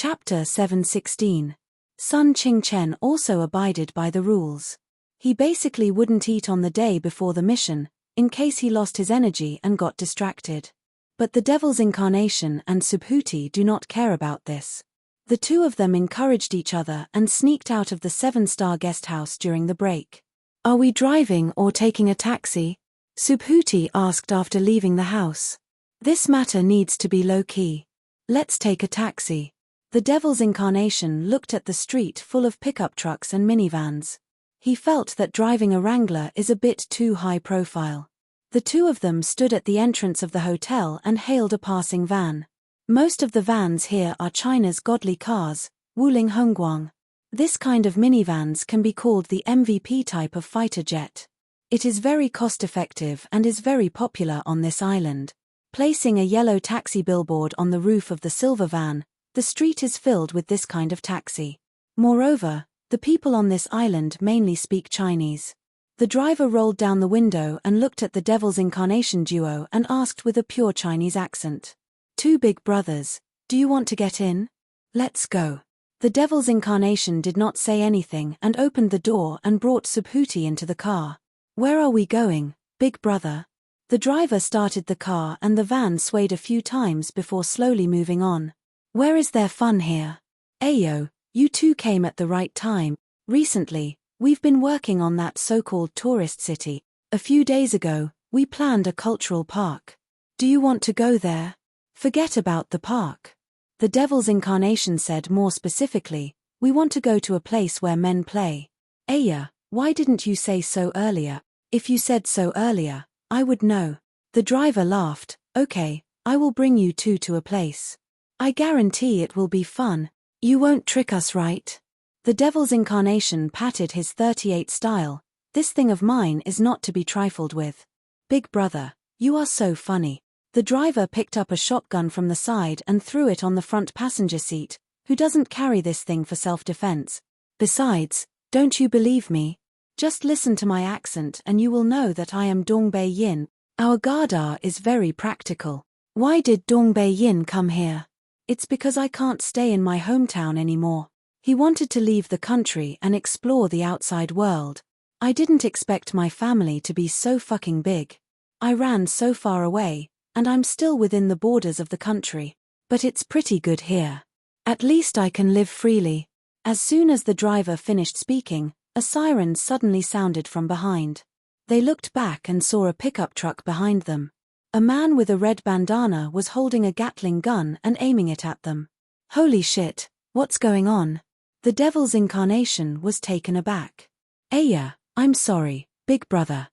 Chapter 7:16. Sun Qingchen also abided by the rules. He basically wouldn't eat on the day before the mission, in case he lost his energy and got distracted. But the Devil's Incarnation and Subhuti do not care about this. The two of them encouraged each other and sneaked out of the 7-star guest house during the break. "Are we driving or taking a taxi?" Subhuti asked after leaving the house. "This matter needs to be low-key. Let's take a taxi." The Devil's Incarnation looked at the street full of pickup trucks and minivans. He felt that driving a Wrangler is a bit too high profile. The two of them stood at the entrance of the hotel and hailed a passing van. Most of the vans here are China's godly cars, Wuling Hongguang. This kind of minivans can be called the MVP type of fighter jet. It is very cost-effective and is very popular on this island. Placing a yellow taxi billboard on the roof of the silver van, the street is filled with this kind of taxi. Moreover, the people on this island mainly speak Chinese. The driver rolled down the window and looked at the Devil's Incarnation duo and asked with a pure Chinese accent. "Two big brothers, do you want to get in? Let's go." The Devil's Incarnation did not say anything and opened the door and brought Subhuti into the car. "Where are we going, big brother?" The driver started the car and the van swayed a few times before slowly moving on. "Where is there fun here?" "Ayo, you two came at the right time. Recently, we've been working on that so-called tourist city. A few days ago, we planned a cultural park. Do you want to go there?" "Forget about the park." The Devil's Incarnation said more specifically, "We want to go to a place where men play." "Aya, why didn't you say so earlier? If you said so earlier, I would know." The driver laughed. "Okay, I will bring you two to a place. I guarantee it will be fun. You won't trick us, right?" The Devil's Incarnation patted his 38 style. "This thing of mine is not to be trifled with. Big brother, you are so funny." The driver picked up a shotgun from the side and threw it on the front passenger seat. "Who doesn't carry this thing for self-defense? Besides, don't you believe me? Just listen to my accent and you will know that I am Dongbei Yin. Our Gardar is very practical." "Why did Dongbei Yin come here?" "It's because I can't stay in my hometown anymore." He wanted to leave the country and explore the outside world. "I didn't expect my family to be so fucking big. I ran so far away, and I'm still within the borders of the country. But it's pretty good here. At least I can live freely." As soon as the driver finished speaking, a siren suddenly sounded from behind. They looked back and saw a pickup truck behind them. A man with a red bandana was holding a Gatling gun and aiming it at them. "Holy shit, what's going on?" The Devil's Incarnation was taken aback. "Aya, I'm sorry, big brother.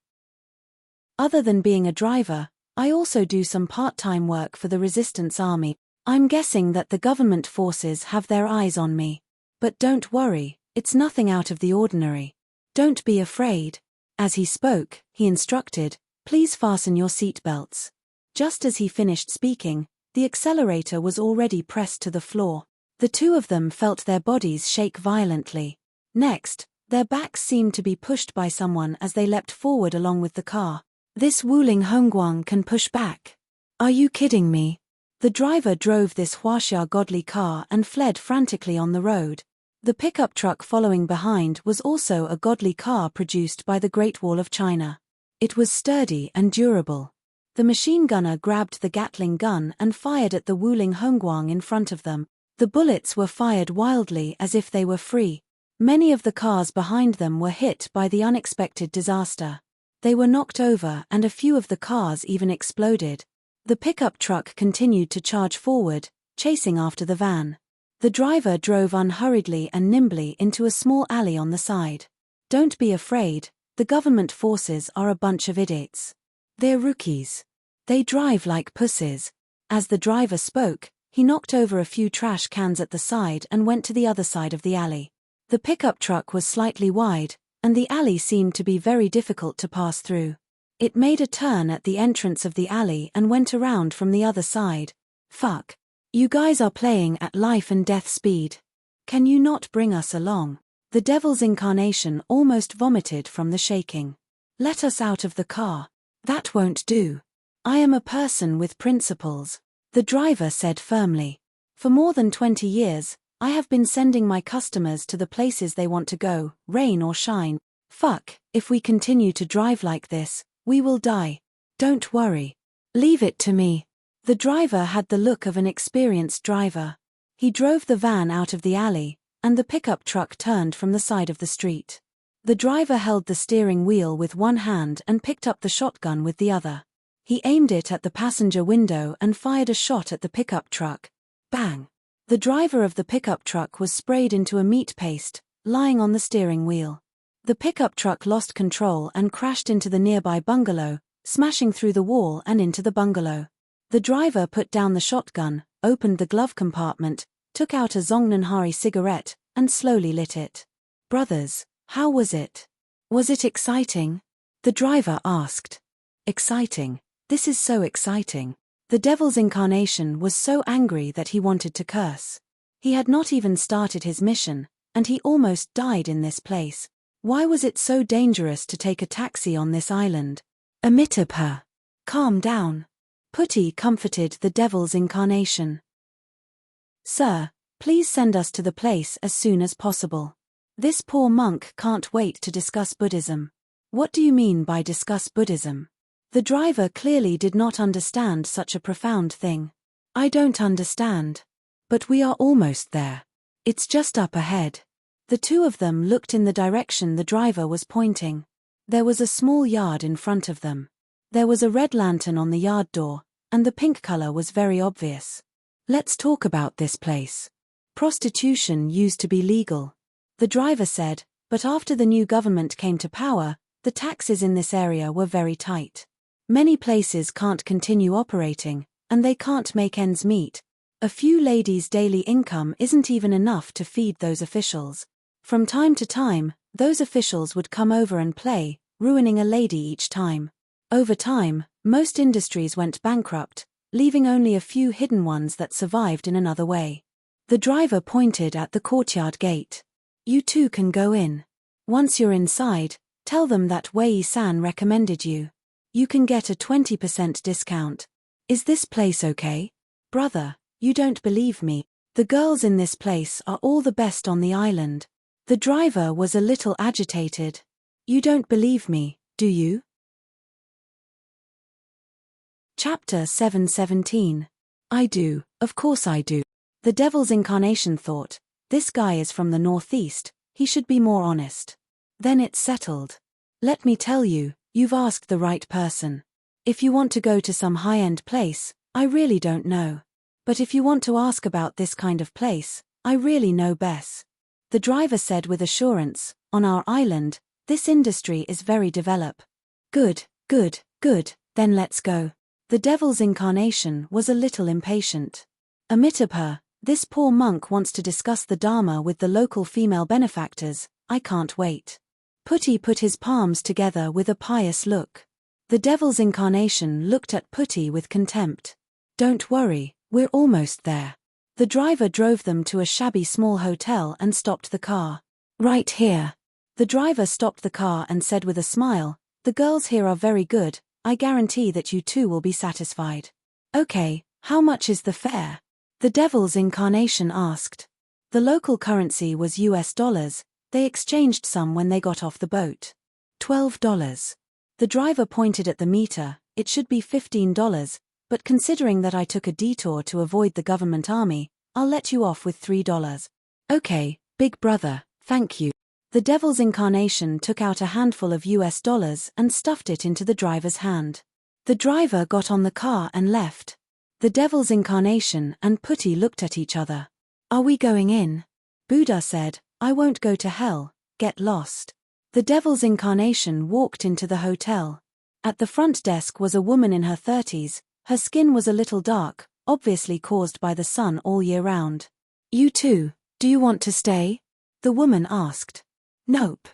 Other than being a driver, I also do some part-time work for the resistance army. I'm guessing that the government forces have their eyes on me. But don't worry, it's nothing out of the ordinary. Don't be afraid." As he spoke, he instructed, "Please fasten your seatbelts." Just as he finished speaking, the accelerator was already pressed to the floor. The two of them felt their bodies shake violently. Next, their backs seemed to be pushed by someone as they leapt forward along with the car. "This Wuling Hongguang can push back. Are you kidding me?" The driver drove this Huaxia godly car and fled frantically on the road. The pickup truck following behind was also a godly car produced by the Great Wall of China. It was sturdy and durable. The machine gunner grabbed the Gatling gun and fired at the Wuling Hongguang in front of them. The bullets were fired wildly as if they were free. Many of the cars behind them were hit by the unexpected disaster. They were knocked over and a few of the cars even exploded. The pickup truck continued to charge forward, chasing after the van. The driver drove unhurriedly and nimbly into a small alley on the side. "Don't be afraid, the government forces are a bunch of idiots. They're rookies. They drive like pussies." As the driver spoke, he knocked over a few trash cans at the side and went to the other side of the alley. The pickup truck was slightly wide, and the alley seemed to be very difficult to pass through. It made a turn at the entrance of the alley and went around from the other side. "Fuck. You guys are playing at life and death speed. Can you not bring us along?" The Devil's Incarnation almost vomited from the shaking. "Let us out of the car." "That won't do. I am a person with principles," the driver said firmly. For more than 20 years, I have been sending my customers to the places they want to go, rain or shine. Fuck, if we continue to drive like this, we will die. Don't worry. Leave it to me. The driver had the look of an experienced driver. He drove the van out of the alley, and the pickup truck turned from the side of the street. The driver held the steering wheel with one hand and picked up the shotgun with the other. He aimed it at the passenger window and fired a shot at the pickup truck. Bang! The driver of the pickup truck was sprayed into a meat paste, lying on the steering wheel. The pickup truck lost control and crashed into the nearby bungalow, smashing through the wall and into the bungalow. The driver put down the shotgun, opened the glove compartment, took out a Zongnanhari cigarette, and slowly lit it. Brothers, how was it? Was it exciting? The driver asked. Exciting. This is so exciting. The devil's incarnation was so angry that he wanted to curse. He had not even started his mission, and he almost died in this place. Why was it so dangerous to take a taxi on this island? Amitabha. Calm down. Putty comforted the devil's incarnation. Sir, please send us to the place as soon as possible. This poor monk can't wait to discuss Buddhism. What do you mean by discuss Buddhism? The driver clearly did not understand such a profound thing. I don't understand. But we are almost there. It's just up ahead. The two of them looked in the direction the driver was pointing. There was a small yard in front of them. There was a red lantern on the yard door, and the pink color was very obvious. Let's talk about this place. Prostitution used to be legal. The driver said, but after the new government came to power, the taxes in this area were very tight. Many places can't continue operating, and they can't make ends meet. A few ladies' daily income isn't even enough to feed those officials. From time to time, those officials would come over and play, ruining a lady each time. Over time, most industries went bankrupt, leaving only a few hidden ones that survived in another way. The driver pointed at the courtyard gate. You two can go in. Once you're inside, tell them that Wei-san recommended you. You can get a 20% discount. Is this place okay? Brother, you don't believe me. The girls in this place are all the best on the island. The driver was a little agitated. You don't believe me, do you? Chapter 717. I do, of course I do. The devil's incarnation thought, this guy is from the northeast, he should be more honest. Then it's settled. Let me tell you, you've asked the right person. If you want to go to some high-end place, I really don't know. But if you want to ask about this kind of place, I really know best. The driver said with assurance, on our island, this industry is very developed. Good, good, good, then let's go. The devil's incarnation was a little impatient. Amitabha, this poor monk wants to discuss the Dharma with the local female benefactors, I can't wait. Putty put his palms together with a pious look. The devil's incarnation looked at Putty with contempt. Don't worry, we're almost there. The driver drove them to a shabby small hotel and stopped the car. Right here. The driver stopped the car and said with a smile, the girls here are very good, I guarantee that you two will be satisfied. Okay, how much is the fare? The devil's incarnation asked. The local currency was US dollars, they exchanged some when they got off the boat. $12. The driver pointed at the meter, it should be $15, but considering that I took a detour to avoid the government army, I'll let you off with $3. Okay, big brother, thank you. The devil's incarnation took out a handful of US dollars and stuffed it into the driver's hand. The driver got on the car and left. The devil's incarnation and Putty looked at each other. Are we going in? Buddha said, I won't go to hell, get lost. The devil's incarnation walked into the hotel. At the front desk was a woman in her 30s, her skin was a little dark, obviously caused by the sun all year round. You too, do you want to stay? The woman asked. Nope.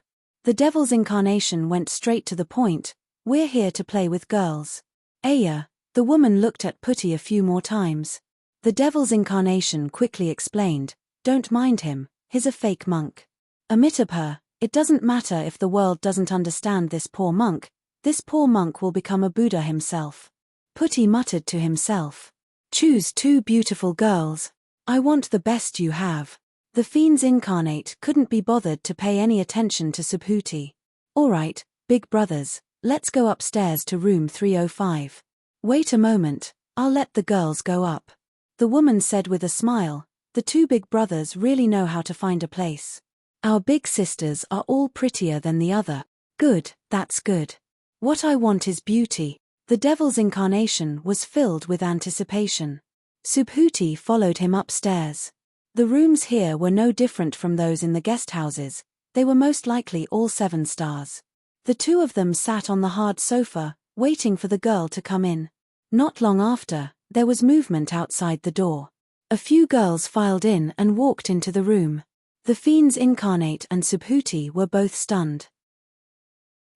The devil's incarnation went straight to the point, we're here to play with girls. Aya, the woman looked at Putty a few more times. The devil's incarnation quickly explained, don't mind him, he's a fake monk. Amitabha, it doesn't matter if the world doesn't understand this poor monk will become a Buddha himself. Putty muttered to himself. Choose two beautiful girls. I want the best you have. The fiends incarnate couldn't be bothered to pay any attention to Subhuti. "Alright, big brothers, let's go upstairs to room 305. "Wait a moment, I'll let the girls go up," the woman said with a smile. The two big brothers really know how to find a place. "Our big sisters are all prettier than the other." "Good, that's good. What I want is beauty." The devil's incarnation was filled with anticipation. Subhuti followed him upstairs. The rooms here were no different from those in the guest houses. They were most likely all 7 stars. The two of them sat on the hard sofa, waiting for the girl to come in. Not long after, there was movement outside the door. A few girls filed in and walked into the room. The fiends incarnate and Subhuti were both stunned.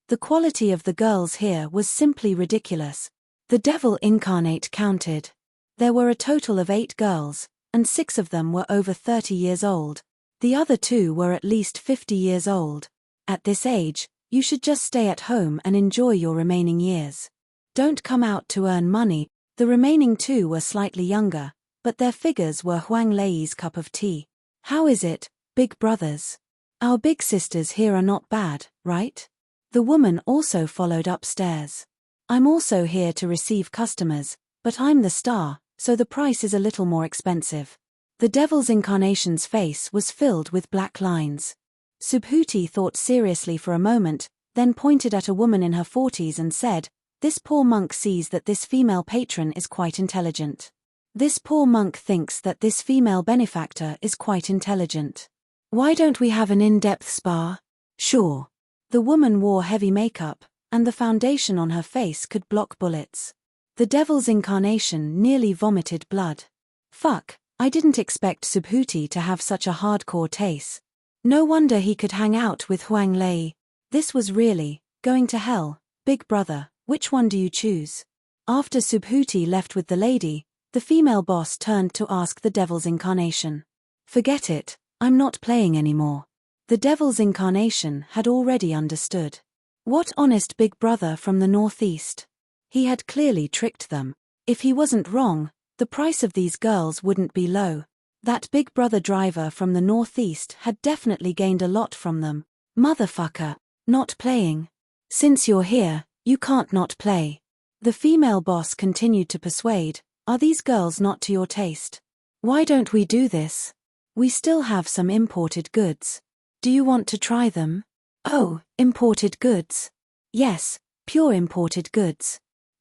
The quality of the girls here was simply ridiculous. The devil incarnate counted. There were a total of 8 girls, and 6 of them were over 30 years old. The other 2 were at least 50 years old. At this age, you should just stay at home and enjoy your remaining years. Don't come out to earn money. The remaining 2 were slightly younger, but their figures were Huang Lei's cup of tea. "How is it, big brothers? Our big sisters here are not bad, right?" The woman also followed upstairs. "I'm also here to receive customers, but I'm the star, so the price is a little more expensive." The devil's incarnation's face was filled with black lines. Subhuti thought seriously for a moment, then pointed at a woman in her 40s and said, "This poor monk sees that this female patron is quite intelligent. This poor monk thinks that this female benefactor is quite intelligent. Why don't we have an in-depth spa?" "Sure." The woman wore heavy makeup, and the foundation on her face could block bullets. The devil's incarnation nearly vomited blood. Fuck, I didn't expect Subhuti to have such a hardcore taste. No wonder he could hang out with Huang Lei. This was really going to hell. "Big brother, which one do you choose?" After Subhuti left with the lady, the female boss turned to ask the devil's incarnation. "Forget it, I'm not playing anymore." The devil's incarnation had already understood. What honest big brother from the northeast? He had clearly tricked them. If he wasn't wrong, the price of these girls wouldn't be low. That big brother driver from the northeast had definitely gained a lot from them. "Motherfucker, not playing. Since you're here, you can't not play." The female boss continued to persuade, "Are these girls not to your taste? Why don't we do this? We still have some imported goods. Do you want to try them?" "Oh, imported goods. Yes, pure imported goods.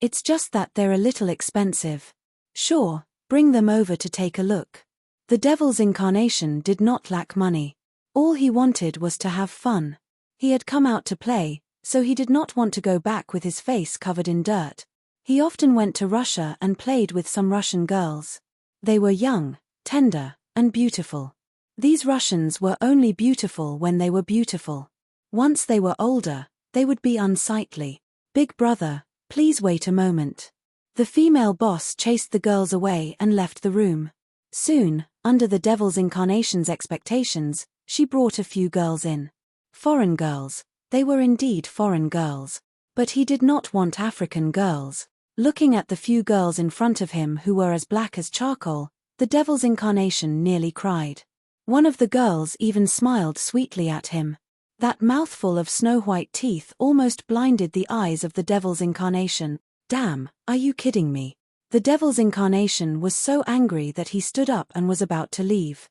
It's just that they're a little expensive." "Sure, bring them over to take a look." The devil's incarnation did not lack money. All he wanted was to have fun. He had come out to play, so he did not want to go back with his face covered in dirt. He often went to Russia and played with some Russian girls. They were young, tender, and beautiful. These Russians were only beautiful when they were beautiful. Once they were older, they would be unsightly. "Big brother, please wait a moment." The female boss chased the girls away and left the room. Soon, under the devil's incarnation's expectations, she brought a few girls in. Foreign girls, they were indeed foreign girls. But he did not want African girls. Looking at the few girls in front of him who were as black as charcoal, the devil's incarnation nearly cried. One of the girls even smiled sweetly at him. That mouthful of snow-white teeth almost blinded the eyes of the devil's incarnation. "Damn, are you kidding me?" The devil's incarnation was so angry that he stood up and was about to leave.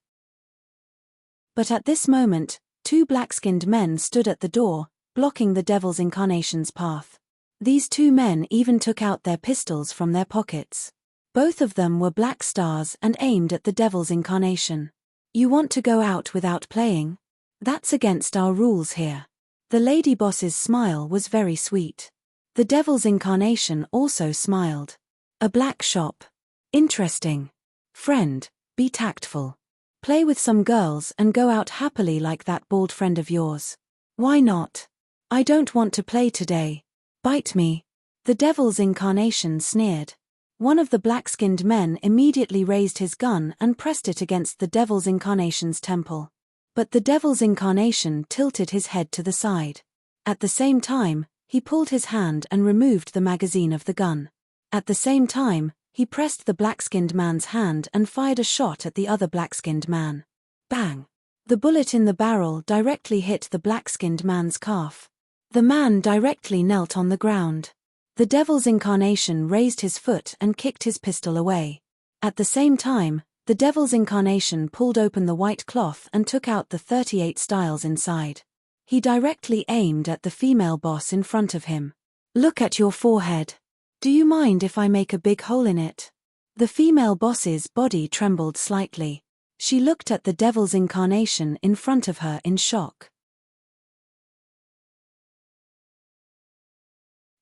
But at this moment, 2 black-skinned men stood at the door, blocking the devil's incarnation's path. These 2 men even took out their pistols from their pockets. Both of them were black stars and aimed at the devil's incarnation. "You want to go out without playing? That's against our rules here." The lady boss's smile was very sweet. The devil's incarnation also smiled. "A black shop. Interesting. Friend, be tactful. Play with some girls and go out happily like that bald friend of yours. Why not? I don't want to play today. Bite me." The devil's incarnation sneered. One of the black-skinned men immediately raised his gun and pressed it against the devil's incarnation's temple. But the devil's incarnation tilted his head to the side. At the same time, he pulled his hand and removed the magazine of the gun. At the same time, he pressed the black-skinned man's hand and fired a shot at the other black-skinned man. Bang! The bullet in the barrel directly hit the black-skinned man's calf. The man directly knelt on the ground. The devil's incarnation raised his foot and kicked his pistol away. At the same time, the devil's incarnation pulled open the white cloth and took out the 38 styles inside. He directly aimed at the female boss in front of him. "Look at your forehead. Do you mind if I make a big hole in it?" The female boss's body trembled slightly. She looked at the devil's incarnation in front of her in shock.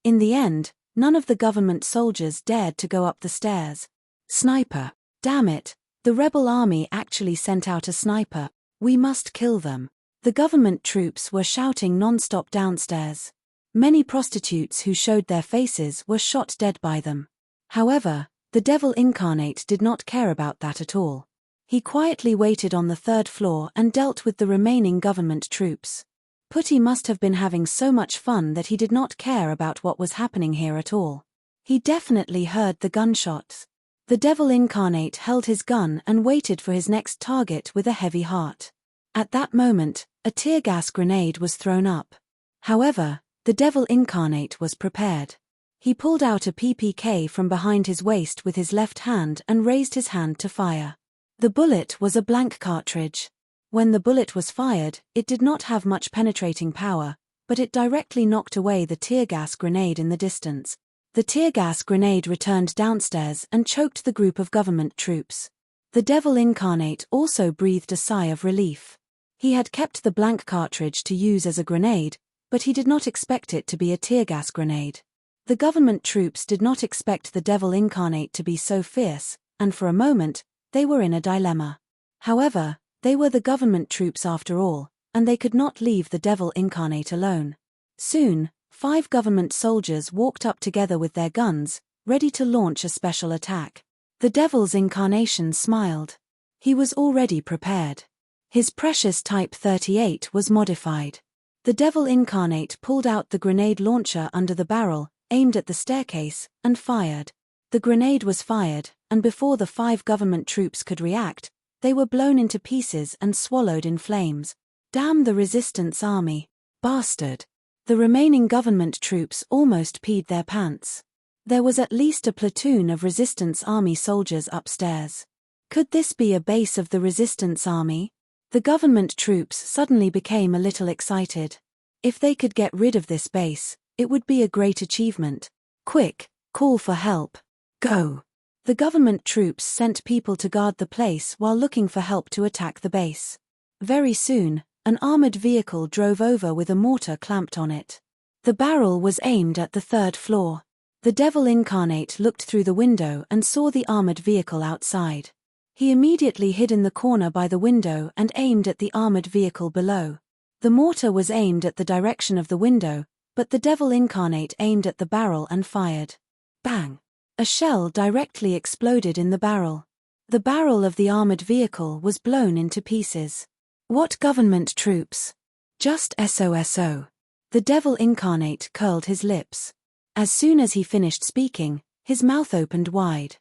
In the end, none of the government soldiers dared to go up the stairs. Sniper. Damn it, the rebel army actually sent out a sniper. We must kill them. The government troops were shouting non-stop downstairs. Many prostitutes who showed their faces were shot dead by them. However, the devil incarnate did not care about that at all. He quietly waited on the third floor and dealt with the remaining government troops. Putty must have been having so much fun that he did not care about what was happening here at all. He definitely heard the gunshots. The devil incarnate held his gun and waited for his next target with a heavy heart. At that moment, a tear gas grenade was thrown up. However, the devil incarnate was prepared. He pulled out a PPK from behind his waist with his left hand and raised his hand to fire. The bullet was a blank cartridge. When the bullet was fired, it did not have much penetrating power, but it directly knocked away the tear gas grenade in the distance. The tear gas grenade returned downstairs and choked the group of government troops. The devil incarnate also breathed a sigh of relief. He had kept the blank cartridge to use as a grenade, but he did not expect it to be a tear gas grenade. The government troops did not expect the devil incarnate to be so fierce, and for a moment, they were in a dilemma. However, they were the government troops after all, and they could not leave the devil incarnate alone. Soon, 5 government soldiers walked up together with their guns, ready to launch a special attack. The devil's incarnation smiled. He was already prepared. His precious Type 38 was modified. The devil incarnate pulled out the grenade launcher under the barrel, aimed at the staircase, and fired. The grenade was fired, and before the 5 government troops could react, they were blown into pieces and swallowed in flames. Damn the resistance army. Bastard. The remaining government troops almost peed their pants. There was at least a platoon of resistance army soldiers upstairs. Could this be a base of the resistance army? The government troops suddenly became a little excited. If they could get rid of this base, it would be a great achievement. Quick, call for help. Go. The government troops sent people to guard the place while looking for help to attack the base. Very soon, an armored vehicle drove over with a mortar clamped on it. The barrel was aimed at the 3rd floor. The devil incarnate looked through the window and saw the armored vehicle outside. He immediately hid in the corner by the window and aimed at the armored vehicle below. The mortar was aimed at the direction of the window, but the devil incarnate aimed at the barrel and fired. Bang! A shell directly exploded in the barrel. The barrel of the armored vehicle was blown into pieces. What government troops? Just SOSO. The devil incarnate curled his lips. As soon as he finished speaking, his mouth opened wide.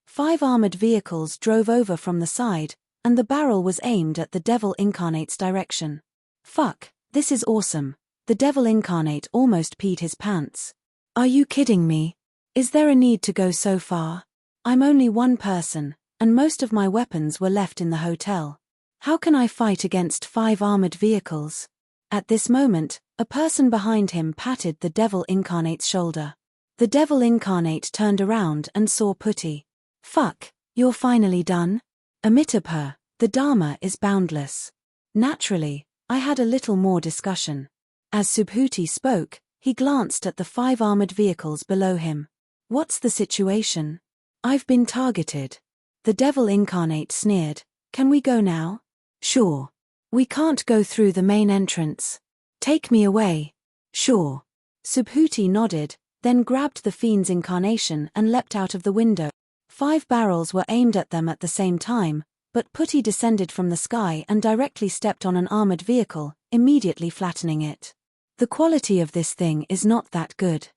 5 armored vehicles drove over from the side, and the barrel was aimed at the devil incarnate's direction. Fuck, this is awesome. The devil incarnate almost peed his pants. Are you kidding me? Is there a need to go so far? I'm only one person, and most of my weapons were left in the hotel. How can I fight against 5 armored vehicles? At this moment, a person behind him patted the devil incarnate's shoulder. The devil incarnate turned around and saw Putty. Fuck, you're finally done? Amitabha, the Dharma is boundless. Naturally, I had a little more discussion. As Subhuti spoke, he glanced at the 5 armored vehicles below him. What's the situation? I've been targeted. The devil incarnate sneered. Can we go now? Sure. We can't go through the main entrance. Take me away. Sure. Subhuti nodded, then grabbed the fiend's incarnation and leapt out of the window. 5 barrels were aimed at them at the same time, but Putty descended from the sky and directly stepped on an armored vehicle, immediately flattening it. The quality of this thing is not that good.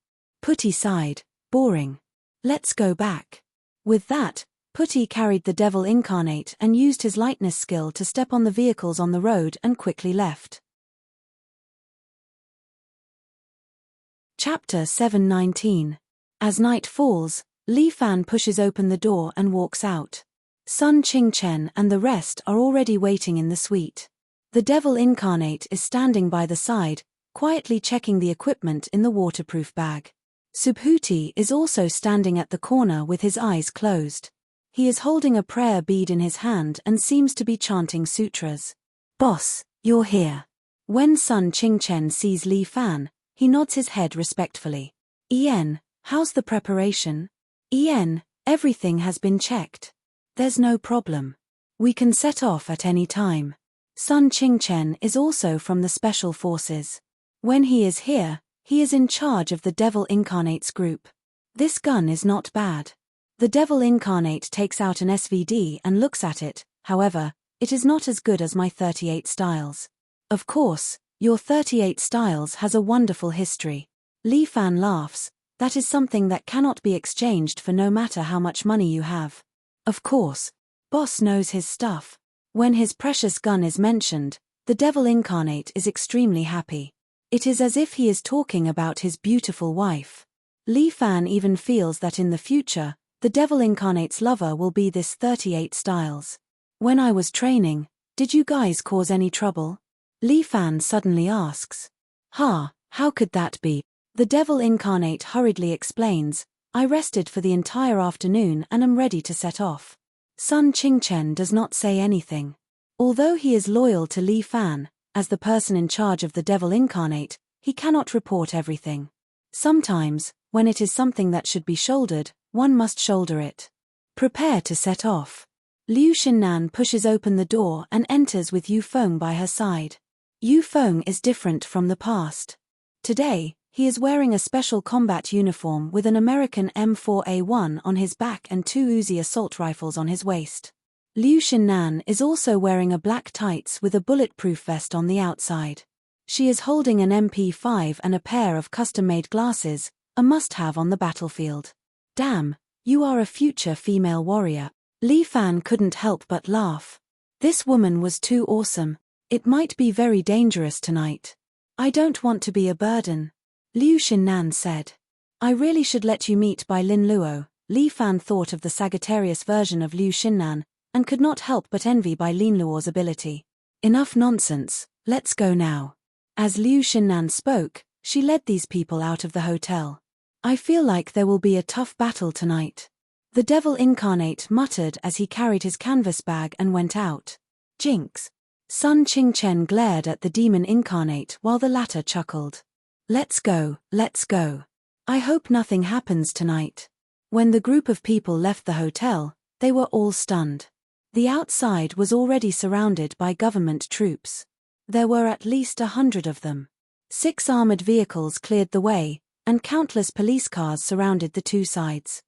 Putty sighed. Boring. Let's go back. With that, Putty carried the devil incarnate and used his lightness skill to step on the vehicles on the road and quickly left. Chapter 719. As night falls, Li Fan pushes open the door and walks out. Sun Qingchen and the rest are already waiting in the suite. The devil incarnate is standing by the side, quietly checking the equipment in the waterproof bag. Subhuti is also standing at the corner with his eyes closed. He is holding a prayer bead in his hand and seems to be chanting sutras. "Boss, you're here." When Sun Qingchen sees Li Fan, he nods his head respectfully. "Ian, how's the preparation?" "Ian, everything has been checked. There's no problem. We can set off at any time." Sun Qingchen is also from the Special Forces. When he is here, he is in charge of the Devil Incarnate's group. "This gun is not bad." The Devil Incarnate takes out an SVD and looks at it. "However, it is not as good as my 38 Styles." "Of course, your 38 Styles has a wonderful history." Li Fan laughs. "That is something that cannot be exchanged for no matter how much money you have." Of course, boss knows his stuff. When his precious gun is mentioned, the Devil Incarnate is extremely happy. It is as if he is talking about his beautiful wife. Li Fan even feels that in the future, the Devil Incarnate's lover will be this 38 Styles. "When I was training, did you guys cause any trouble?" Li Fan suddenly asks. How could that be?" The Devil Incarnate hurriedly explains. "I rested for the entire afternoon and am ready to set off." Sun Qingchen does not say anything. Although he is loyal to Li Fan, as the person in charge of the Devil Incarnate, he cannot report everything. Sometimes, when it is something that should be shouldered, one must shoulder it. Prepare to set off. Liu Xinnan pushes open the door and enters with Yu Feng by her side. Yu Feng is different from the past. Today, he is wearing a special combat uniform with an American M4A1 on his back and 2 Uzi assault rifles on his waist. Liu Xinnan is also wearing a black tights with a bulletproof vest on the outside. She is holding an MP5 and a pair of custom-made glasses, a must-have on the battlefield. "Damn, you are a future female warrior." Li Fan couldn't help but laugh. This woman was too awesome. It might be very dangerous tonight. "I don't want to be a burden," Liu Xinnan said. "I really should let you meet by Lin Luo." Li Fan thought of the Sagittarius version of Liu Xinnan, and could not help but envy by Lin Luo's ability. "Enough nonsense, let's go now." As Liu Xinnan spoke, she led these people out of the hotel. "I feel like there will be a tough battle tonight," the Devil Incarnate muttered as he carried his canvas bag and went out. "Jinx." Sun Qingchen glared at the Demon Incarnate while the latter chuckled. Let's go. I hope nothing happens tonight." When the group of people left the hotel, they were all stunned. The outside was already surrounded by government troops. There were at least 100 of them. 6 armored vehicles cleared the way, and countless police cars surrounded the two sides.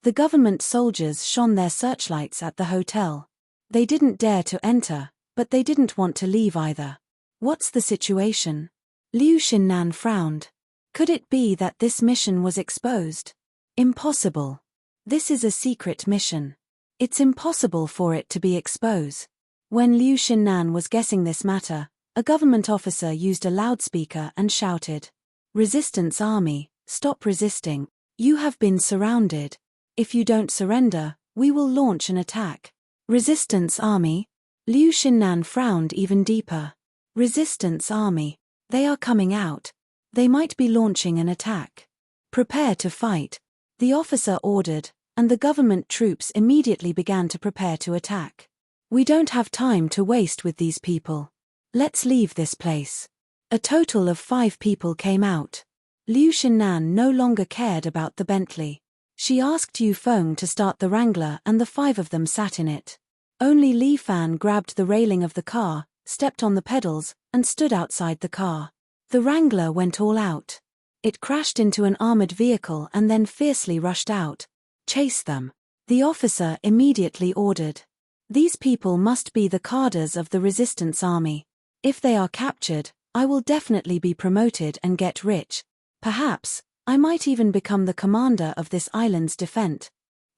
The government soldiers shone their searchlights at the hotel. They didn't dare to enter, but they didn't want to leave either. "What's the situation?" Liu Xinnan frowned. Could it be that this mission was exposed? Impossible. This is a secret mission. It's impossible for it to be exposed. When Liu Xinnan was guessing this matter, a government officer used a loudspeaker and shouted, "Resistance Army, stop resisting. You have been surrounded. If you don't surrender, we will launch an attack." "Resistance Army?" Liu Xinnan frowned even deeper. "Resistance Army. They are coming out. They might be launching an attack. Prepare to fight," the officer ordered, and the government troops immediately began to prepare to attack. "We don't have time to waste with these people. Let's leave this place." A total of 5 people came out. Liu Xinnan no longer cared about the Bentley. She asked Yu Feng to start the Wrangler and the 5 of them sat in it. Only Li Fan grabbed the railing of the car, stepped on the pedals, and stood outside the car. The Wrangler went all out. It crashed into an armored vehicle and then fiercely rushed out. "Chase them," the officer immediately ordered. "These people must be the cadres of the Resistance Army. If they are captured, I will definitely be promoted and get rich. Perhaps, I might even become the commander of this island's defense."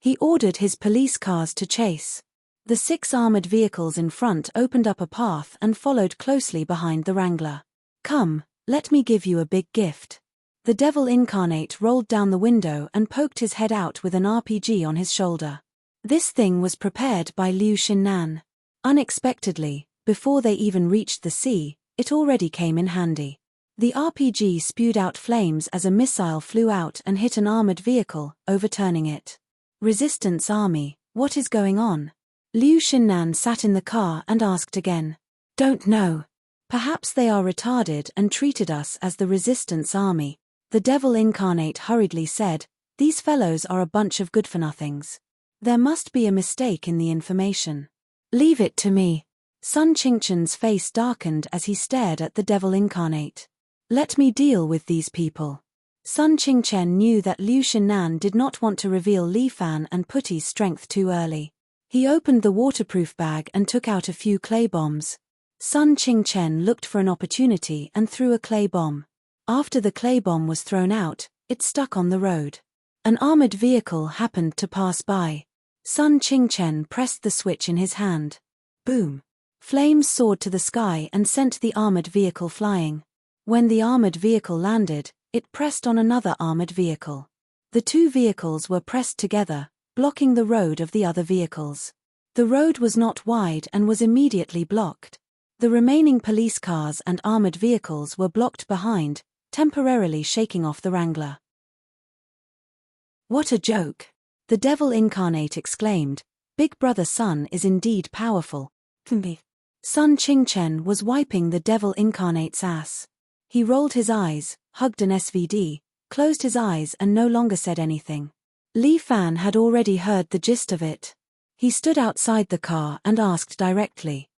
He ordered his police cars to chase. The 6 armored vehicles in front opened up a path and followed closely behind the Wrangler. "Come, let me give you a big gift." The devil incarnate rolled down the window and poked his head out with an RPG on his shoulder. This thing was prepared by Liu Xinnan. Unexpectedly, before they even reached the sea, it already came in handy. The RPG spewed out flames as a missile flew out and hit an armored vehicle, overturning it. "Resistance Army, what is going on?" Liu Xinnan sat in the car and asked again. "Don't know. Perhaps they are retarded and treated us as the Resistance Army." The devil incarnate hurriedly said, "These fellows are a bunch of good-for-nothings. There must be a mistake in the information." "Leave it to me." Sun Qingchen's face darkened as he stared at the devil incarnate. "Let me deal with these people." Sun Qingchen knew that Liu Xinnan did not want to reveal Li Fan and Putty's strength too early. He opened the waterproof bag and took out a few clay bombs. Sun Qingchen looked for an opportunity and threw a clay bomb. After the clay bomb was thrown out, it stuck on the road. An armored vehicle happened to pass by. Sun Qingchen pressed the switch in his hand. Boom! Flames soared to the sky and sent the armored vehicle flying. When the armored vehicle landed, it pressed on another armored vehicle. The 2 vehicles were pressed together, blocking the road of the other vehicles. The road was not wide and was immediately blocked. The remaining police cars and armored vehicles were blocked behind, temporarily shaking off the Wrangler. "What a joke!" the devil incarnate exclaimed. "Big Brother Sun is indeed powerful." Sun Qingchen was wiping the devil incarnate's ass. He rolled his eyes, hugged an SVD, closed his eyes and no longer said anything. Li Fan had already heard the gist of it. He stood outside the car and asked directly.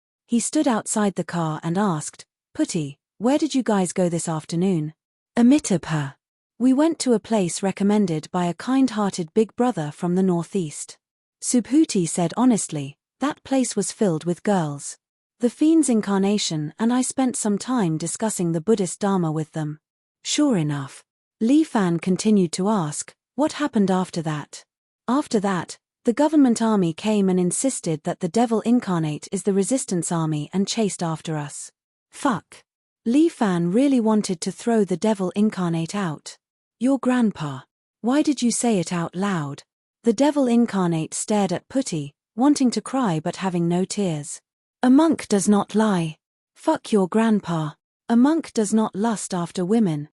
"Putty, where did you guys go this afternoon?" "Amitabha. We went to a place recommended by a kind-hearted big brother from the northeast." Subhuti said honestly, "That place was filled with girls. The Fiend's incarnation and I spent some time discussing the Buddhist Dharma with them." "Sure enough." Li Fan continued to ask, "What happened after that?" "After that, the government army came and insisted that the devil incarnate is the resistance army and chased after us." "Fuck." Li Fan really wanted to throw the devil incarnate out. "Your grandpa. Why did you say it out loud?" The devil incarnate stared at Putty, wanting to cry but having no tears. "A monk does not lie. Fuck your grandpa. A monk does not lust after women."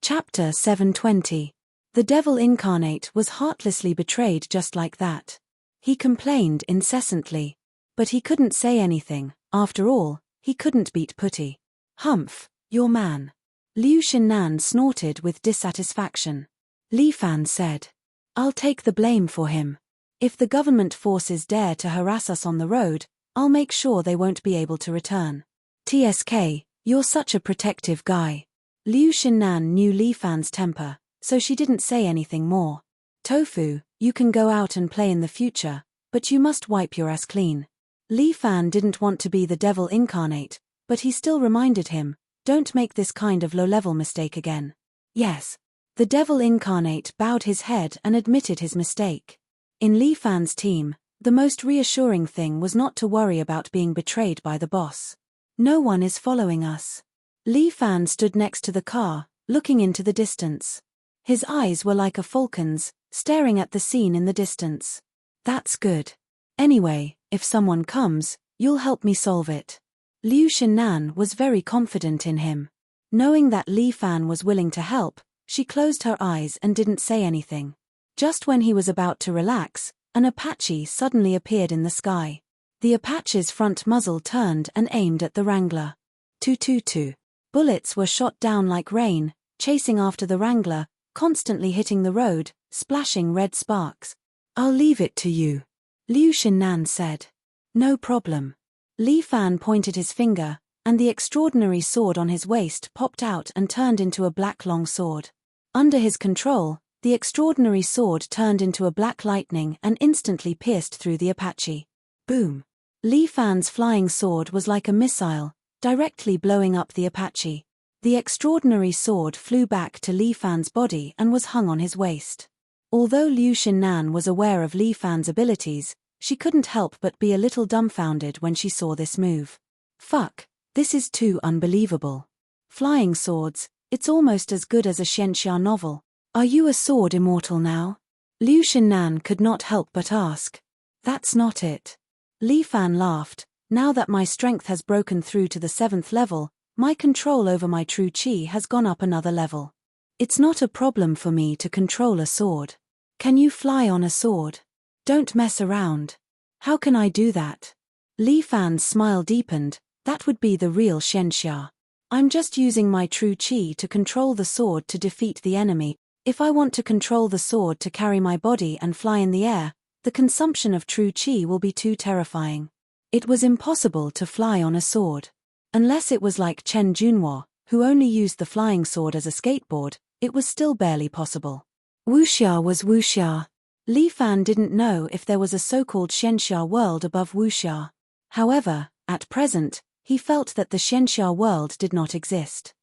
Chapter 720. The devil incarnate was heartlessly betrayed just like that. He complained incessantly. But he couldn't say anything, after all, he couldn't beat Putty. "Humph, your man." Liu Xinnan snorted with dissatisfaction. Li Fan said, "I'll take the blame for him. If the government forces dare to harass us on the road, I'll make sure they won't be able to return." "TSK, you're such a protective guy." Liu Xinnan knew Li Fan's temper, so she didn't say anything more. "Tofu, you can go out and play in the future, but you must wipe your ass clean." Li Fan didn't want to be the devil incarnate, but he still reminded him, "Don't make this kind of low-level mistake again." "Yes." The devil incarnate bowed his head and admitted his mistake. In Li Fan's team, the most reassuring thing was not to worry about being betrayed by the boss. "No one is following us." Li Fan stood next to the car, looking into the distance. His eyes were like a falcon's, staring at the scene in the distance. "That's good. Anyway, if someone comes, you'll help me solve it." Liu Xinnan was very confident in him. Knowing that Li Fan was willing to help, she closed her eyes and didn't say anything. Just when he was about to relax, an Apache suddenly appeared in the sky. The Apache's front muzzle turned and aimed at the Wrangler. 222. Bullets were shot down like rain, chasing after the Wrangler, constantly hitting the road, splashing red sparks. "I'll leave it to you," Liu Xinnan said. "No problem." Li Fan pointed his finger, and the extraordinary sword on his waist popped out and turned into a black long sword. Under his control, the extraordinary sword turned into a black lightning and instantly pierced through the Apache. Boom! Li Fan's flying sword was like a missile, directly blowing up the Apache. The extraordinary sword flew back to Li Fan's body and was hung on his waist. Although Liu Xinnan was aware of Li Fan's abilities, she couldn't help but be a little dumbfounded when she saw this move. Fuck, this is too unbelievable. Flying swords, it's almost as good as a Xianxia novel. Are you a sword immortal now? Liu Xinnan could not help but ask. That's not it. Li Fan laughed. Now that my strength has broken through to the 7th level, my control over my true qi has gone up another level. It's not a problem for me to control a sword. Can you fly on a sword? Don't mess around. How can I do that? Li Fan's smile deepened. That would be the real Xianxia. I'm just using my true qi to control the sword to defeat the enemy. If I want to control the sword to carry my body and fly in the air, the consumption of true qi will be too terrifying. It was impossible to fly on a sword. Unless it was like Chen Junhua, who only used the flying sword as a skateboard, it was still barely possible. Wuxia was Wuxia. Li Fan didn't know if there was a so-called Xianxia world above Wuxia. However, at present, he felt that the Xianxia world did not exist.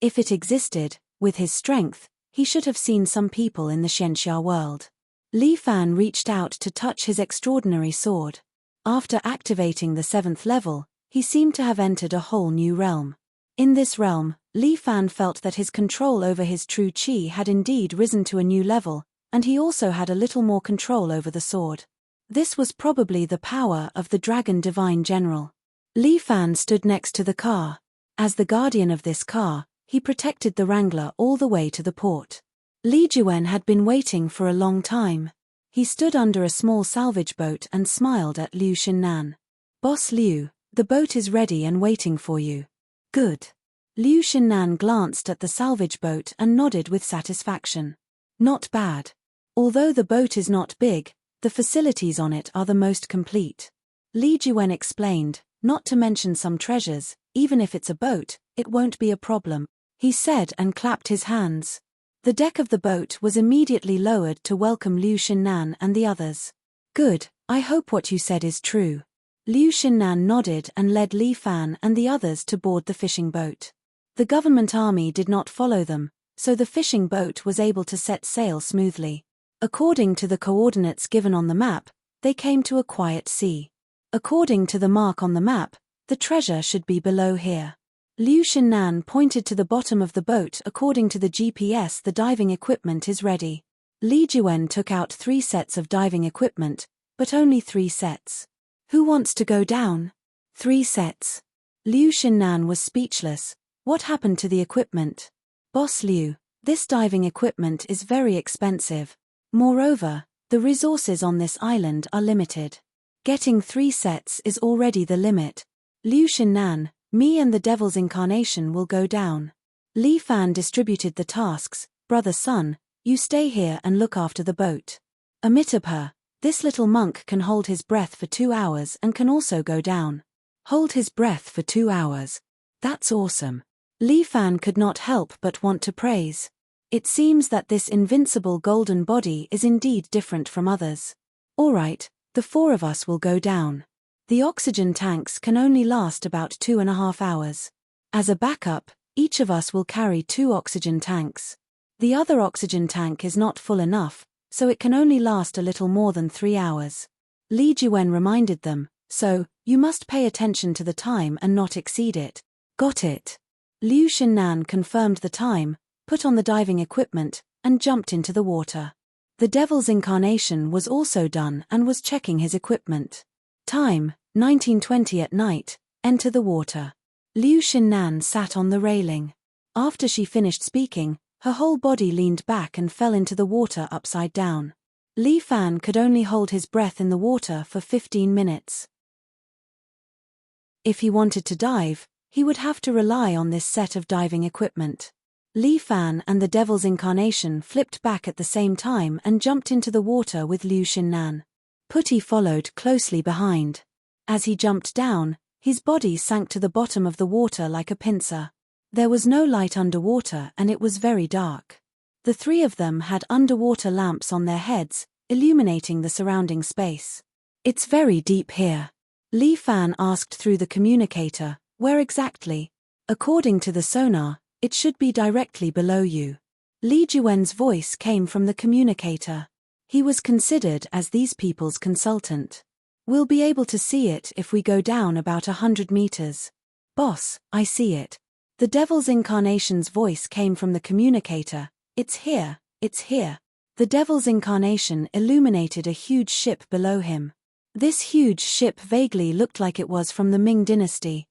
If it existed, with his strength, he should have seen some people in the Xianxia world. Li Fan reached out to touch his extraordinary sword. After activating the 7th level, he seemed to have entered a whole new realm. In this realm, Li Fan felt that his control over his true qi had indeed risen to a new level, and he also had a little more control over the sword. This was probably the power of the Dragon Divine General. Li Fan stood next to the car. As the guardian of this car, he protected the Wrangler all the way to the port. Li Juwen had been waiting for a long time. He stood under a small salvage boat and smiled at Liu Xinnan. Boss Liu, the boat is ready and waiting for you. Good. Liu Xinnan glanced at the salvage boat and nodded with satisfaction. Not bad. Although the boat is not big, the facilities on it are the most complete. Li Juwen explained, not to mention some treasures, even if it's a boat, it won't be a problem, he said and clapped his hands. The deck of the boat was immediately lowered to welcome Liu Xinnan and the others. Good, I hope what you said is true. Liu Xinnan nodded and led Li Fan and the others to board the fishing boat. The government army did not follow them, so the fishing boat was able to set sail smoothly. According to the coordinates given on the map, they came to a quiet sea. According to the mark on the map, the treasure should be below here. Liu Xinnan pointed to the bottom of the boat. According to the GPS, the diving equipment is ready. Li Juwen took out 3 sets of diving equipment, but only 3 sets. Who wants to go down? 3 sets. Liu Xinnan was speechless. What happened to the equipment? Boss Liu, this diving equipment is very expensive. Moreover, the resources on this island are limited. Getting 3 sets is already the limit. Liu Xinnan, me and the Devil's Incarnation will go down. Li Fan distributed the tasks. Brother Sun, you stay here and look after the boat. Amitabha, this little monk can hold his breath for 2 hours and can also go down. Hold his breath for 2 hours. That's awesome. Li Fan could not help but want to praise. It seems that this invincible golden body is indeed different from others. Alright, the 4 of us will go down. The oxygen tanks can only last about 2.5 hours. As a backup, each of us will carry 2 oxygen tanks. The other oxygen tank is not full enough, so it can only last a little more than 3 hours. Li Juwen reminded them, so, you must pay attention to the time and not exceed it. Got it. Liu Xinnan confirmed the time, put on the diving equipment, and jumped into the water. The Devil's Incarnation was also done and was checking his equipment. Time, 19:20 at night, enter the water. Liu Xinnan sat on the railing. After she finished speaking, her whole body leaned back and fell into the water upside down. Li Fan could only hold his breath in the water for 15 minutes. If he wanted to dive, he would have to rely on this set of diving equipment. Li Fan and the Devil's Incarnation flipped back at the same time and jumped into the water with Liu Xinnan. Putty followed closely behind. As he jumped down, his body sank to the bottom of the water like a pincer. There was no light underwater and it was very dark. The 3 of them had underwater lamps on their heads, illuminating the surrounding space. It's very deep here. Li Fan asked through the communicator, where exactly? According to the sonar, it should be directly below you. Li Juwen's voice came from the communicator. He was considered as these people's consultant. We'll be able to see it if we go down about 100 meters. Boss, I see it. The Devil's Incarnation's voice came from the communicator. It's here, it's here. The Devil's Incarnation illuminated a huge ship below him. This huge ship vaguely looked like it was from the Ming Dynasty.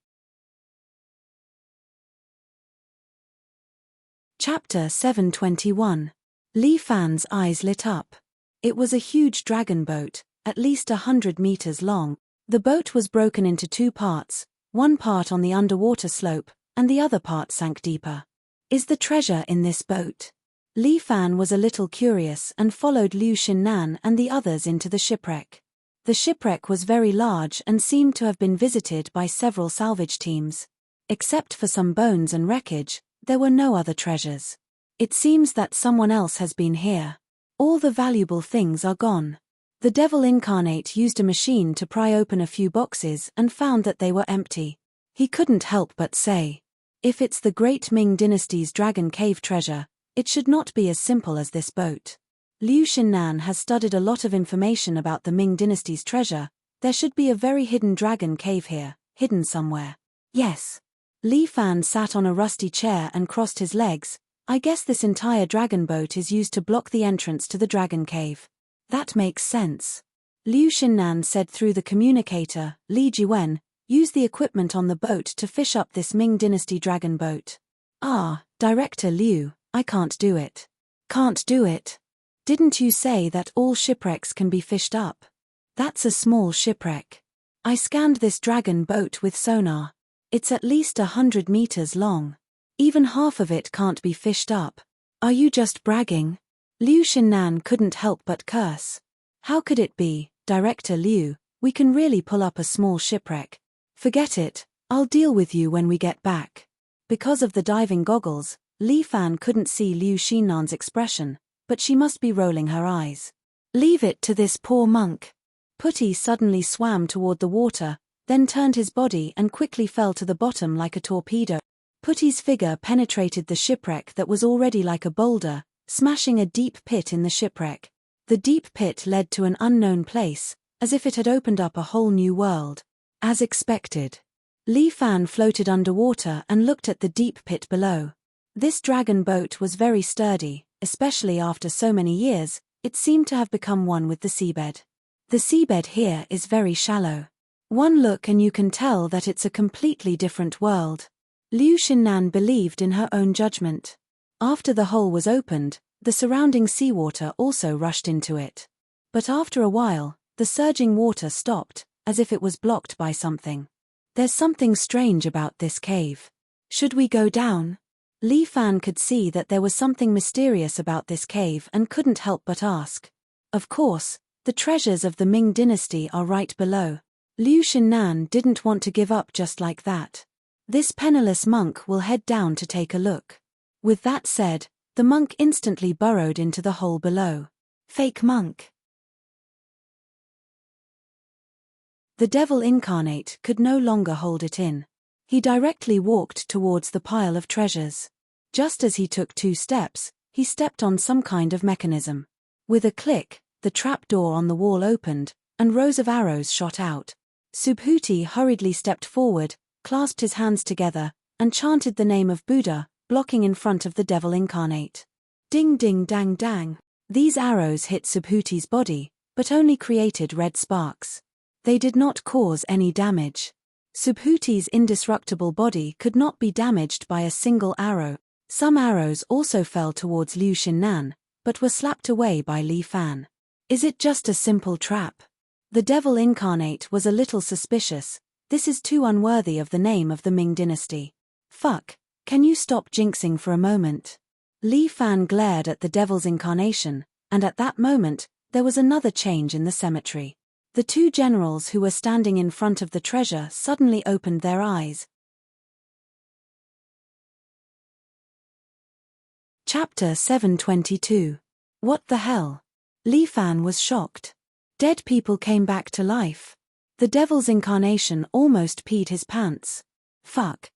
Chapter 721. Li Fan's eyes lit up. It was a huge dragon boat, at least 100 meters long. The boat was broken into two parts, one part on the underwater slope, and the other part sank deeper. Is the treasure in this boat? Li Fan was a little curious and followed Liu Xinnan and the others into the shipwreck. The shipwreck was very large and seemed to have been visited by several salvage teams. Except for some bones and wreckage, there were no other treasures. It seems that someone else has been here. All the valuable things are gone. The Devil Incarnate used a machine to pry open a few boxes and found that they were empty. He couldn't help but say, if it's the Great Ming Dynasty's Dragon Cave treasure, it should not be as simple as this boat. Liu Xinnan has studied a lot of information about the Ming Dynasty's treasure. There should be a very hidden dragon cave here, hidden somewhere. Yes. Li Fan sat on a rusty chair and crossed his legs. I guess this entire dragon boat is used to block the entrance to the dragon cave. That makes sense. Liu Xinnan said through the communicator, Li Juen, use the equipment on the boat to fish up this Ming Dynasty dragon boat. Ah, Director Liu, I can't do it. Can't do it? Didn't you say that all shipwrecks can be fished up? That's a small shipwreck. I scanned this dragon boat with sonar. It's at least 100 meters long. Even half of it can't be fished up. Are you just bragging? Liu Xinnan couldn't help but curse. How could it be, Director Liu? We can really pull up a small shipwreck. Forget it, I'll deal with you when we get back. Because of the diving goggles, Li Fan couldn't see Liu Xinnan's expression, but she must be rolling her eyes. Leave it to this poor monk. Putty suddenly swam toward the water, then turned his body and quickly fell to the bottom like a torpedo. Putty's figure penetrated the shipwreck that was already like a boulder, smashing a deep pit in the shipwreck. The deep pit led to an unknown place, as if it had opened up a whole new world. As expected. Li Fan floated underwater and looked at the deep pit below. This dragon boat was very sturdy, especially after so many years. It seemed to have become one with the seabed. The seabed here is very shallow. One look and you can tell that it's a completely different world. Liu Xinnan believed in her own judgment. After the hole was opened, the surrounding seawater also rushed into it. But after a while, the surging water stopped, as if it was blocked by something. There's something strange about this cave. Should we go down? Li Fan could see that there was something mysterious about this cave and couldn't help but ask. Of course, the treasures of the Ming Dynasty are right below. Liu Xinnan didn't want to give up just like that. This penniless monk will head down to take a look. With that said, the monk instantly burrowed into the hole below. Fake monk. The Devil Incarnate could no longer hold it in. He directly walked towards the pile of treasures. Just as he took 2 steps, he stepped on some kind of mechanism. With a click, the trap door on the wall opened, and rows of arrows shot out. Subhuti hurriedly stepped forward, clasped his hands together, and chanted the name of Buddha, blocking in front of the Devil Incarnate. Ding ding dang dang. These arrows hit Subhuti's body, but only created red sparks. They did not cause any damage. Subhuti's indestructible body could not be damaged by a single arrow. Some arrows also fell towards Liu Xinnan, but were slapped away by Li Fan. Is it just a simple trap? The Devil Incarnate was a little suspicious. This is too unworthy of the name of the Ming Dynasty. Fuck, can you stop jinxing for a moment? Li Fan glared at the Devil's Incarnation, and at that moment, there was another change in the cemetery. The 2 generals who were standing in front of the treasure suddenly opened their eyes. Chapter 722. What the hell? Li Fan was shocked. Dead people came back to life. The Devil's Incarnation almost peed his pants. Fuck.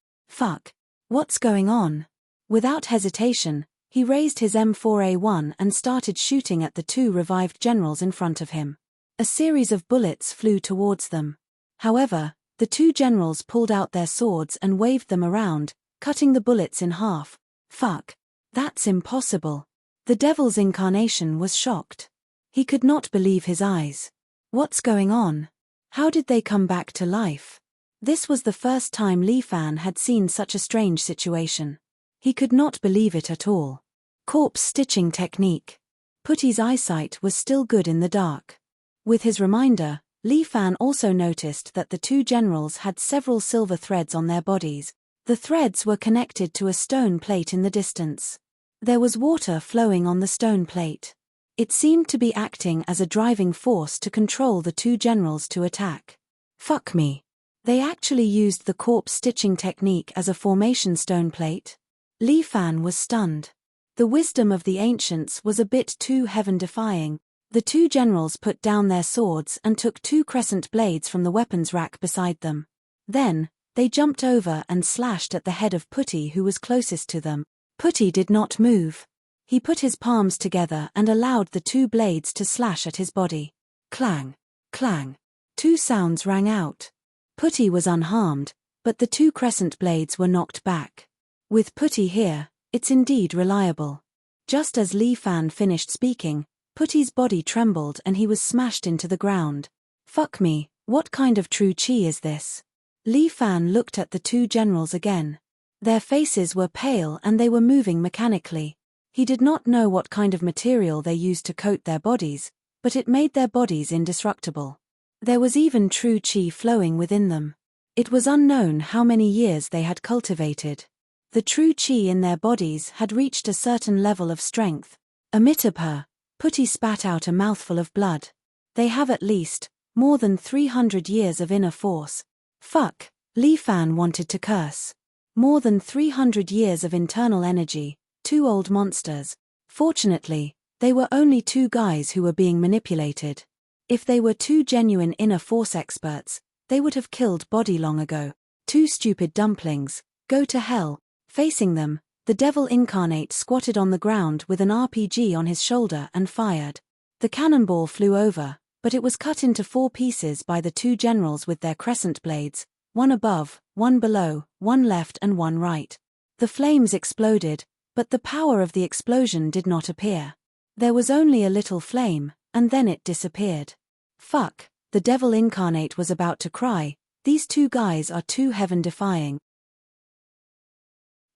What's going on? Without hesitation, he raised his M4A1 and started shooting at the two revived generals in front of him. A series of bullets flew towards them. However, the two generals pulled out their swords and waved them around, cutting the bullets in half. Fuck. That's impossible. The devil's incarnation was shocked. He could not believe his eyes. What's going on? How did they come back to life? This was the first time Li Fan had seen such a strange situation. He could not believe it at all. Corpse stitching technique. Putty's eyesight was still good in the dark. With his reminder, Li Fan also noticed that the two generals had several silver threads on their bodies. The threads were connected to a stone plate in the distance. There was water flowing on the stone plate. It seemed to be acting as a driving force to control the two generals to attack. Fuck me. They actually used the corpse stitching technique as a formation stone plate? Li Fan was stunned. The wisdom of the ancients was a bit too heaven-defying. The two generals put down their swords and took two crescent blades from the weapons rack beside them. Then, they jumped over and slashed at the head of Putty, who was closest to them. Putty did not move. He put his palms together and allowed the two blades to slash at his body. Clang, clang. Two sounds rang out. Putty was unharmed, but the two crescent blades were knocked back. With Putty here, it's indeed reliable. Just as Li Fan finished speaking, Putty's body trembled and he was smashed into the ground. Fuck me, what kind of true chi is this? Li Fan looked at the two generals again. Their faces were pale and they were moving mechanically. He did not know what kind of material they used to coat their bodies, but it made their bodies indestructible. There was even true chi flowing within them. It was unknown how many years they had cultivated. The true chi in their bodies had reached a certain level of strength. Amitabha, Putty spat out a mouthful of blood. They have at least more than 300 years of inner force. Fuck, Li Fan wanted to curse. More than 300 years of internal energy, two old monsters. Fortunately, they were only two guys who were being manipulated. If they were two genuine inner force experts, they would have killed Body long ago. Two stupid dumplings, go to hell. Facing them, the devil incarnate squatted on the ground with an RPG on his shoulder and fired. The cannonball flew over, but it was cut into 4 pieces by the two generals with their crescent blades, one above, one below, one left and one right. The flames exploded, but the power of the explosion did not appear. There was only a little flame, and then it disappeared. Fuck, the devil incarnate was about to cry, these two guys are too heaven-defying.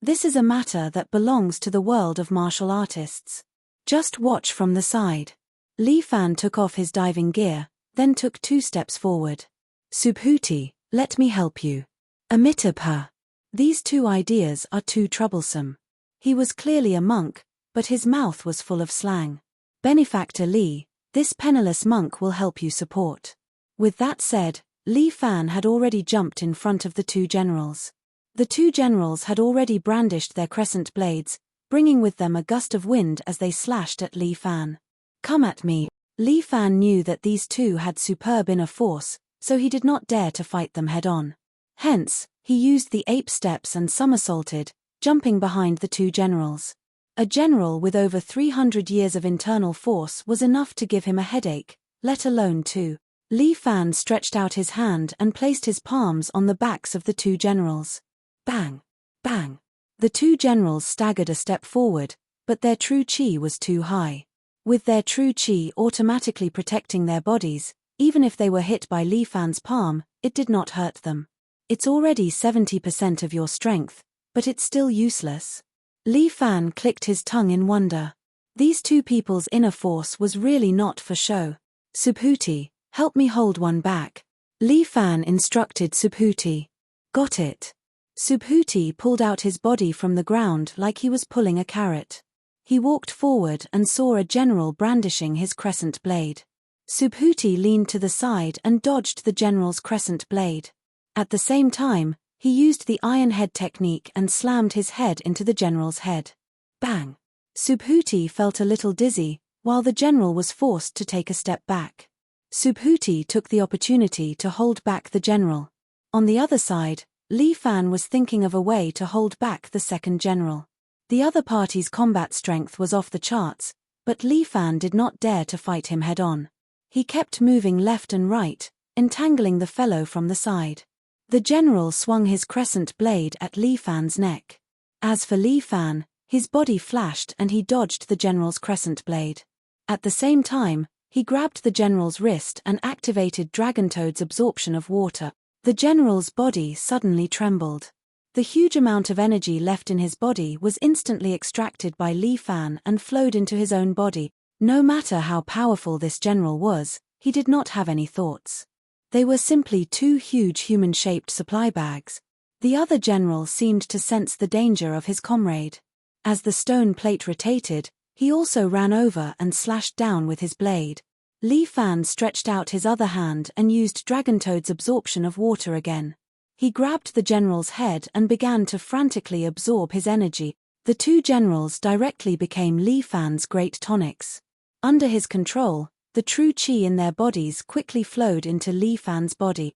This is a matter that belongs to the world of martial artists. Just watch from the side. Li Fan took off his diving gear, then took 2 steps forward. Subhuti, let me help you. Amitabha. These two ideas are too troublesome. He was clearly a monk, but his mouth was full of slang. Benefactor Li, this penniless monk will help you support. With that said, Li Fan had already jumped in front of the two generals. The two generals had already brandished their crescent blades, bringing with them a gust of wind as they slashed at Li Fan. Come at me. Li Fan knew that these two had superb inner force, so he did not dare to fight them head-on. Hence, he used the ape steps and somersaulted, jumping behind the two generals. A general with over 300 years of internal force was enough to give him a headache, let alone 2. Li Fan stretched out his hand and placed his palms on the backs of the two generals. Bang! Bang! The two generals staggered a step forward, but their true chi was too high. With their true chi automatically protecting their bodies, even if they were hit by Li Fan's palm, it did not hurt them. It's already 70% of your strength, but it's still useless. Li Fan clicked his tongue in wonder. These two people's inner force was really not for show. Subhuti, help me hold one back. Li Fan instructed Subhuti. Got it. Subhuti pulled out his body from the ground like he was pulling a carrot. He walked forward and saw a general brandishing his crescent blade. Subhuti leaned to the side and dodged the general's crescent blade. At the same time, he used the iron head technique and slammed his head into the general's head. Bang! Subhuti felt a little dizzy, while the general was forced to take a step back. Subhuti took the opportunity to hold back the general. On the other side, Li Fan was thinking of a way to hold back the second general. The other party's combat strength was off the charts, but Li Fan did not dare to fight him head-on. He kept moving left and right, entangling the fellow from the side. The general swung his crescent blade at Li Fan's neck. As for Li Fan, his body flashed and he dodged the general's crescent blade. At the same time, he grabbed the general's wrist and activated Dragontoad's absorption of water. The general's body suddenly trembled. The huge amount of energy left in his body was instantly extracted by Li Fan and flowed into his own body. No matter how powerful this general was, he did not have any thoughts. They were simply two huge human-shaped supply bags. The other general seemed to sense the danger of his comrade. As the stone plate rotated, he also ran over and slashed down with his blade. Li Fan stretched out his other hand and used Dragontoad's absorption of water again. He grabbed the general's head and began to frantically absorb his energy. The two generals directly became Li Fan's great tonics. Under his control, the true qi in their bodies quickly flowed into Li Fan's body.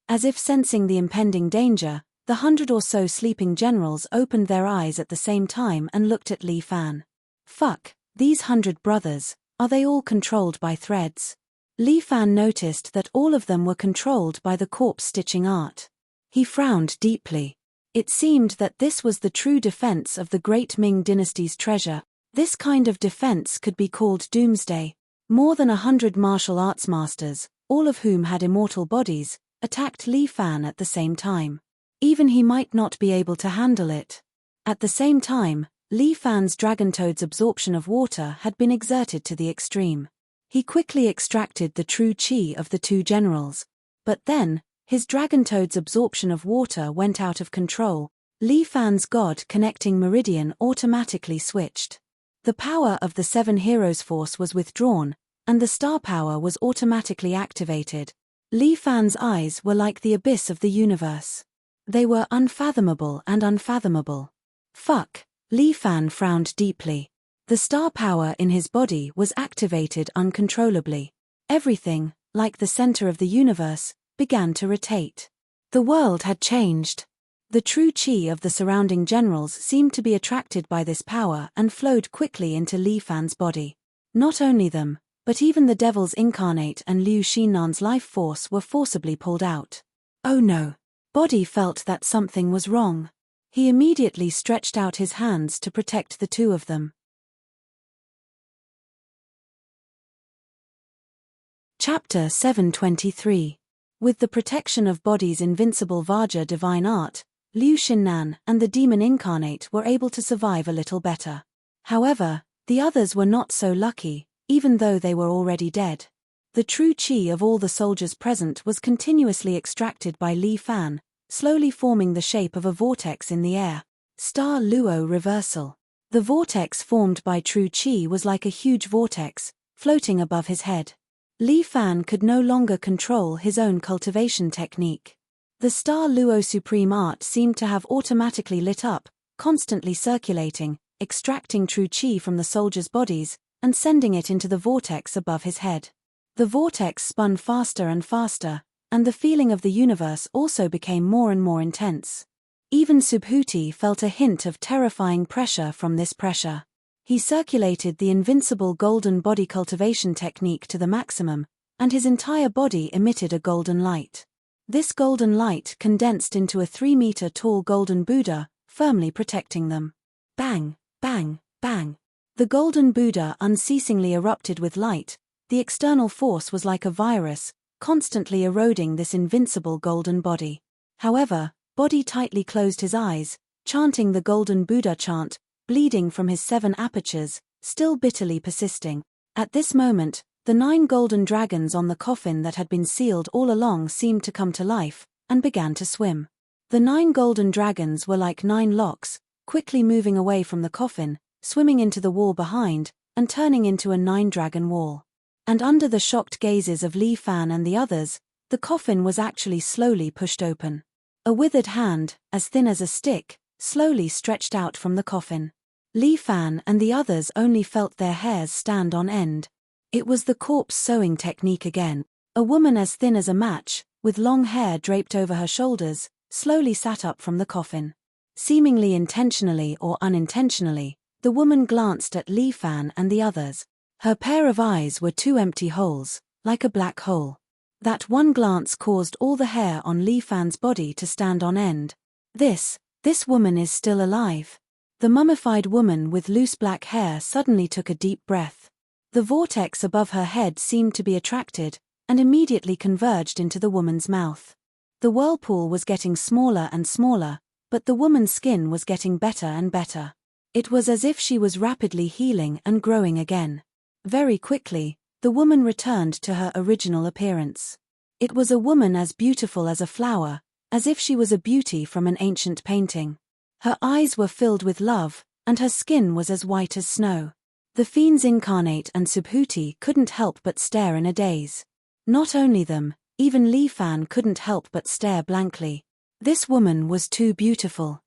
As if sensing the impending danger, the 100 or so sleeping generals opened their eyes at the same time and looked at Li Fan. Fuck, these 100 brothers. Are they all controlled by threads? Li Fan noticed that all of them were controlled by the corpse stitching art. He frowned deeply. It seemed that this was the true defense of the great Ming dynasty's treasure. This kind of defense could be called doomsday. More than 100 martial arts masters, all of whom had immortal bodies, attacked Li Fan at the same time. Even he might not be able to handle it. At the same time, Li Fan's Dragontoad's absorption of water had been exerted to the extreme. He quickly extracted the true qi of the two generals. But then, his Dragontoad's absorption of water went out of control. Li Fan's God-connecting meridian automatically switched. The power of the Seven Heroes Force was withdrawn, and the star power was automatically activated. Li Fan's eyes were like the abyss of the universe. They were unfathomable and unfathomable. Fuck. Li Fan frowned deeply. The star power in his body was activated uncontrollably. Everything, like the center of the universe, began to rotate. The world had changed. The true qi of the surrounding generals seemed to be attracted by this power and flowed quickly into Li Fan's body. Not only them, but even the devil's incarnate and Liu Xinnan's life force were forcibly pulled out. Oh no. Body felt that something was wrong. He immediately stretched out his hands to protect the two of them. Chapter 723. With the protection of Body's invincible Vajra divine art, Liu Xinnan and the demon incarnate were able to survive a little better. However, the others were not so lucky, even though they were already dead. The true qi of all the soldiers present was continuously extracted by Li Fan, slowly forming the shape of a vortex in the air. Star Luo reversal. The vortex formed by true qi was like a huge vortex, floating above his head. Li Fan could no longer control his own cultivation technique. The Star Luo Supreme Art seemed to have automatically lit up, constantly circulating, extracting true qi from the soldiers' bodies, and sending it into the vortex above his head. The vortex spun faster and faster, and the feeling of the universe also became more and more intense. Even Subhuti felt a hint of terrifying pressure from this pressure. He circulated the invincible golden body cultivation technique to the maximum, and his entire body emitted a golden light. This golden light condensed into a 3-meter-tall golden Buddha, firmly protecting them. Bang, bang, bang. The golden Buddha unceasingly erupted with light. The external force was like a virus, constantly eroding this invincible golden body. However, Body tightly closed his eyes, chanting the golden Buddha chant, bleeding from his 7 apertures, still bitterly persisting. At this moment, the 9 golden dragons on the coffin that had been sealed all along seemed to come to life, and began to swim. The 9 golden dragons were like 9 locks, quickly moving away from the coffin, swimming into the wall behind, and turning into a 9-dragon wall. And under the shocked gazes of Li Fan and the others, the coffin was actually slowly pushed open. A withered hand, as thin as a stick, slowly stretched out from the coffin. Li Fan and the others only felt their hairs stand on end. It was the corpse sewing technique again. A woman as thin as a match, with long hair draped over her shoulders, slowly sat up from the coffin. Seemingly intentionally or unintentionally, the woman glanced at Li Fan and the others. Her pair of eyes were two empty holes, like a black hole. That one glance caused all the hair on Li Fan's body to stand on end. This woman is still alive. The mummified woman with loose black hair suddenly took a deep breath. The vortex above her head seemed to be attracted, and immediately converged into the woman's mouth. The whirlpool was getting smaller and smaller, but the woman's skin was getting better and better. It was as if she was rapidly healing and growing again. Very quickly, the woman returned to her original appearance. It was a woman as beautiful as a flower, as if she was a beauty from an ancient painting. Her eyes were filled with love, and her skin was as white as snow. The fiends Incarnate and Subhuti couldn't help but stare in a daze. Not only them, even Li Fan couldn't help but stare blankly. This woman was too beautiful.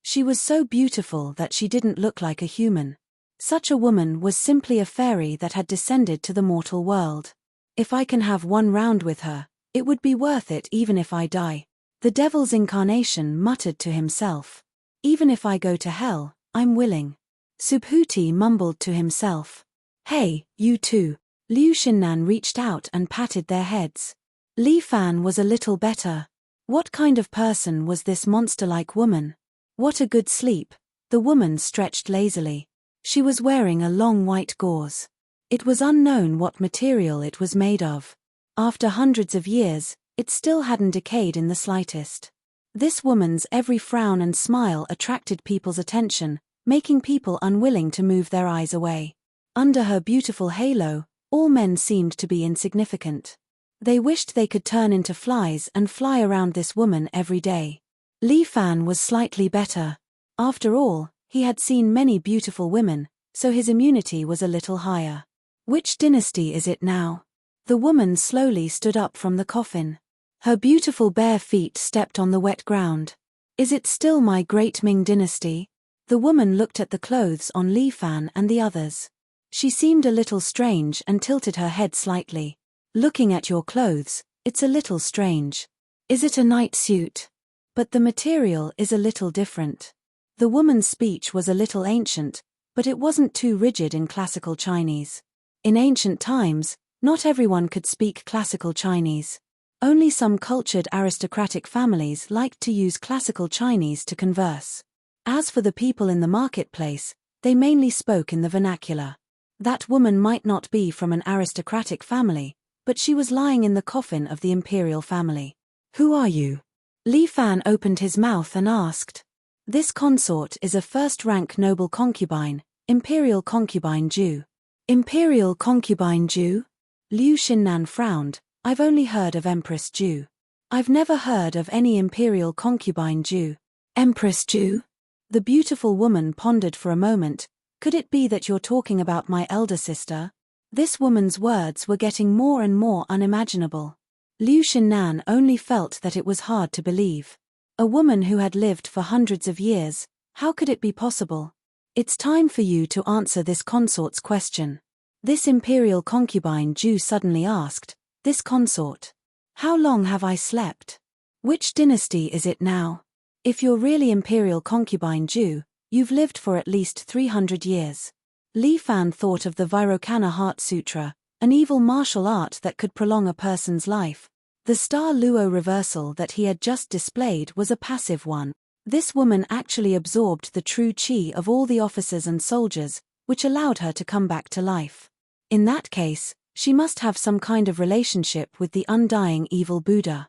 She was so beautiful that she didn't look like a human. Such a woman was simply a fairy that had descended to the mortal world. If I can have one round with her, it would be worth it even if I die. The devil's incarnation muttered to himself. Even if I go to hell, I'm willing. Subhuti mumbled to himself. Hey, you two. Liu Xinnan reached out and patted their heads. Li Fan was a little better. What kind of person was this monster-like woman? What a good sleep. The woman stretched lazily. She was wearing a long white gauze. It was unknown what material it was made of. After hundreds of years, it still hadn't decayed in the slightest. This woman's every frown and smile attracted people's attention, making people unwilling to move their eyes away. Under her beautiful halo, all men seemed to be insignificant. They wished they could turn into flies and fly around this woman every day. Li Fan was slightly better. After all, he had seen many beautiful women, so his immunity was a little higher. Which dynasty is it now? The woman slowly stood up from the coffin. Her beautiful bare feet stepped on the wet ground. Is it still my great Ming dynasty? The woman looked at the clothes on Li Fan and the others. She seemed a little strange and tilted her head slightly. Looking at your clothes, it's a little strange. Is it a night suit? But the material is a little different. The woman's speech was a little ancient, but it wasn't too rigid in classical Chinese. In ancient times, not everyone could speak classical Chinese. Only some cultured aristocratic families liked to use classical Chinese to converse. As for the people in the marketplace, they mainly spoke in the vernacular. That woman might not be from an aristocratic family, but she was lying in the coffin of the imperial family. Who are you? Li Fan opened his mouth and asked. This consort is a first-rank noble concubine, Imperial Concubine Ju. Imperial Concubine Ju? Liu Xinnan frowned. I've only heard of Empress Ju. I've never heard of any Imperial Concubine Ju. Empress Ju? The beautiful woman pondered for a moment. Could it be that you're talking about my elder sister? This woman's words were getting more and more unimaginable. Liu Xinnan only felt that it was hard to believe. A woman who had lived for hundreds of years, how could it be possible? It's time for you to answer this consort's question. This imperial concubine Ju suddenly asked. This consort. How long have I slept? Which dynasty is it now? If you're really imperial concubine Ju, you've lived for at least 300 years. Li Fan thought of the Vairocana Heart Sutra, an evil martial art that could prolong a person's life. The star Luo reversal that he had just displayed was a passive one. This woman actually absorbed the true qi of all the officers and soldiers, which allowed her to come back to life. In that case, she must have some kind of relationship with the undying evil Buddha.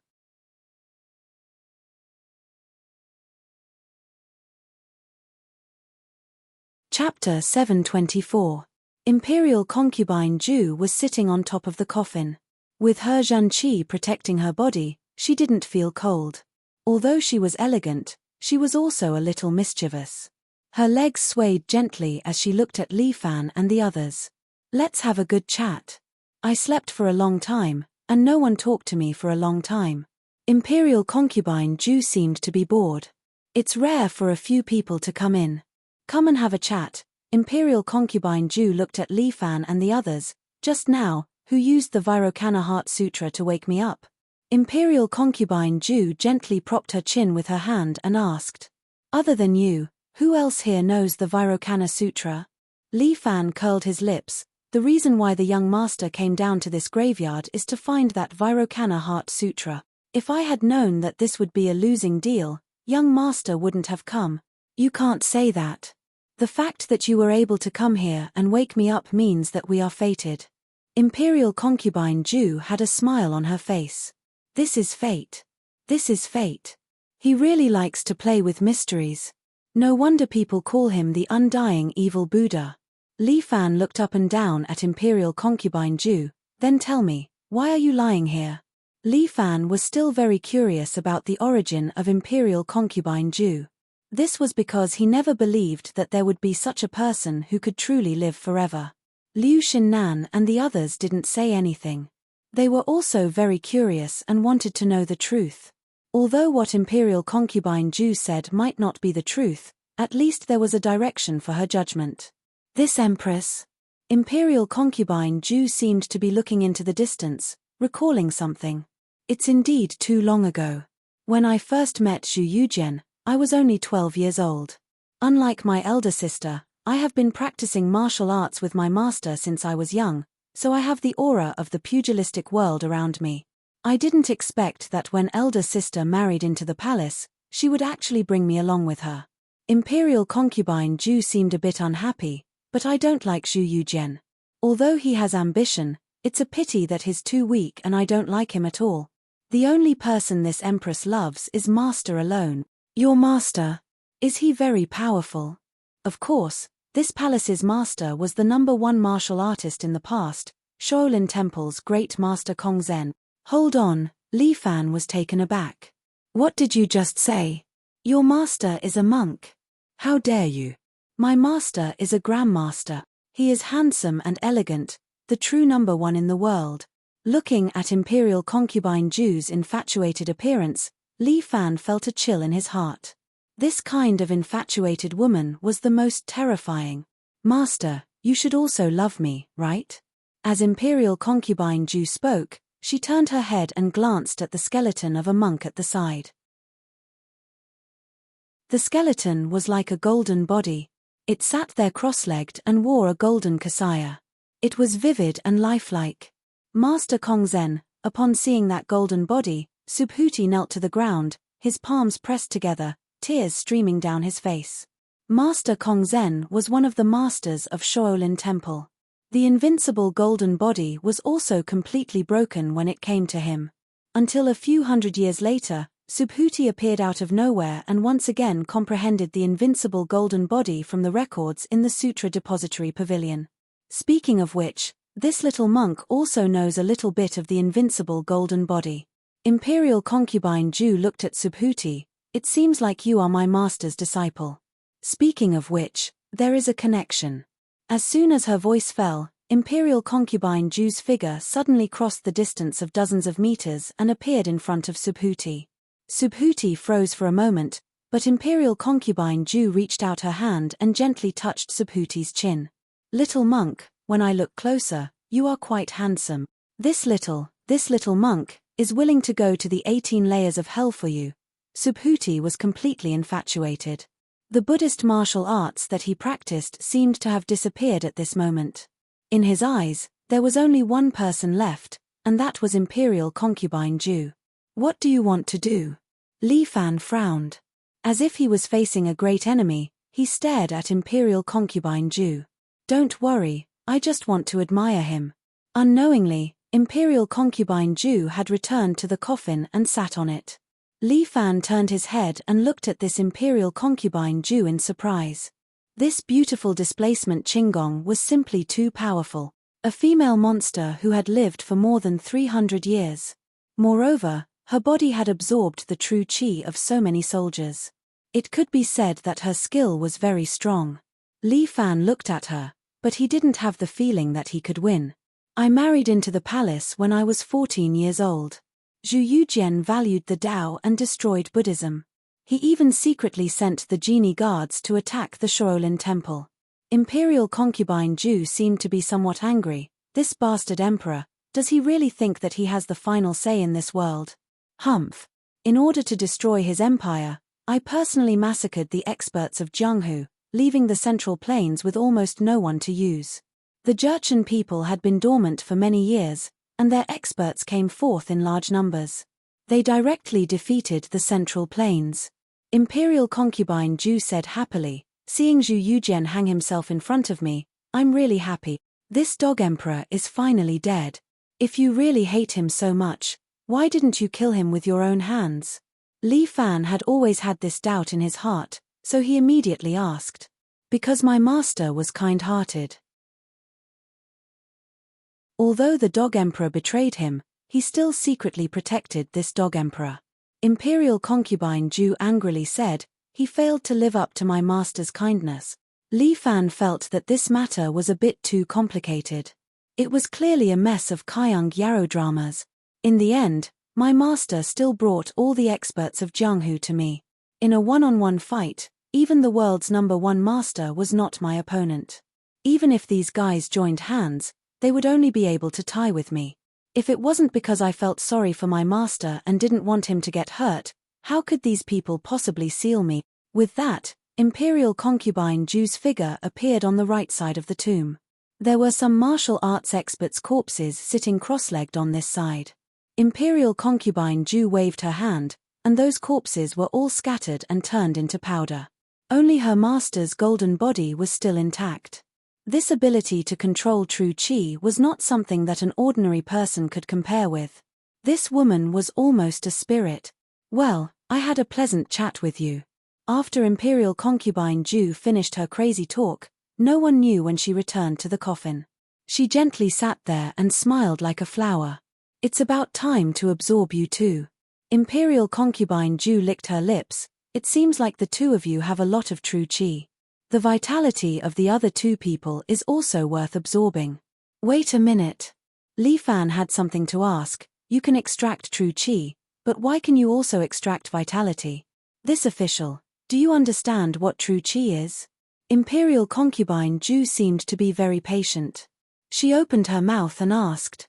Chapter 724. Imperial concubine Ju was sitting on top of the coffin. With her Zhanqi protecting her body, she didn't feel cold. Although she was elegant, she was also a little mischievous. Her legs swayed gently as she looked at Li Fan and the others. Let's have a good chat. I slept for a long time, and no one talked to me for a long time. Imperial concubine Ju seemed to be bored. It's rare for a few people to come in. Come and have a chat. Imperial concubine Ju looked at Li Fan and the others. Just now, who used the Vairocana Heart Sutra to wake me up. Imperial concubine Ju gently propped her chin with her hand and asked, "Other than you, who else here knows the Vairocana Sutra?" Li Fan curled his lips. The reason why the young master came down to this graveyard is to find that Vairocana Heart Sutra. If I had known that this would be a losing deal, young master wouldn't have come. You can't say that. The fact that you were able to come here and wake me up means that we are fated. Imperial concubine Ju had a smile on her face. This is fate. This is fate. He really likes to play with mysteries. No wonder people call him the undying evil Buddha. Li Fan looked up and down at Imperial concubine Ju. Then tell me, why are you lying here? Li Fan was still very curious about the origin of Imperial concubine Ju. This was because he never believed that there would be such a person who could truly live forever. Liu Xinnan and the others didn't say anything. They were also very curious and wanted to know the truth. Although what Imperial concubine Ju said might not be the truth, at least there was a direction for her judgment. This Empress. Imperial concubine Ju seemed to be looking into the distance, recalling something. It's indeed too long ago. When I first met Zhu Yujian, I was only 12 years old. Unlike my elder sister, I have been practicing martial arts with my master since I was young, so I have the aura of the pugilistic world around me. I didn't expect that when elder sister married into the palace, she would actually bring me along with her. Imperial concubine Ju seemed a bit unhappy, but I don't like Zhu Yujian. Although he has ambition, it's a pity that he's too weak and I don't like him at all. The only person this empress loves is master alone. Your master? Is he very powerful? Of course, this palace's master was the #1 martial artist in the past, Shaolin Temple's great master Kongzhen. Hold on, Li Fan was taken aback. What did you just say? Your master is a monk. How dare you? My master is a grandmaster. He is handsome and elegant, the true #1 in the world. Looking at Imperial concubine Ju's infatuated appearance, Li Fan felt a chill in his heart. This kind of infatuated woman was the most terrifying. Master, you should also love me, right? As Imperial concubine Ju spoke, she turned her head and glanced at the skeleton of a monk at the side. The skeleton was like a golden body. It sat there cross-legged and wore a golden kasaya. It was vivid and lifelike. Master Kongzhen, upon seeing that golden body, Subhuti knelt to the ground, his palms pressed together, tears streaming down his face. Master Kongzhen was one of the masters of Shaolin Temple. The invincible golden body was also completely broken when it came to him. Until a few hundred years later, Subhuti appeared out of nowhere and once again comprehended the invincible golden body from the records in the Sutra Depository Pavilion. Speaking of which, this little monk also knows a little bit of the invincible golden body. Imperial concubine Ju looked at Subhuti. It seems like you are my master's disciple. Speaking of which, there is a connection. As soon as her voice fell, Imperial concubine Ju's figure suddenly crossed the distance of dozens of meters and appeared in front of Subhuti. Subhuti froze for a moment, but Imperial concubine Ju reached out her hand and gently touched Subhuti's chin. Little monk, when I look closer, you are quite handsome. This little monk, is willing to go to the 18 layers of hell for you. Subhuti was completely infatuated. The Buddhist martial arts that he practiced seemed to have disappeared at this moment. In his eyes, there was only one person left, and that was Imperial concubine Ju. What do you want to do? Li Fan frowned. As if he was facing a great enemy, he stared at Imperial concubine Ju. Don't worry, I just want to admire him. Unknowingly, Imperial concubine Ju had returned to the coffin and sat on it. Li Fan turned his head and looked at this Imperial concubine Ju in surprise. This beautiful displacement Qinggong was simply too powerful. A female monster who had lived for more than 300 years. Moreover, her body had absorbed the true qi of so many soldiers. It could be said that her skill was very strong. Li Fan looked at her, but he didn't have the feeling that he could win. I married into the palace when I was 14 years old. Zhu Yujian valued the Tao and destroyed Buddhism. He even secretly sent the genie guards to attack the Shaolin Temple. Imperial concubine Ju seemed to be somewhat angry. This bastard emperor, Does he really think that he has the final say in this world? Humph. In order to destroy his empire, I personally massacred the experts of Jianghu, leaving the Central Plains with almost no one to use. The Jurchen people had been dormant for many years, and their experts came forth in large numbers. They directly defeated the Central Plains. Imperial concubine Zhu said happily, seeing Zhu Yujian hang himself in front of me, I'm really happy. This dog emperor is finally dead. If you really hate him so much, why didn't you kill him with your own hands? Li Fan had always had this doubt in his heart, so he immediately asked. Because my master was kind-hearted. Although the dog emperor betrayed him, he still secretly protected this dog emperor. Imperial concubine Zhu angrily said, he failed to live up to my master's kindness. Li Fan felt that this matter was a bit too complicated. It was clearly a mess of Kaiyang Yarrow dramas. In the end, my master still brought all the experts of Jianghu to me. In a one-on-one fight, even the world's #1 master was not my opponent. Even if these guys joined hands, they would only be able to tie with me. If it wasn't because I felt sorry for my master and didn't want him to get hurt, how could these people possibly seal me? With that, Imperial concubine Zhu's figure appeared on the right side of the tomb. There were some martial arts experts' corpses sitting cross-legged on this side. Imperial concubine Zhu waved her hand, and those corpses were all scattered and turned into powder. Only her master's golden body was still intact. This ability to control true qi was not something that an ordinary person could compare with. This woman was almost a spirit. Well, I had a pleasant chat with you. After Imperial concubine Zhu finished her crazy talk, no one knew when she returned to the coffin. She gently sat there and smiled like a flower. It's about time to absorb you too. Imperial concubine Zhu licked her lips. It seems like the two of you have a lot of true qi. The vitality of the other two people is also worth absorbing. Wait a minute. Li Fan had something to ask. You can extract true qi, but why can you also extract vitality? This official, do you understand what true qi is? Imperial concubine Zhu seemed to be very patient. She opened her mouth and asked.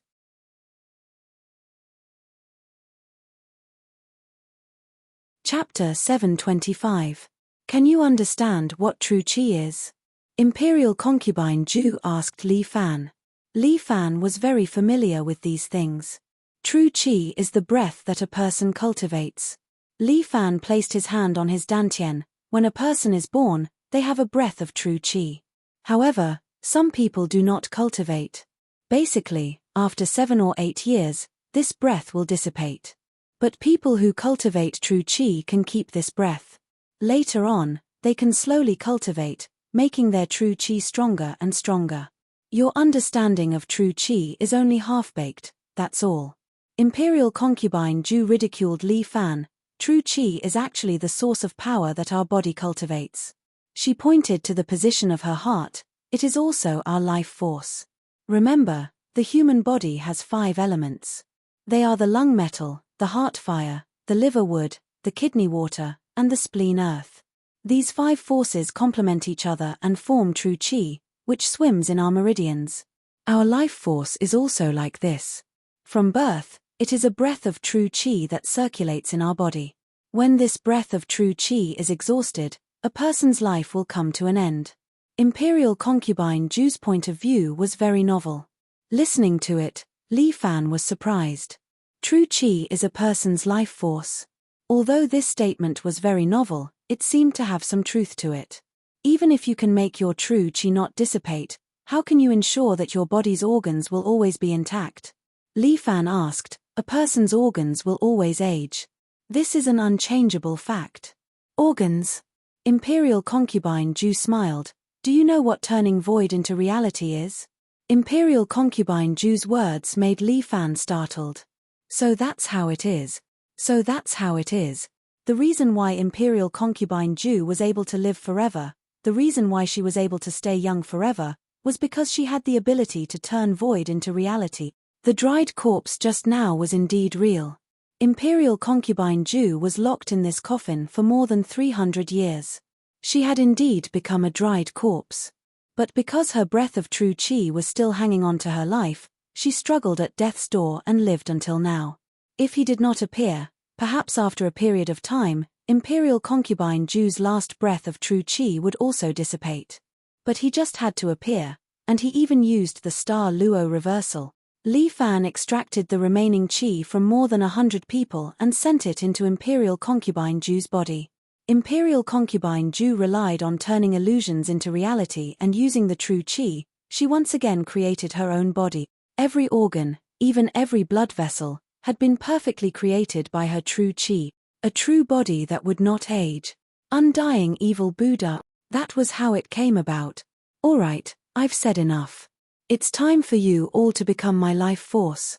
Chapter 725. Can you understand what true qi is? Imperial concubine Zhu asked Li Fan. Li Fan was very familiar with these things. True qi is the breath that a person cultivates. Li Fan placed his hand on his dantian. When a person is born, they have a breath of true qi. However, some people do not cultivate. Basically, after 7 or 8 years, this breath will dissipate. But people who cultivate true qi can keep this breath. Later on, they can slowly cultivate, making their true qi stronger and stronger. Your understanding of true qi is only half-baked, that's all. Imperial concubine Zhu ridiculed Li Fan. True qi is actually the source of power that our body cultivates. She pointed to the position of her heart. It is also our life force. Remember, the human body has 5 elements. They are the lung metal, the heart fire, the liver wood, the kidney water, and the spleen earth. These 5 forces complement each other and form true qi, which swims in our meridians. Our life force is also like this. From birth, it is a breath of true qi that circulates in our body. When this breath of true qi is exhausted, a person's life will come to an end. Imperial concubine Zhu's point of view was very novel. Listening to it, Li Fan was surprised. True qi is a person's life force. Although this statement was very novel, it seemed to have some truth to it. Even if you can make your true qi not dissipate, how can you ensure that your body's organs will always be intact? Li Fan asked. A person's organs will always age. This is an unchangeable fact. Organs? Imperial concubine Zhu smiled. Do you know what turning void into reality is? Imperial concubine Zhu's words made Li Fan startled. So that's how it is. So that's how it is. The reason why Imperial concubine Zhu was able to live forever, the reason why she was able to stay young forever, was because she had the ability to turn void into reality. The dried corpse just now was indeed real. Imperial concubine Zhu was locked in this coffin for more than 300 years. She had indeed become a dried corpse. But because her breath of true qi was still hanging on to her life, She struggled at death's door and lived until now. If he did not appear, perhaps after a period of time, Imperial Concubine Ju's last breath of true qi would also dissipate. But he just had to appear, and he even used the Star Luo reversal. Li Fan extracted the remaining qi from more than 100 people and sent it into Imperial Concubine Ju's body. Imperial Concubine Ju relied on turning illusions into reality and using the true qi, she once again created her own body. Every organ, even every blood vessel, had been perfectly created by her true qi, a true body that would not age. Undying evil Buddha, that was how it came about. Alright, I've said enough. It's time for you all to become my life force.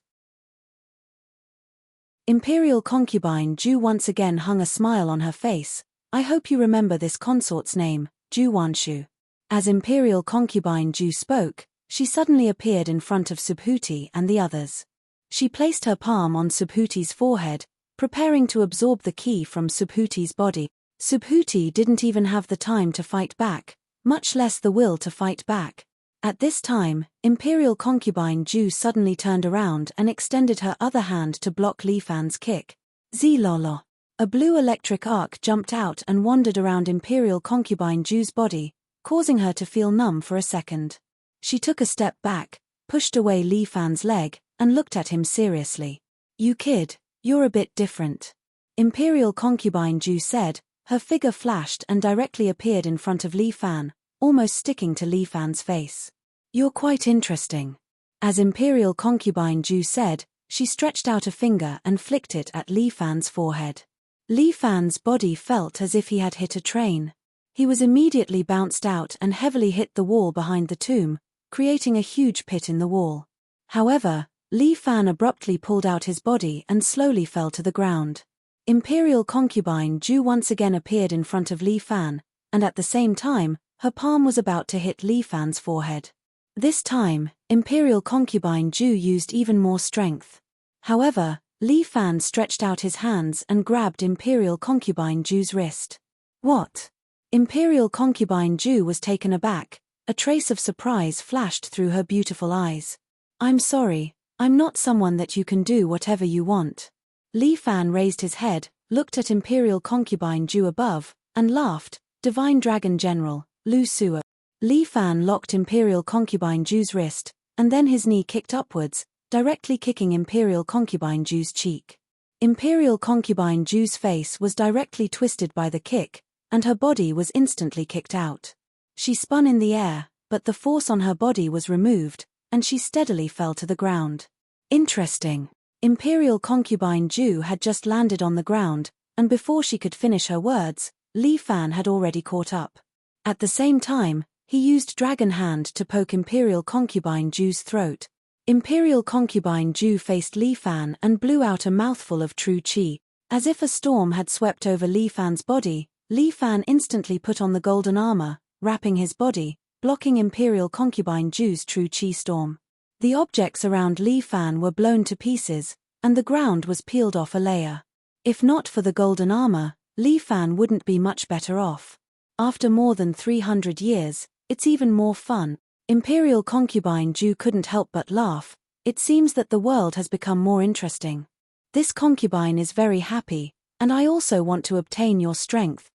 Imperial Concubine Ju once again hung a smile on her face. I hope you remember this consort's name, Ju Wanshu. As Imperial Concubine Ju spoke, she suddenly appeared in front of Subhuti and the others. She placed her palm on Subhuti's forehead, preparing to absorb the ki from Subhuti's body. Subhuti didn't even have the time to fight back, much less the will to fight back. At this time, Imperial Concubine Ju suddenly turned around and extended her other hand to block Li Fan's kick. Zilolo. A blue electric arc jumped out and wandered around Imperial Concubine Ju's body, causing her to feel numb for a second. She took a step back, pushed away Li Fan's leg, and looked at him seriously. You kid, you're a bit different. Imperial Concubine Ju said. Her figure flashed and directly appeared in front of Li Fan, almost sticking to Li Fan's face. You're quite interesting. As Imperial Concubine Ju said, she stretched out a finger and flicked it at Li Fan's forehead. Li Fan's body felt as if he had hit a train. He was immediately bounced out and heavily hit the wall behind the tomb, creating a huge pit in the wall. However, Li Fan abruptly pulled out his body and slowly fell to the ground. Imperial Concubine Ju once again appeared in front of Li Fan, and at the same time, her palm was about to hit Li Fan's forehead. This time, Imperial Concubine Ju used even more strength. However, Li Fan stretched out his hands and grabbed Imperial Concubine Ju's wrist. What? Imperial Concubine Ju was taken aback, a trace of surprise flashed through her beautiful eyes. I'm sorry, I'm not someone that you can do whatever you want. Li Fan raised his head, looked at Imperial Concubine Ju above, and laughed. Divine Dragon General, Lu Sua. Li Fan locked Imperial Concubine Ju's wrist, and then his knee kicked upwards, directly kicking Imperial Concubine Ju's cheek. Imperial Concubine Ju's face was directly twisted by the kick, and her body was instantly kicked out. She spun in the air, but the force on her body was removed, and she steadily fell to the ground. Interesting. Imperial Concubine Ju had just landed on the ground, and before she could finish her words, Li Fan had already caught up. At the same time, he used Dragon Hand to poke Imperial Concubine Ju's throat. Imperial Concubine Ju faced Li Fan and blew out a mouthful of true qi. As if a storm had swept over Li Fan's body, Li Fan instantly put on the golden armor, wrapping his body, blocking Imperial Concubine Ju's true qi storm. The objects around Li Fan were blown to pieces, and the ground was peeled off a layer. If not for the golden armor, Li Fan wouldn't be much better off. After more than 300 years, it's even more fun. Imperial Concubine Ju couldn't help but laugh. It seems that the world has become more interesting. This concubine is very happy, and I also want to obtain your strength.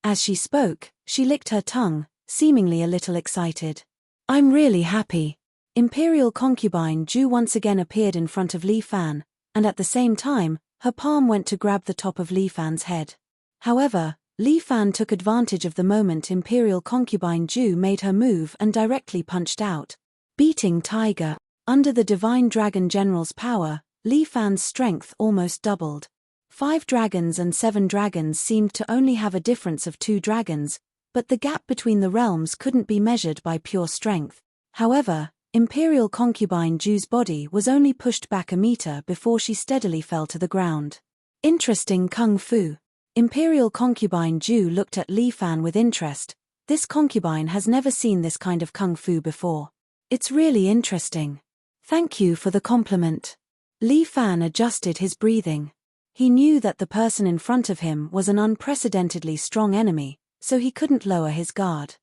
As she spoke, she licked her tongue, seemingly a little excited. I'm really happy. Imperial Concubine Ju once again appeared in front of Li Fan, and at the same time, her palm went to grab the top of Li Fan's head. However, Li Fan took advantage of the moment Imperial Concubine Ju made her move and directly punched out. Beating Tiger. Under the Divine Dragon General's power, Li Fan's strength almost doubled. 5 dragons and 7 dragons seemed to only have a difference of 2 dragons, but the gap between the realms couldn't be measured by pure strength. However, Imperial Concubine Ju's body was only pushed back a meter before she steadily fell to the ground. Interesting kung fu. Imperial Concubine Ju looked at Li Fan with interest. This concubine has never seen this kind of kung fu before. It's really interesting. Thank you for the compliment. Li Fan adjusted his breathing. He knew that the person in front of him was an unprecedentedly strong enemy, so he couldn't lower his guard.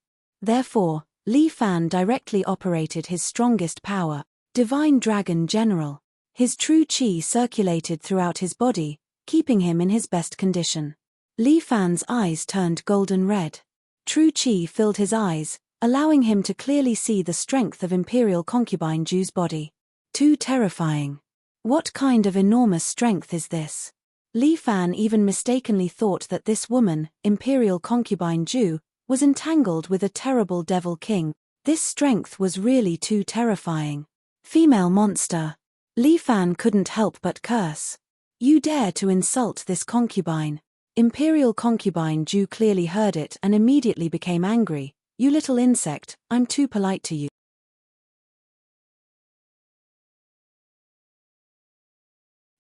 Therefore, Li Fan directly operated his strongest power, Divine Dragon General. His true qi circulated throughout his body, keeping him in his best condition. Li Fan's eyes turned golden red. True qi filled his eyes, allowing him to clearly see the strength of Imperial Concubine Ju's body. Too terrifying. What kind of enormous strength is this? Li Fan even mistakenly thought that this woman, Imperial Concubine Ju, was entangled with a terrible devil king. This strength was really too terrifying. Female monster. Li Fan couldn't help but curse. You dare to insult this concubine. Imperial Concubine Ju clearly heard it and immediately became angry. You little insect, I'm too polite to you.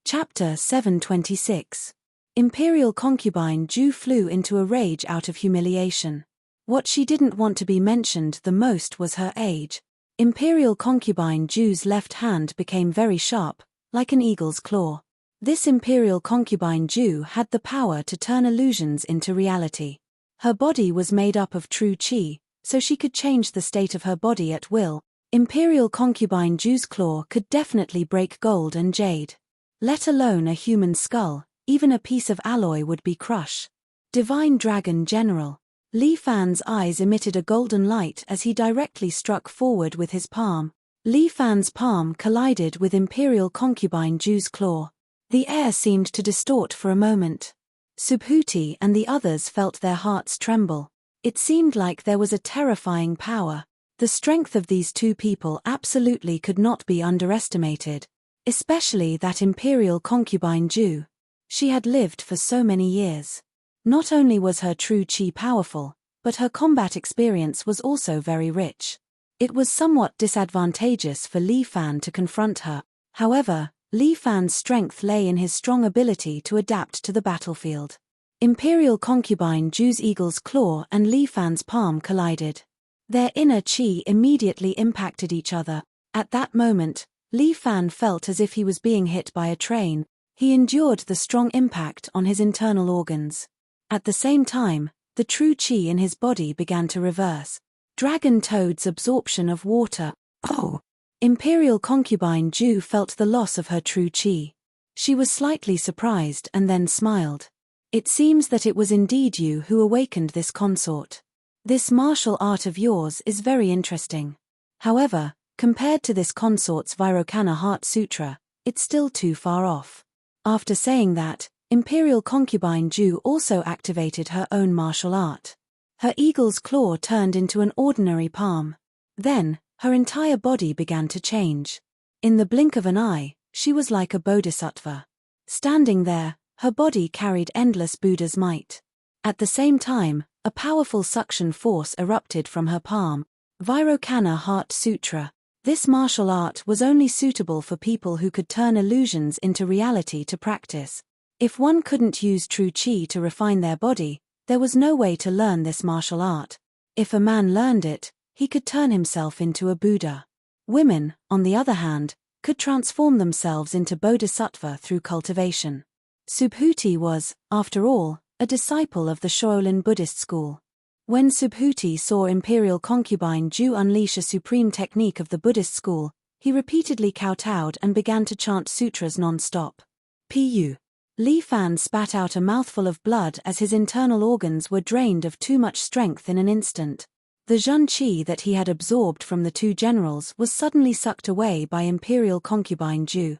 Chapter 726. Imperial Concubine Ju flew into a rage out of humiliation. What she didn't want to be mentioned the most was her age. Imperial Concubine Ju's left hand became very sharp, like an eagle's claw. This Imperial Concubine Ju had the power to turn illusions into reality. Her body was made up of true qi, so she could change the state of her body at will. Imperial Concubine Ju's claw could definitely break gold and jade. Let alone a human skull, even a piece of alloy would be crushed. Divine Dragon General. Li Fan's eyes emitted a golden light as he directly struck forward with his palm. Li Fan's palm collided with Imperial Concubine Ju's claw. The air seemed to distort for a moment. Subhuti and the others felt their hearts tremble. It seemed like there was a terrifying power. The strength of these two people absolutely could not be underestimated. Especially that Imperial Concubine Ju. She had lived for so many years. Not only was her true qi powerful, but her combat experience was also very rich. It was somewhat disadvantageous for Li Fan to confront her. However, Li Fan's strength lay in his strong ability to adapt to the battlefield. Imperial Concubine Ju's eagle's claw and Li Fan's palm collided. Their inner qi immediately impacted each other. At that moment, Li Fan felt as if he was being hit by a train. He endured the strong impact on his internal organs. At the same time, the true qi in his body began to reverse. Dragon Toad's absorption of water. Oh! Imperial Concubine Ju felt the loss of her true qi. She was slightly surprised and then smiled. It seems that it was indeed you who awakened this consort. This martial art of yours is very interesting. However, compared to this consort's Vairocana Heart Sutra, it's still too far off. After saying that, Imperial Concubine Ju also activated her own martial art. Her eagle's claw turned into an ordinary palm. Then, her entire body began to change. In the blink of an eye, she was like a bodhisattva. Standing there, her body carried endless Buddha's might. At the same time, a powerful suction force erupted from her palm. Vairocana Heart Sutra. This martial art was only suitable for people who could turn illusions into reality to practice. If one couldn't use true qi to refine their body, there was no way to learn this martial art. If a man learned it, he could turn himself into a Buddha. Women, on the other hand, could transform themselves into bodhisattva through cultivation. Subhuti was, after all, a disciple of the Shaolin Buddhist school. When Subhuti saw Imperial Concubine Ju unleash a supreme technique of the Buddhist school, he repeatedly kowtowed and began to chant sutras non-stop. Pu. Li Fan spat out a mouthful of blood as his internal organs were drained of too much strength in an instant. The Zhen Qi that he had absorbed from the two generals was suddenly sucked away by Imperial Concubine Ju.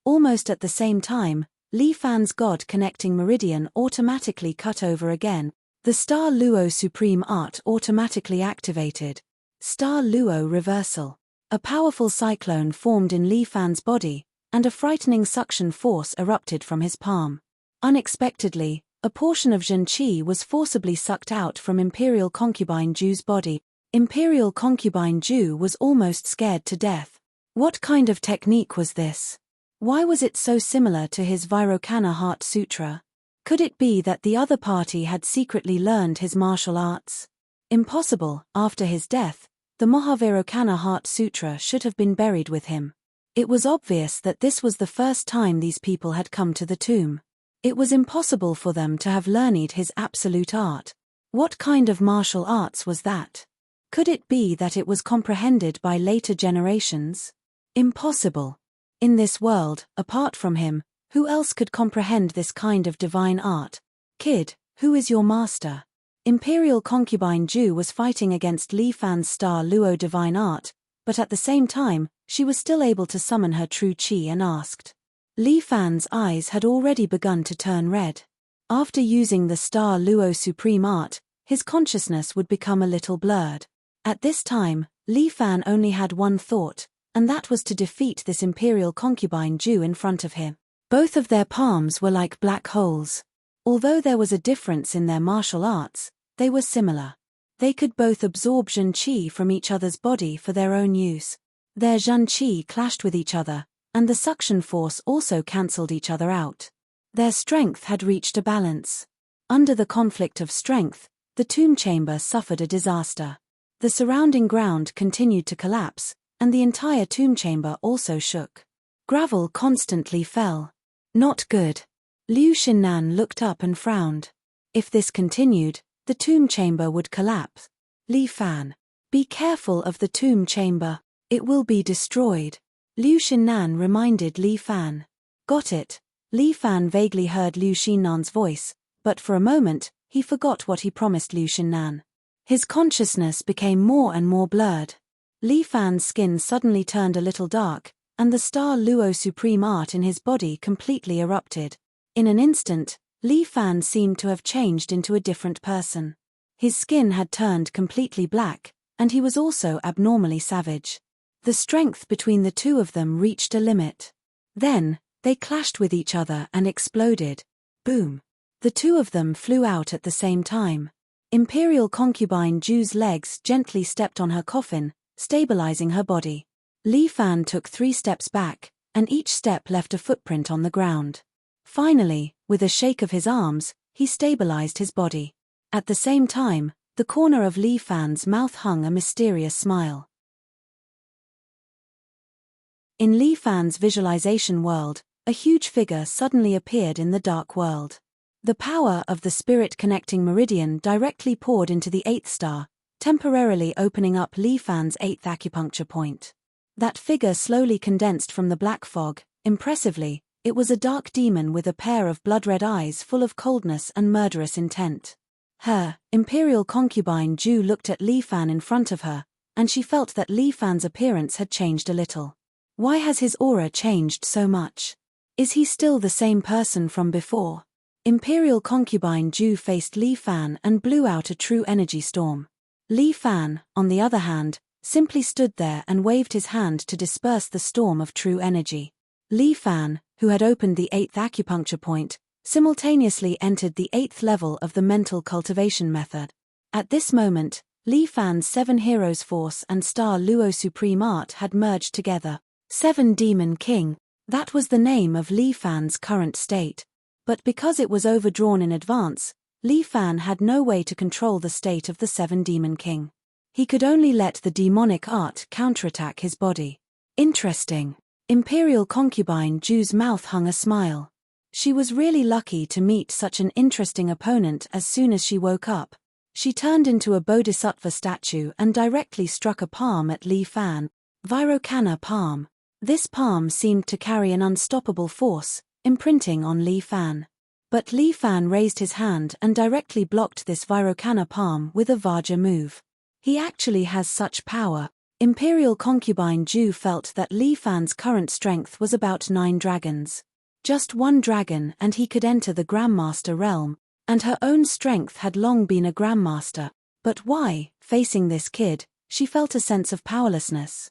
Almost at the same time, Li Fan's God-connecting meridian automatically cut over again. The Star Luo Supreme Art automatically activated. Star Luo Reversal. A powerful cyclone formed in Li Fan's body, and a frightening suction force erupted from his palm. Unexpectedly, a portion of Zhen Qi was forcibly sucked out from Imperial Concubine Ju's body. Imperial Concubine Ju was almost scared to death. What kind of technique was this? Why was it so similar to his Vairocana Heart Sutra? Could it be that the other party had secretly learned his martial arts? Impossible. After his death, the Mahavairocana Heart Sutra should have been buried with him. It was obvious that this was the first time these people had come to the tomb. It was impossible for them to have learned his absolute art. What kind of martial arts was that? Could it be that it was comprehended by later generations? Impossible. In this world, apart from him, who else could comprehend this kind of divine art? Kid, who is your master? Imperial concubine Ju was fighting against Li Fan's star Luo divine art, but at the same time, she was still able to summon her true qi and asked. Li Fan's eyes had already begun to turn red. After using the star Luo supreme art, his consciousness would become a little blurred. At this time, Li Fan only had one thought, and that was to defeat this imperial concubine Ju in front of him. Both of their palms were like black holes. Although there was a difference in their martial arts, they were similar. They could both absorb Zhen Qi from each other's body for their own use. Their Zhen Qi clashed with each other, and the suction force also cancelled each other out. Their strength had reached a balance. Under the conflict of strength, the tomb chamber suffered a disaster. The surrounding ground continued to collapse, and the entire tomb chamber also shook. Gravel constantly fell. Not good. Liu Xinnan looked up and frowned. If this continued, the tomb chamber would collapse. Li Fan. Be careful of the tomb chamber. It will be destroyed. Liu Xinnan reminded Li Fan. Got it. Li Fan vaguely heard Liu Xinnan's voice, but for a moment, he forgot what he promised Liu Xinnan. His consciousness became more and more blurred. Li Fan's skin suddenly turned a little dark, and the star Luo supreme art in his body completely erupted. In an instant, Li Fan seemed to have changed into a different person. His skin had turned completely black, and he was also abnormally savage. The strength between the two of them reached a limit. Then, they clashed with each other and exploded. Boom. The two of them flew out at the same time. Imperial concubine Ju's legs gently stepped on her coffin, stabilizing her body. Li Fan took 3 steps back, and each step left a footprint on the ground. Finally, with a shake of his arms, he stabilized his body. At the same time, the corner of Li Fan's mouth hung a mysterious smile. In Li Fan's visualization world, a huge figure suddenly appeared in the dark world. The power of the spirit-connecting meridian directly poured into the 8th star, temporarily opening up Li Fan's 8th acupuncture point. That figure slowly condensed from the black fog. Impressively, it was a dark demon with a pair of blood-red eyes full of coldness and murderous intent. Her imperial concubine Ju looked at Li Fan in front of her, and she felt that Li Fan's appearance had changed a little. Why has his aura changed so much? Is he still the same person from before? Imperial concubine Ju faced Li Fan and blew out a true energy storm. Li Fan, on the other hand, simply stood there and waved his hand to disperse the storm of true energy. Li Fan, who had opened the 8th acupuncture point, simultaneously entered the 8th level of the mental cultivation method. At this moment, Li Fan's 7 heroes force and star Luo supreme art had merged together. 7 Demon King, that was the name of Li Fan's current state. But because it was overdrawn in advance, Li Fan had no way to control the state of the 7 Demon King. He could only let the demonic art counterattack his body. Interesting. Imperial concubine Ju's mouth hung a smile. She was really lucky to meet such an interesting opponent. As soon as she woke up, she turned into a bodhisattva statue and directly struck a palm at Li Fan. Virokana palm. This palm seemed to carry an unstoppable force, imprinting on Li Fan. But Li Fan raised his hand and directly blocked this Virokana palm with a Vajra move. He actually has such power. Imperial concubine Ju felt that Li Fan's current strength was about 9 dragons. Just 1 dragon and he could enter the Grandmaster realm, and her own strength had long been a Grandmaster. But why, facing this kid, she felt a sense of powerlessness.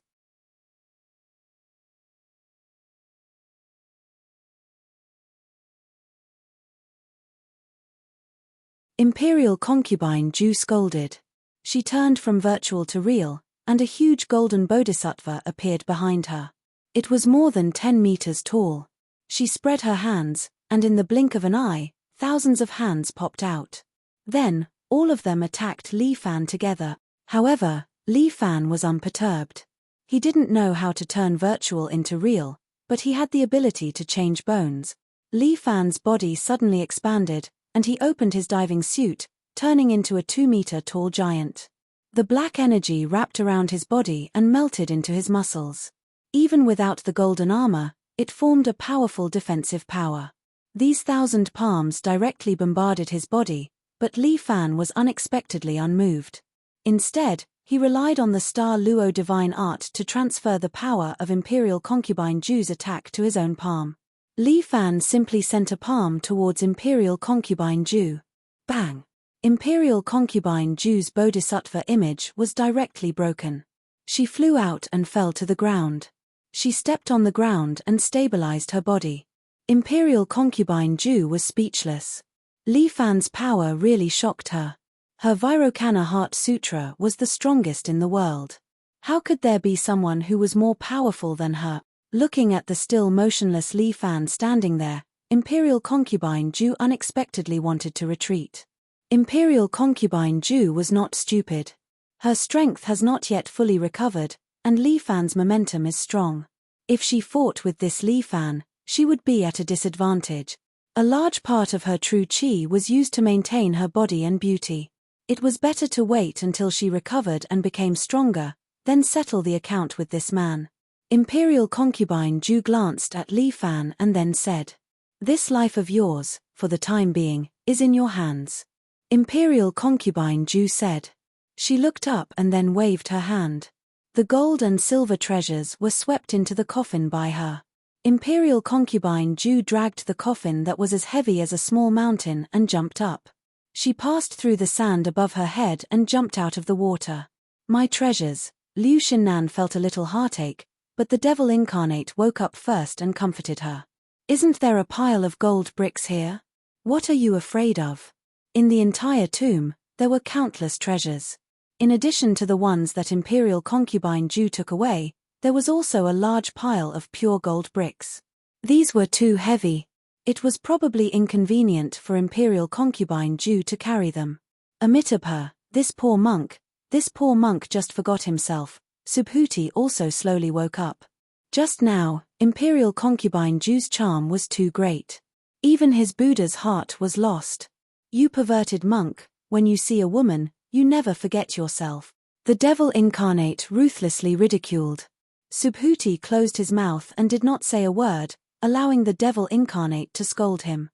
Imperial concubine Ju scolded. She turned from virtual to real, and a huge golden bodhisattva appeared behind her. It was more than 10 meters tall. She spread her hands, and in the blink of an eye, thousands of hands popped out. Then, all of them attacked Li Fan together. However, Li Fan was unperturbed. He didn't know how to turn virtual into real, but he had the ability to change bones. Li Fan's body suddenly expanded, and he opened his diving suit, turning into a 2-meter-tall giant. The black energy wrapped around his body and melted into his muscles. Even without the golden armor, it formed a powerful defensive power. These 1,000 palms directly bombarded his body, but Li Fan was unexpectedly unmoved. Instead, he relied on the Star Luo divine art to transfer the power of Imperial Concubine Ju's attack to his own palm. Li Fan simply sent a palm towards Imperial Concubine Ju. Bang! Imperial Concubine Ju's Bodhisattva image was directly broken. She flew out and fell to the ground. She stepped on the ground and stabilized her body. Imperial Concubine Ju was speechless. Li Fan's power really shocked her. Her Vairocana Heart Sutra was the strongest in the world. How could there be someone who was more powerful than her? Looking at the still motionless Li Fan standing there, Imperial Concubine Ju unexpectedly wanted to retreat. Imperial Concubine Ju was not stupid. Her strength has not yet fully recovered, and Li Fan's momentum is strong. If she fought with this Li Fan, she would be at a disadvantage. A large part of her true qi was used to maintain her body and beauty. It was better to wait until she recovered and became stronger, then settle the account with this man. Imperial Concubine Ju glanced at Li Fan and then said, "This life of yours, for the time being, is in your hands." Imperial Concubine Ju said. She looked up and then waved her hand. The gold and silver treasures were swept into the coffin by her. Imperial Concubine Ju dragged the coffin that was as heavy as a small mountain and jumped up. She passed through the sand above her head and jumped out of the water. "My treasures." Liu Xinnan felt a little heartache, but the devil incarnate woke up first and comforted her. "Isn't there a pile of gold bricks here? What are you afraid of?" In the entire tomb, there were countless treasures. In addition to the ones that Imperial Concubine Ju took away, there was also a large pile of pure gold bricks. These were too heavy. It was probably inconvenient for Imperial Concubine Ju to carry them. Amitabha, this poor monk just forgot himself. Subhuti also slowly woke up. Just now, Imperial Concubine Ju's charm was too great. Even his Buddha's heart was lost. "You perverted monk, when you see a woman, you never forget yourself," the devil incarnate ruthlessly ridiculed. Subhuti closed his mouth and did not say a word, allowing the devil incarnate to scold him.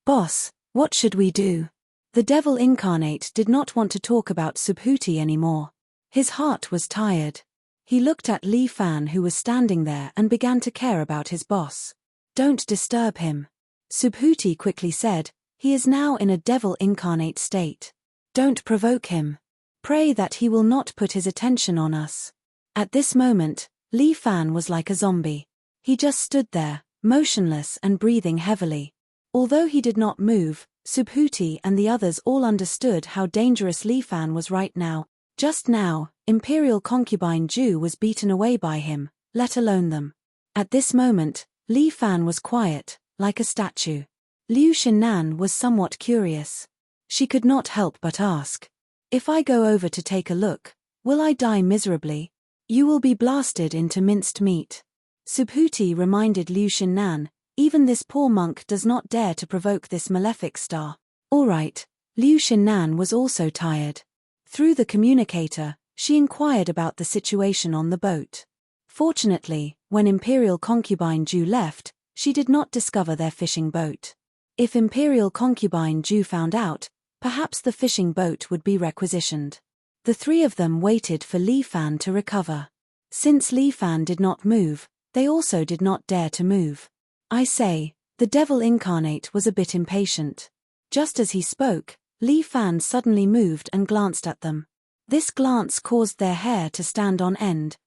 "Boss, what should we do?" The devil incarnate did not want to talk about Subhuti anymore. His heart was tired. He looked at Li Fan who was standing there and began to care about his boss. "Don't disturb him," Subhuti quickly said. "He is now in a devil incarnate state. Don't provoke him. Pray that he will not put his attention on us." At this moment, Li Fan was like a zombie. He just stood there, motionless and breathing heavily. Although he did not move, Subhuti and the others all understood how dangerous Li Fan was right now. Just now, Imperial Concubine Ju was beaten away by him, let alone them. At this moment, Li Fan was quiet, like a statue. Liu Xinnan was somewhat curious. She could not help but ask, "If I go over to take a look, will I die miserably?" "You will be blasted into minced meat." Subhuti reminded Liu Xinnan, "Even this poor monk does not dare to provoke this malefic star." "All right." Liu Xinnan was also tired. Through the communicator, she inquired about the situation on the boat. Fortunately, when Imperial Concubine Ju left, she did not discover their fishing boat. If Imperial Concubine Ju found out, perhaps the fishing boat would be requisitioned. The three of them waited for Li Fan to recover. Since Li Fan did not move, they also did not dare to move. "I say," the devil incarnate was a bit impatient. Just as he spoke, Li Fan suddenly moved and glanced at them. This glance caused their hair to stand on end.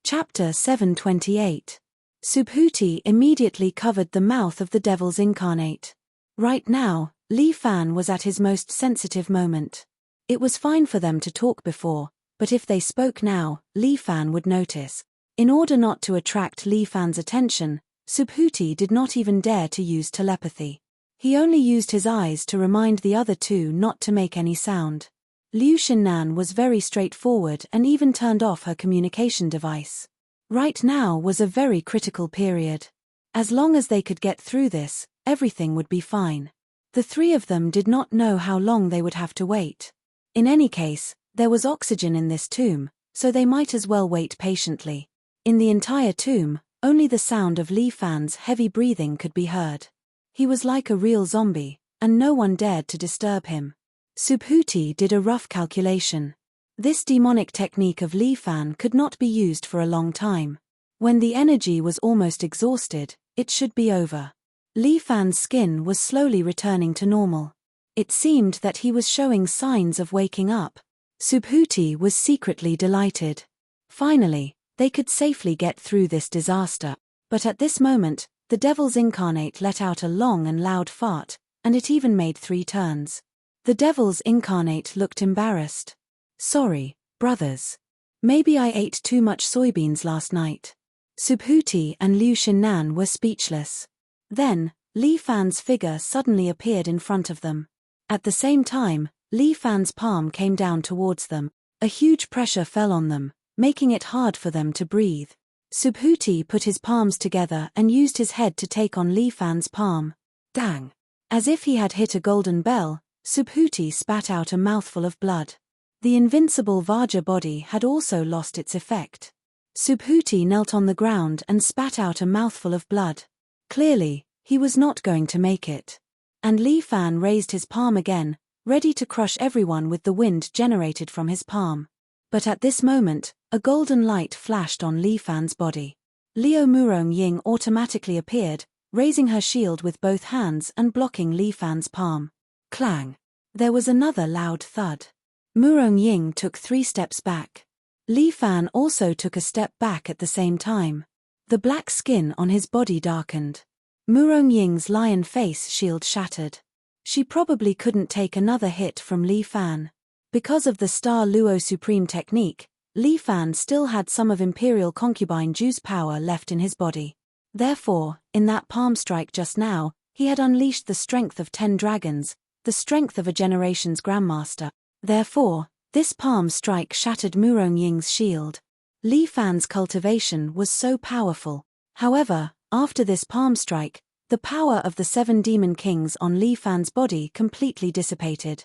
Chapter 728. Subhuti immediately covered the mouth of the devil's incarnate. Right now, Li Fan was at his most sensitive moment. It was fine for them to talk before, but if they spoke now, Li Fan would notice. In order not to attract Li Fan's attention, Subhuti did not even dare to use telepathy. He only used his eyes to remind the other two not to make any sound. Liu Xinnan was very straightforward and even turned off her communication device. Right now was a very critical period. As long as they could get through this, everything would be fine. The three of them did not know how long they would have to wait. In any case, there was oxygen in this tomb, so they might as well wait patiently. In the entire tomb, only the sound of Li Fan's heavy breathing could be heard. He was like a real zombie, and no one dared to disturb him. Subhuti did a rough calculation. This demonic technique of Li Fan could not be used for a long time. When the energy was almost exhausted, it should be over. Li Fan's skin was slowly returning to normal. It seemed that he was showing signs of waking up. Subhuti was secretly delighted. Finally, they could safely get through this disaster. But at this moment, the devil's incarnate let out a long and loud fart, and it even made 3 turns. The devil's incarnate looked embarrassed. Sorry, brothers. Maybe I ate too much soybeans last night. Subhuti and Liu Xinnan were speechless. Then, Li Fan's figure suddenly appeared in front of them. At the same time, Li Fan's palm came down towards them. A huge pressure fell on them, making it hard for them to breathe. Subhuti put his palms together and used his head to take on Li Fan's palm. Dang! As if he had hit a golden bell, Subhuti spat out a mouthful of blood. The invincible Vajra body had also lost its effect. Subhuti knelt on the ground and spat out a mouthful of blood. Clearly, he was not going to make it. And Li Fan raised his palm again, ready to crush everyone with the wind generated from his palm. But at this moment, a golden light flashed on Li Fan's body. Liu Murong Ying automatically appeared, raising her shield with both hands and blocking Li Fan's palm. Clang! There was another loud thud. Murong Ying took 3 steps back. Li Fan also took a step back at the same time. The black skin on his body darkened. Murong Ying's lion face shield shattered. She probably couldn't take another hit from Li Fan. Because of the Star Luo Supreme technique, Li Fan still had some of Imperial Concubine Ju's power left in his body. Therefore, in that palm strike just now, he had unleashed the strength of 10 dragons, the strength of a generation's Grandmaster. Therefore, this palm strike shattered Murong Ying's shield. Li Fan's cultivation was so powerful. However, after this palm strike, the power of the 7 demon kings on Li Fan's body completely dissipated.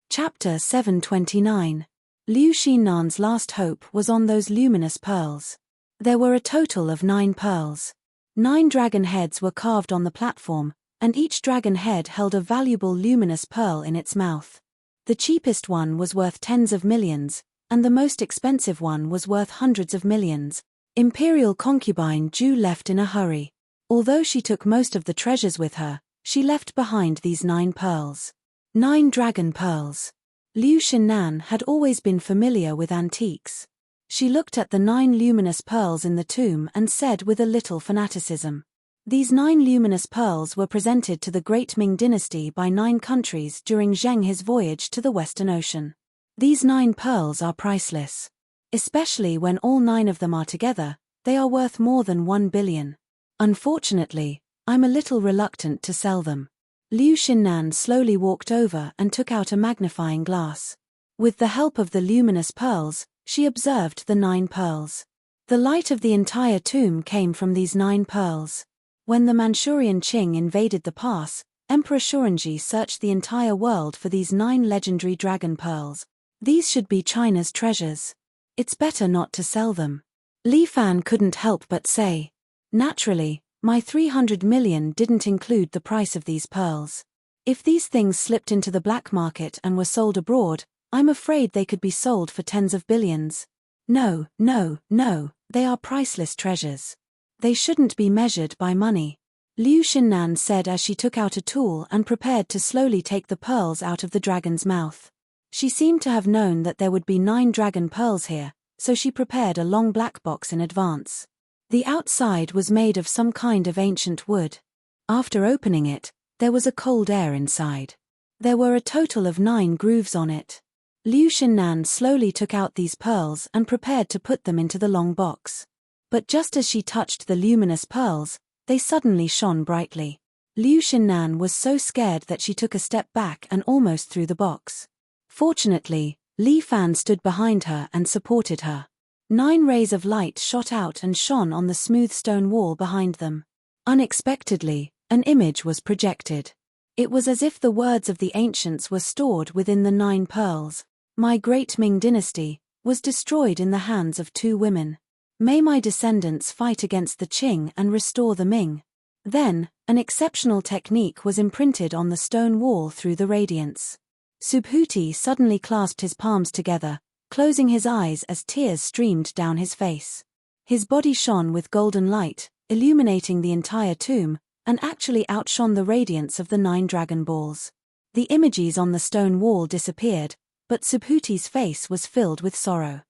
Chapter 729. Liu Xinnan's last hope was on those luminous pearls. There were a total of 9 pearls. 9 dragon heads were carved on the platform, and each dragon head held a valuable luminous pearl in its mouth. The cheapest one was worth tens of millions, and the most expensive one was worth hundreds of millions. Imperial Concubine Ju left in a hurry. Although she took most of the treasures with her, she left behind these 9 pearls. 9 dragon pearls. Liu Xinnan had always been familiar with antiques. She looked at the 9 luminous pearls in the tomb and said with a little fanaticism. These 9 luminous pearls were presented to the Great Ming dynasty by 9 countries during Zheng He's voyage to the Western Ocean. These 9 pearls are priceless. Especially when all 9 of them are together, they are worth more than 1 billion. Unfortunately, I'm a little reluctant to sell them. Liu Xinnan slowly walked over and took out a magnifying glass. With the help of the luminous pearls, she observed the 9 pearls. The light of the entire tomb came from these 9 pearls. When the Manchurian Qing invaded the pass, Emperor Shorenji searched the entire world for these 9 legendary dragon pearls. These should be China's treasures. It's better not to sell them. Li Fan couldn't help but say. Naturally, my 300 million didn't include the price of these pearls. If these things slipped into the black market and were sold abroad, I'm afraid they could be sold for tens of billions. No, they are priceless treasures. They shouldn't be measured by money. Liu Xinnan said as she took out a tool and prepared to slowly take the pearls out of the dragon's mouth. She seemed to have known that there would be 9 dragon pearls here, so she prepared a long black box in advance. The outside was made of some kind of ancient wood. After opening it, there was a cold air inside. There were a total of 9 grooves on it. Liu Xinnan slowly took out these pearls and prepared to put them into the long box. But just as she touched the luminous pearls, they suddenly shone brightly. Liu Xinnan was so scared that she took a step back and almost threw the box. Fortunately, Li Fan stood behind her and supported her. 9 rays of light shot out and shone on the smooth stone wall behind them. Unexpectedly, an image was projected. It was as if the words of the ancients were stored within the 9 pearls. My great Ming dynasty was destroyed in the hands of 2 women. May my descendants fight against the Qing and restore the Ming. Then, an exceptional technique was imprinted on the stone wall through the radiance. Subhuti suddenly clasped his palms together, closing his eyes as tears streamed down his face. His body shone with golden light, illuminating the entire tomb, and actually outshone the radiance of the 9 dragon balls. The images on the stone wall disappeared, but Subhuti's face was filled with sorrow.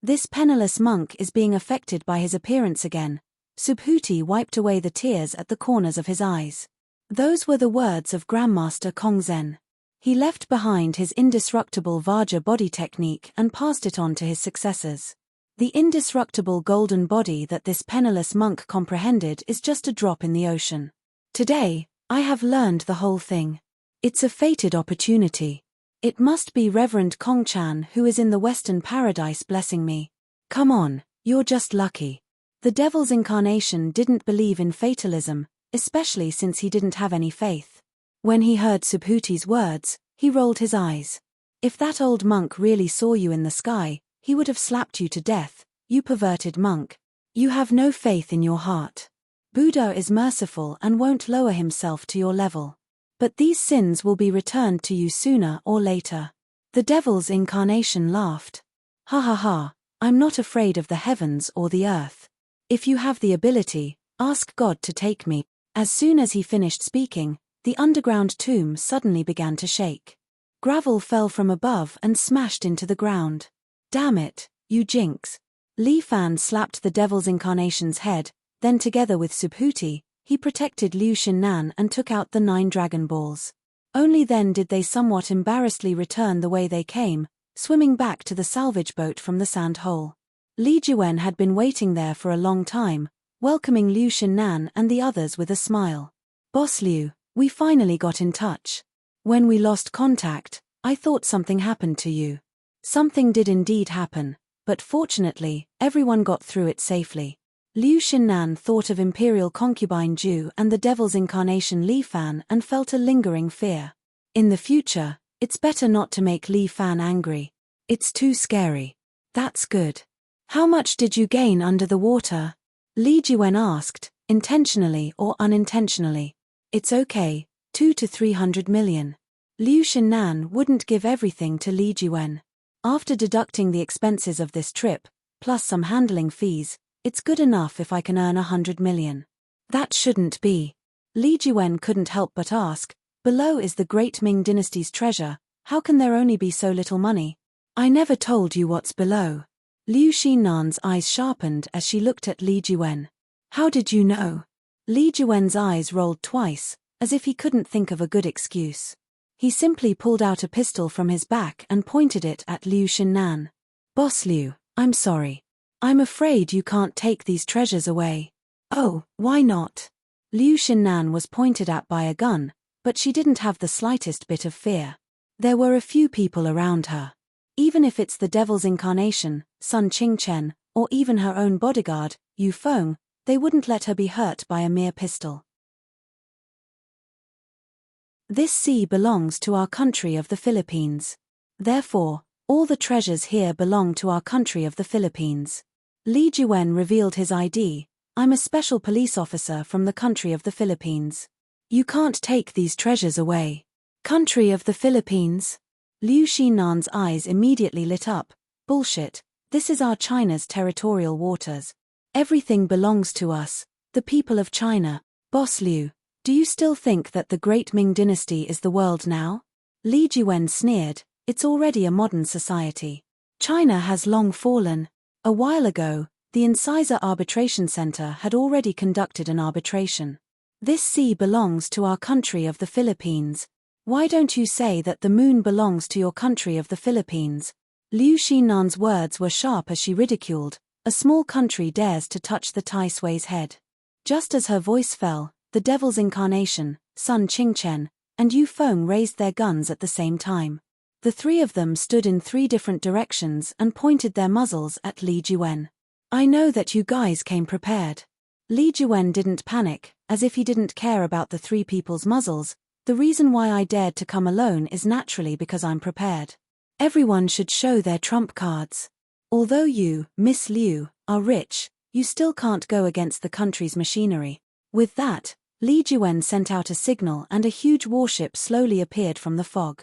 This penniless monk is being affected by his appearance again. Subhuti wiped away the tears at the corners of his eyes. Those were the words of Grandmaster Kongzhen. He left behind his indestructible Vajra body technique and passed it on to his successors. The indestructible golden body that this penniless monk comprehended is just a drop in the ocean. Today, I have learned the whole thing. It's a fated opportunity. It must be Reverend Kongchan who is in the Western Paradise blessing me. Come on, you're just lucky. The devil's incarnation didn't believe in fatalism, especially since he didn't have any faith. When he heard Subhuti's words, he rolled his eyes. If that old monk really saw you in the sky, he would have slapped you to death, you perverted monk. You have no faith in your heart. Buddha is merciful and won't lower himself to your level. But these sins will be returned to you sooner or later. The devil's incarnation laughed. Ha ha ha, I'm not afraid of the heavens or the earth. If you have the ability, ask God to take me. As soon as he finished speaking, the underground tomb suddenly began to shake. Gravel fell from above and smashed into the ground. Damn it, you jinx. Li Fan slapped the devil's incarnation's head, then together with Subhuti, he protected Liu Xinnan and took out the 9 dragon balls. Only then did they somewhat embarrassedly return the way they came, swimming back to the salvage boat from the sand hole. Li Jiwen had been waiting there for a long time, welcoming Liu Xinnan and the others with a smile. Boss Liu, we finally got in touch. When we lost contact, I thought something happened to you. Something did indeed happen, but fortunately, everyone got through it safely. Liu Xinnan thought of Imperial concubine Ju and the devil's incarnation Li Fan and felt a lingering fear. In the future, it's better not to make Li Fan angry. It's too scary. That's good. How much did you gain under the water? Li Jiwen asked, intentionally or unintentionally. It's okay, 200 to 300 million. Liu Xinnan wouldn't give everything to Li Jiwen. After deducting the expenses of this trip, plus some handling fees, it's good enough if I can earn 100 million. That shouldn't be. Li Jiwen couldn't help but ask, below is the great Ming dynasty's treasure, how can there only be so little money? I never told you what's below. Liu Xinnan's eyes sharpened as she looked at Li Jiwen. How did you know? Li Jiwen's eyes rolled twice, as if he couldn't think of a good excuse. He simply pulled out a pistol from his back and pointed it at Liu Xinnan. Boss Liu, I'm sorry. I'm afraid you can't take these treasures away. Oh, why not? Liu Xinnan was pointed at by a gun, but she didn't have the slightest bit of fear. There were a few people around her. Even if it's the devil's incarnation, Sun Qingchen, or even her own bodyguard, Yu Feng, they wouldn't let her be hurt by a mere pistol. This sea belongs to our country of the Philippines. Therefore, all the treasures here belong to our country of the Philippines. Li Jiwen revealed his ID. I'm a special police officer from the country of the Philippines. You can't take these treasures away. Country of the Philippines? Liu Xinnan's eyes immediately lit up. Bullshit, this is our China's territorial waters. Everything belongs to us, the people of China. Boss Liu, do you still think that the great Ming dynasty is the world now? Li Jiwen sneered, it's already a modern society. China has long fallen. A while ago, the Incisor Arbitration Center had already conducted an arbitration. This sea belongs to our country of the Philippines. Why don't you say that the moon belongs to your country of the Philippines? Liu Xinnan's words were sharp as she ridiculed, a small country dares to touch the Tai Sui's head. Just as her voice fell, the devil's incarnation, Sun Qingchen, and Yu Feng raised their guns at the same time. The three of them stood in three different directions and pointed their muzzles at Li Jiwen. I know that you guys came prepared. Li Jiwen didn't panic, as if he didn't care about the three people's muzzles. The reason why I dared to come alone is naturally because I'm prepared. Everyone should show their trump cards. Although you, Miss Liu, are rich, you still can't go against the country's machinery. With that, Li Jiwen sent out a signal and a huge warship slowly appeared from the fog.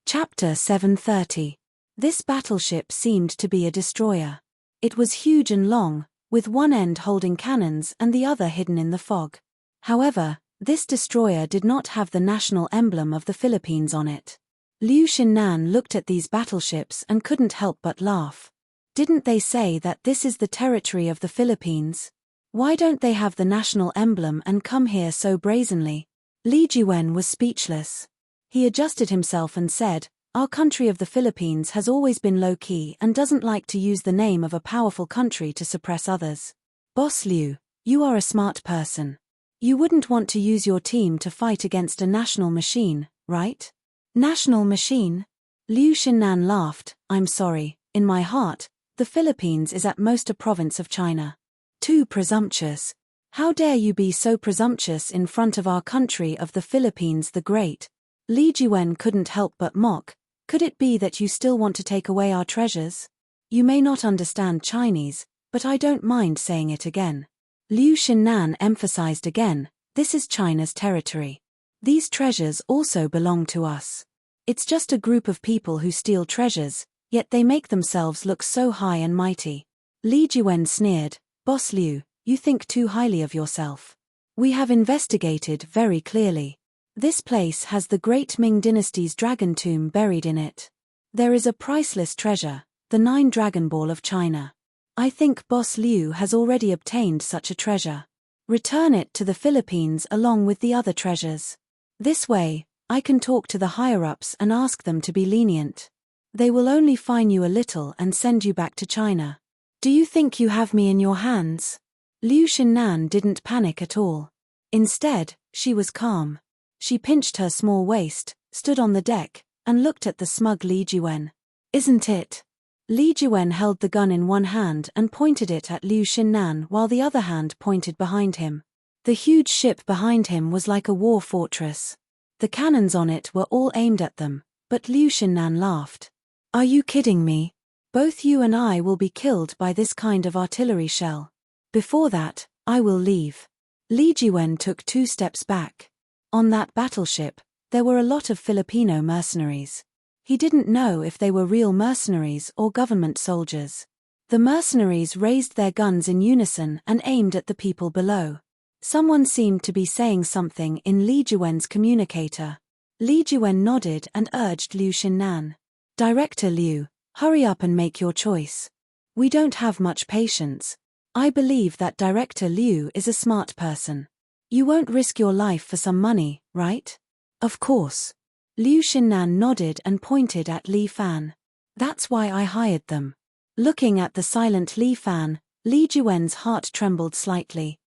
Chapter 730. This battleship seemed to be a destroyer. It was huge and long, with one end holding cannons and the other hidden in the fog. However, this destroyer did not have the national emblem of the Philippines on it. Liu Xinnan looked at these battleships and couldn't help but laugh. Didn't they say that this is the territory of the Philippines? Why don't they have the national emblem and come here so brazenly? Li Jiwen was speechless. He adjusted himself and said, "Our country of the Philippines has always been low-key and doesn't like to use the name of a powerful country to suppress others. Boss Liu, you are a smart person. You wouldn't want to use your team to fight against a national machine, right?" "National machine?" Liu Xinnan laughed. "I'm sorry, in my heart, the Philippines is at most a province of China." "Too presumptuous. How dare you be so presumptuous in front of our country of the Philippines the Great?" Li Jiwen couldn't help but mock. "Could it be that you still want to take away our treasures? You may not understand Chinese, but I don't mind saying it again." Liu Xinnan emphasized again, "This is China's territory. These treasures also belong to us. It's just a group of people who steal treasures, yet they make themselves look so high and mighty." Li Jiwen sneered, "Boss Liu, you think too highly of yourself. We have investigated very clearly. This place has the great Ming dynasty's dragon tomb buried in it. There is a priceless treasure, the 9 Dragon Ball of China. I think Boss Liu has already obtained such a treasure. Return it to the Philippines along with the other treasures. This way, I can talk to the higher-ups and ask them to be lenient. They will only fine you a little and send you back to China. Do you think you have me in your hands?" Liu Xinnan didn't panic at all. Instead, she was calm. She pinched her small waist, stood on the deck, and looked at the smug Li Jiwen. "Isn't it?" Li Jiwen held the gun in one hand and pointed it at Liu Xinnan while the other hand pointed behind him. The huge ship behind him was like a war fortress. The cannons on it were all aimed at them, but Liu Xinnan laughed. "Are you kidding me? Both you and I will be killed by this kind of artillery shell. Before that, I will leave." Li Jiwen took 2 steps back. On that battleship, there were a lot of Filipino mercenaries. He didn't know if they were real mercenaries or government soldiers. The mercenaries raised their guns in unison and aimed at the people below. Someone seemed to be saying something in Li Jiwen's communicator. Li Jiwen nodded and urged Liu Xinnan. "Director Liu, hurry up and make your choice. We don't have much patience. I believe that Director Liu is a smart person. You won't risk your life for some money, right?" "Of course." Liu Xinnan nodded and pointed at Li Fan. "That's why I hired them." Looking at the silent Li Fan, Li Jiwen's heart trembled slightly.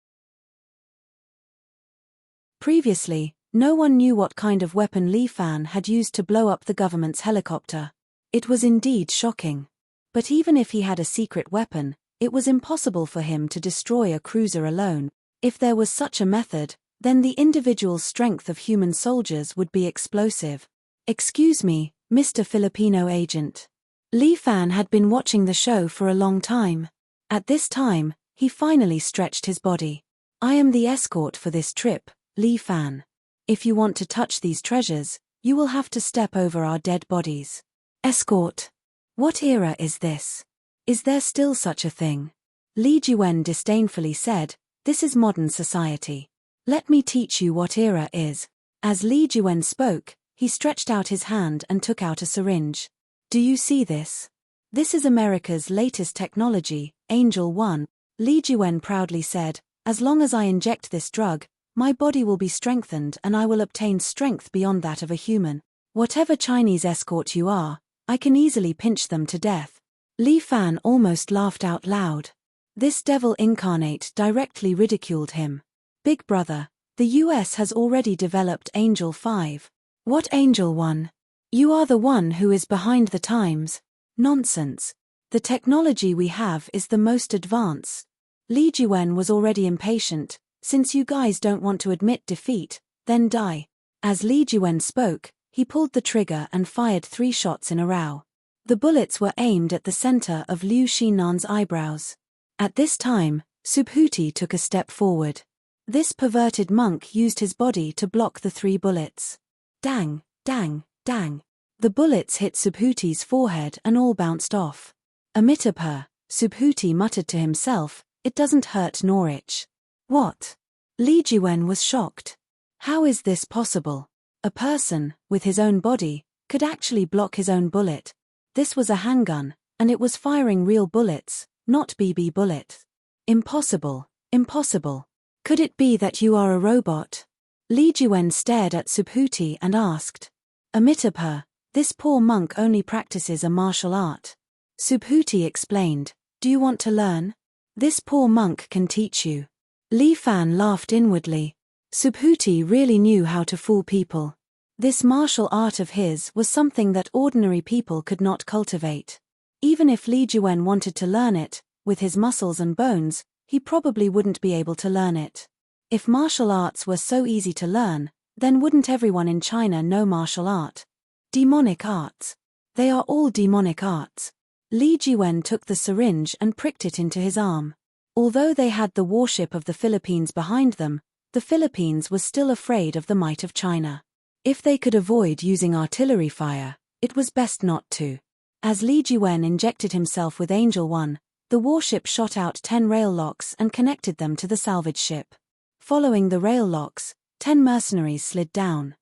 Previously, no one knew what kind of weapon Li Fan had used to blow up the government's helicopter. It was indeed shocking. But even if he had a secret weapon, it was impossible for him to destroy a cruiser alone. If there was such a method, then the individual strength of human soldiers would be explosive. "Excuse me, Mr. Filipino agent." Li Fan had been watching the show for a long time. At this time, he finally stretched his body. "I am the escort for this trip, Li Fan. If you want to touch these treasures, you will have to step over our dead bodies." "Escort? What era is this? Is there still such a thing?" Li Jiwen disdainfully said, "This is modern society. Let me teach you what era is." As Li Jiwen spoke, he stretched out his hand and took out a syringe. "Do you see this? This is America's latest technology, Angel 1. Li Jiwen proudly said, "As long as I inject this drug, my body will be strengthened and I will obtain strength beyond that of a human. Whatever Chinese escort you are, I can easily pinch them to death." Li Fan almost laughed out loud. This devil incarnate directly ridiculed him. Big brother, the US has already developed Angel 5. What Angel 1? You are the one who is behind the times. Nonsense. The technology we have is the most advanced. Li Jiwen was already impatient. Since you guys don't want to admit defeat, then die. As Li Jiwen spoke, he pulled the trigger and fired 3 shots in a row. The bullets were aimed at the center of Liu Xinan's eyebrows. At this time, Subhuti took a step forward. This perverted monk used his body to block the 3 bullets. Dang, dang, dang. The bullets hit Subhuti's forehead and all bounced off. Amitabha, Subhuti muttered to himself, it doesn't hurt nor itch. What? Li Jiwen was shocked. How is this possible? A person, with his own body, could actually block his own bullet. This was a handgun, and it was firing real bullets, not BB bullets. Impossible, impossible. Could it be that you are a robot? Li Jiwen stared at Subhuti and asked. Amitabha, this poor monk only practices a martial art. Subhuti explained, do you want to learn? This poor monk can teach you. Li Fan laughed inwardly. Subhuti really knew how to fool people. This martial art of his was something that ordinary people could not cultivate. Even if Li Jiwen wanted to learn it, with his muscles and bones, he probably wouldn't be able to learn it. If martial arts were so easy to learn, then wouldn't everyone in China know martial art? Demonic arts. They are all demonic arts. Li Jiwen took the syringe and pricked it into his arm. Although they had the warship of the Philippines behind them, the Philippines was still afraid of the might of China. If they could avoid using artillery fire, it was best not to. As Li Jiwen injected himself with Angel 1, the warship shot out 10 rail locks and connected them to the salvage ship. Following the rail locks, 10 mercenaries slid down.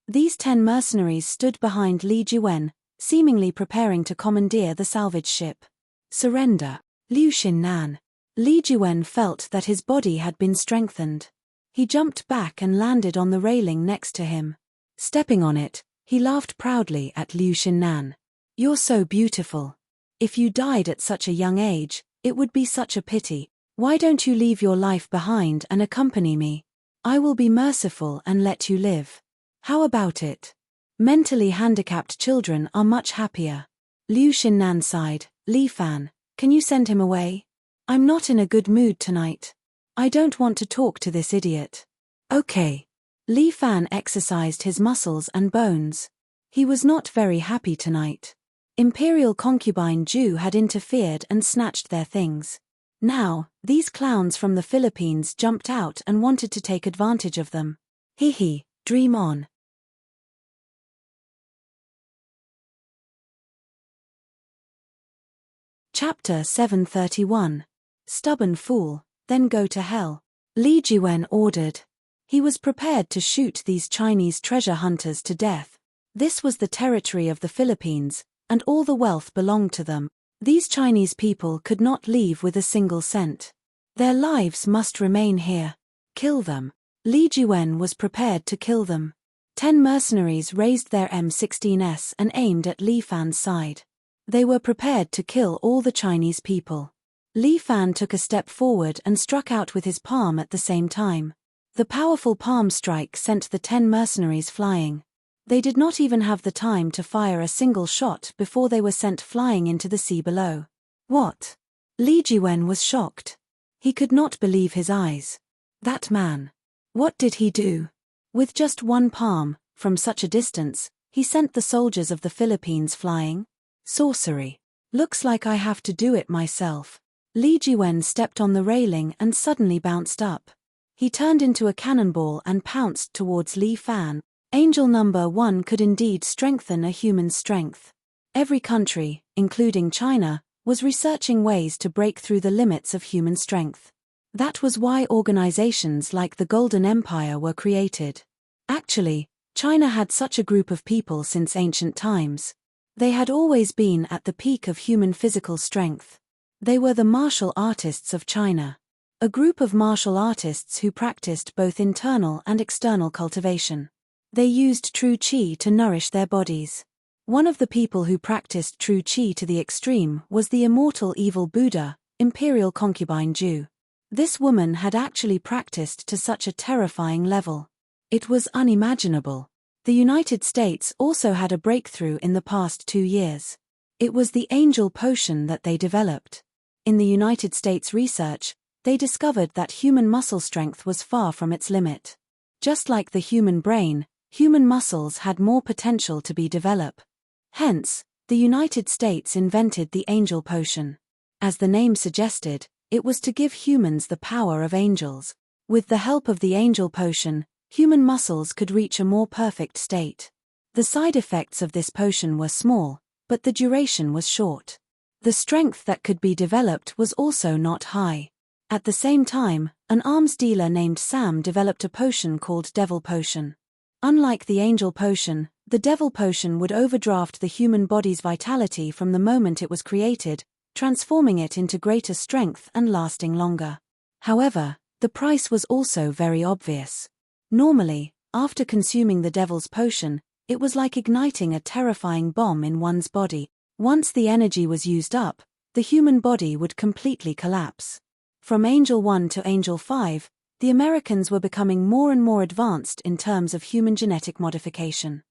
These 10 mercenaries stood behind Li Jiwen, seemingly preparing to commandeer the salvage ship. Surrender. Liu Xinnan. Li Jiwen felt that his body had been strengthened. He jumped back and landed on the railing next to him. Stepping on it, he laughed proudly at Liu Xinnan. You're so beautiful. If you died at such a young age, it would be such a pity. Why don't you leave your life behind and accompany me? I will be merciful and let you live. How about it? Mentally handicapped children are much happier. Liu Xinnan sighed. Li Fan, can you send him away? I'm not in a good mood tonight. I don't want to talk to this idiot. Okay. Li Fan exercised his muscles and bones. He was not very happy tonight. Imperial concubine Ju had interfered and snatched their things. Now, these clowns from the Philippines jumped out and wanted to take advantage of them. Hee, dream on. Chapter 731. Stubborn fool, then go to hell. Li Jiwen ordered. He was prepared to shoot these Chinese treasure hunters to death. This was the territory of the Philippines, and all the wealth belonged to them. These Chinese people could not leave with a single cent. Their lives must remain here. Kill them. Li Jiwen was prepared to kill them. 10 mercenaries raised their M16s and aimed at Li Fan's side. They were prepared to kill all the Chinese people. Li Fan took a step forward and struck out with his palm at the same time. The powerful palm strike sent the 10 mercenaries flying. They did not even have the time to fire a single shot before they were sent flying into the sea below. What? Li Jiwen was shocked. He could not believe his eyes. That man. What did he do? With just one palm, from such a distance, he sent the soldiers of the Philippines flying. Sorcery. Looks like I have to do it myself. Li Jiwen stepped on the railing and suddenly bounced up. He turned into a cannonball and pounced towards Li Fan. Angel number 1 could indeed strengthen a human's strength. Every country, including China, was researching ways to break through the limits of human strength. That was why organizations like the Golden Empire were created. Actually, China had such a group of people since ancient times. They had always been at the peak of human physical strength. They were the martial artists of China. A group of martial artists who practiced both internal and external cultivation. They used true qi to nourish their bodies. One of the people who practiced true qi to the extreme was the immortal evil Buddha, imperial concubine Ju. This woman had actually practiced to such a terrifying level. It was unimaginable. The United States also had a breakthrough in the past 2 years. It was the angel potion that they developed. In the United States research, they discovered that human muscle strength was far from its limit. Just like the human brain, human muscles had more potential to be developed. Hence, the United States invented the angel potion. As the name suggested, it was to give humans the power of angels. With the help of the angel potion, human muscles could reach a more perfect state. The side effects of this potion were small, but the duration was short. The strength that could be developed was also not high. At the same time, an arms dealer named Sam developed a potion called Devil Potion. Unlike the angel potion, the Devil Potion would overdraft the human body's vitality from the moment it was created, transforming it into greater strength and lasting longer. However, the price was also very obvious. Normally, after consuming the Devil's Potion, it was like igniting a terrifying bomb in one's body. Once the energy was used up, the human body would completely collapse. From Angel 1 to Angel 5, the Americans were becoming more and more advanced in terms of human genetic modification.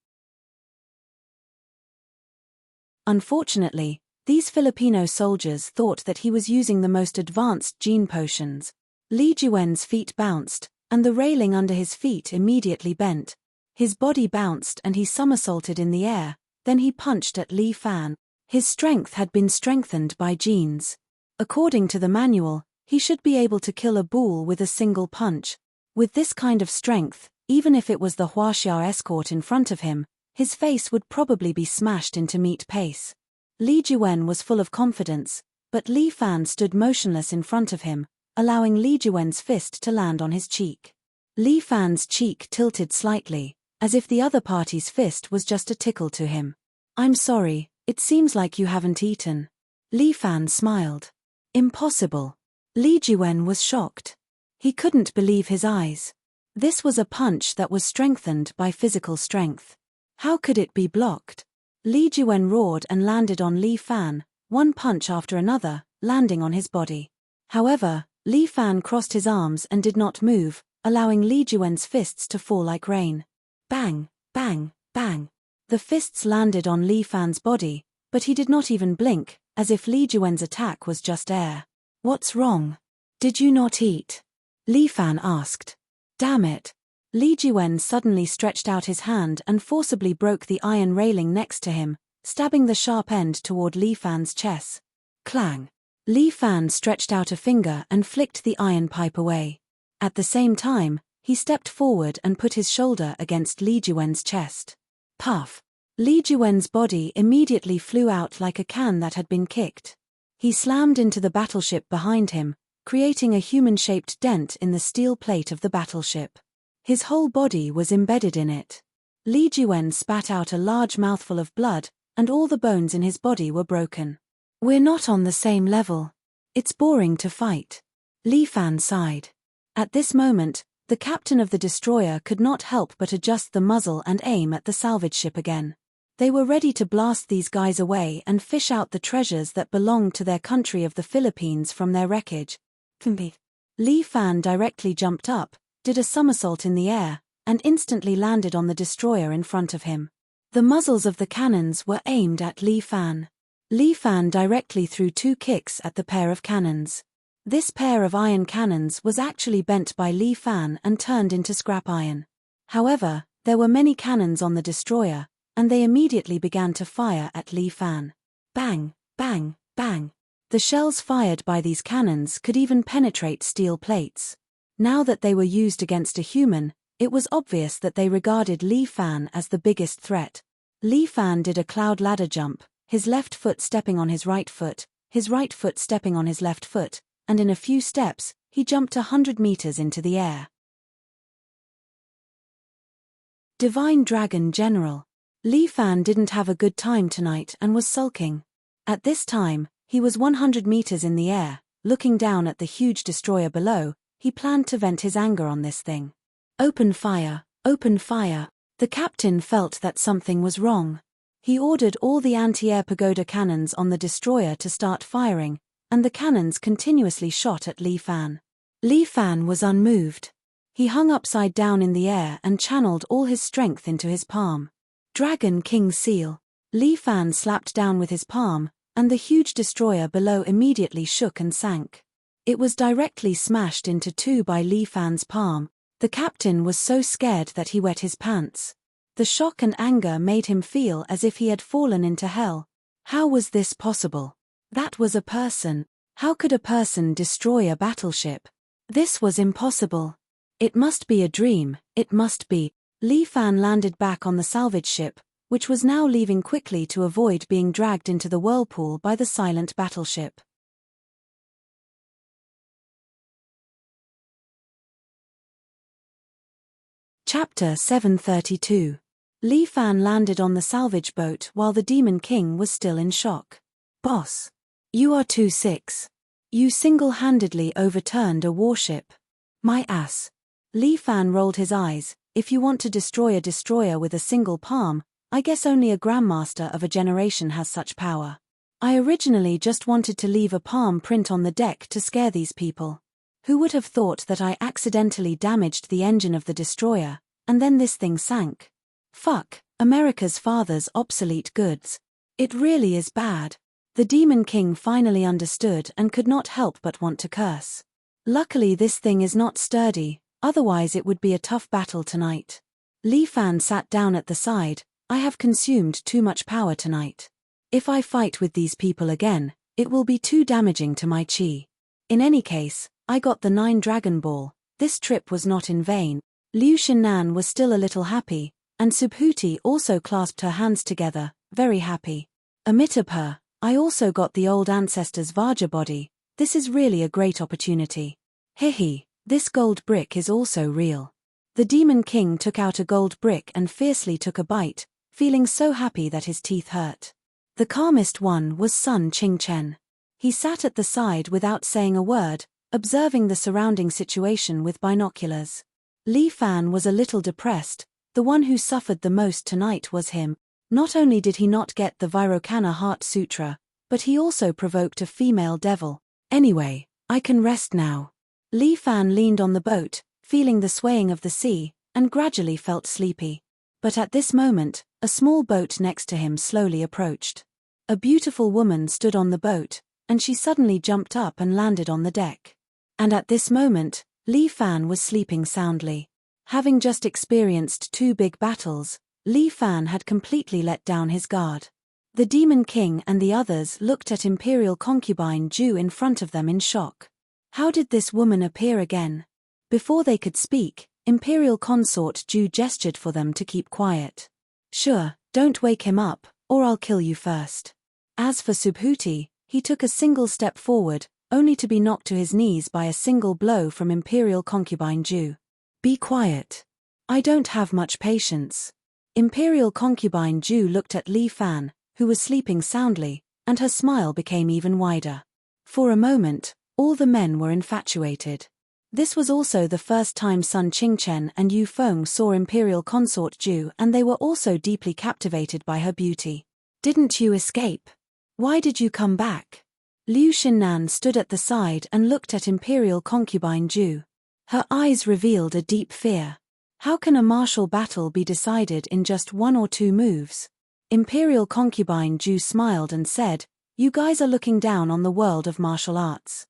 Unfortunately, these Filipino soldiers thought that he was using the most advanced gene potions. Li Juwen's feet bounced, and the railing under his feet immediately bent. His body bounced and he somersaulted in the air, then he punched at Li Fan. His strength had been strengthened by genes. According to the manual, he should be able to kill a bull with a single punch. With this kind of strength, even if it was the Huaxiao escort in front of him, his face would probably be smashed into meat paste. Li Juen was full of confidence, but Li Fan stood motionless in front of him, allowing Li Juwen's fist to land on his cheek. Li Fan's cheek tilted slightly, as if the other party's fist was just a tickle to him. "I'm sorry, it seems like you haven't eaten." Li Fan smiled. "Impossible." Li Juen was shocked. He couldn't believe his eyes. This was a punch that was strengthened by physical strength. How could it be blocked? Li Juen roared and landed on Li Fan, one punch after another, landing on his body. However, Li Fan crossed his arms and did not move, allowing Li Juwen's fists to fall like rain. Bang, bang, bang. The fists landed on Li Fan's body, but he did not even blink, as if Li Juwen's attack was just air. "What's wrong? Did you not eat?" Li Fan asked. "Damn it." Li Juen suddenly stretched out his hand and forcibly broke the iron railing next to him, stabbing the sharp end toward Li Fan's chest. Clang. Li Fan stretched out a finger and flicked the iron pipe away. At the same time, he stepped forward and put his shoulder against Li Juwen's chest. Puff. Li Juwen's body immediately flew out like a can that had been kicked. He slammed into the battleship behind him, creating a human-shaped dent in the steel plate of the battleship. His whole body was embedded in it. Li Juen spat out a large mouthful of blood, and all the bones in his body were broken. "We're not on the same level. It's boring to fight." Li Fan sighed. At this moment, the captain of the destroyer could not help but adjust the muzzle and aim at the salvage ship again. They were ready to blast these guys away and fish out the treasures that belonged to their country of the Philippines from their wreckage. Li Fan directly jumped up, did a somersault in the air, and instantly landed on the destroyer in front of him. The muzzles of the cannons were aimed at Li Fan. Li Fan directly threw 2 kicks at the pair of cannons. This pair of iron cannons was actually bent by Li Fan and turned into scrap iron. However, there were many cannons on the destroyer, and they immediately began to fire at Li Fan. Bang, bang, bang. The shells fired by these cannons could even penetrate steel plates. Now that they were used against a human, it was obvious that they regarded Li Fan as the biggest threat. Li Fan did a cloud ladder jump, his left foot stepping on his right foot stepping on his left foot, and in a few steps, he jumped 100 meters into the air. Divine Dragon General. Li Fan didn't have a good time tonight and was sulking. At this time, he was 100 meters in the air, looking down at the huge destroyer below. He planned to vent his anger on this thing. Open fire, open fire. The captain felt that something was wrong. He ordered all the anti-air pagoda cannons on the destroyer to start firing, and the cannons continuously shot at Li Fan. Li Fan was unmoved. He hung upside down in the air and channeled all his strength into his palm. Dragon King Seal. Li Fan slapped down with his palm, and the huge destroyer below immediately shook and sank. It was directly smashed into two by Li Fan's palm. The captain was so scared that he wet his pants. The shock and anger made him feel as if he had fallen into hell. How was this possible? That was a person. How could a person destroy a battleship? This was impossible. It must be a dream, it must be. Li Fan landed back on the salvage ship, which was now leaving quickly to avoid being dragged into the whirlpool by the silent battleship. Chapter 732. Li Fan landed on the salvage boat while the Demon King was still in shock. Boss. You are too sick. You single-handedly overturned a warship. My ass. Li Fan rolled his eyes. If you want to destroy a destroyer with a single palm, I guess only a grandmaster of a generation has such power. I originally just wanted to leave a palm print on the deck to scare these people. Who would have thought that I accidentally damaged the engine of the destroyer, and then this thing sank? Fuck, America's father's obsolete goods. It really is bad. The Demon King finally understood and could not help but want to curse. Luckily this thing is not sturdy, otherwise it would be a tough battle tonight. Li Fan sat down at the side. I have consumed too much power tonight. If I fight with these people again, it will be too damaging to my chi. In any case, I got the 9 Dragon Ball. This trip was not in vain. Liu Shinnan was still a little happy, and Subhuti also clasped her hands together, very happy. Amitabha, I also got the old ancestor's Vajra body. This is really a great opportunity. Hihi, this gold brick is also real. The Demon King took out a gold brick and fiercely took a bite, feeling so happy that his teeth hurt. The calmest one was Sun Qingchen. He sat at the side without saying a word, observing the surrounding situation with binoculars. Li Fan was a little depressed. The one who suffered the most tonight was him. Not only did he not get the Vairocana Heart Sutra, but he also provoked a female devil. Anyway, I can rest now. Li Fan leaned on the boat, feeling the swaying of the sea, and gradually felt sleepy. But at this moment, a small boat next to him slowly approached. A beautiful woman stood on the boat, and she suddenly jumped up and landed on the deck. And at this moment, Li Fan was sleeping soundly. Having just experienced 2 big battles, Li Fan had completely let down his guard. The Demon King and the others looked at Imperial Concubine Ju in front of them in shock. How did this woman appear again? Before they could speak, Imperial Consort Ju gestured for them to keep quiet. Sure, don't wake him up, or I'll kill you first. As for Subhuti, he took a single step forward, only to be knocked to his knees by a single blow from Imperial Concubine Ju. Be quiet. I don't have much patience. Imperial Concubine Ju looked at Li Fan, who was sleeping soundly, and her smile became even wider. For a moment, all the men were infatuated. This was also the first time Sun Qingchen and Yu Feng saw Imperial Consort Ju, and they were also deeply captivated by her beauty. Didn't you escape? Why did you come back? Liu Shinnan stood at the side and looked at Imperial Concubine Ju. Her eyes revealed a deep fear. How can a martial battle be decided in just 1 or 2 moves? Imperial Concubine Ju smiled and said, "You guys are looking down on the world of martial arts."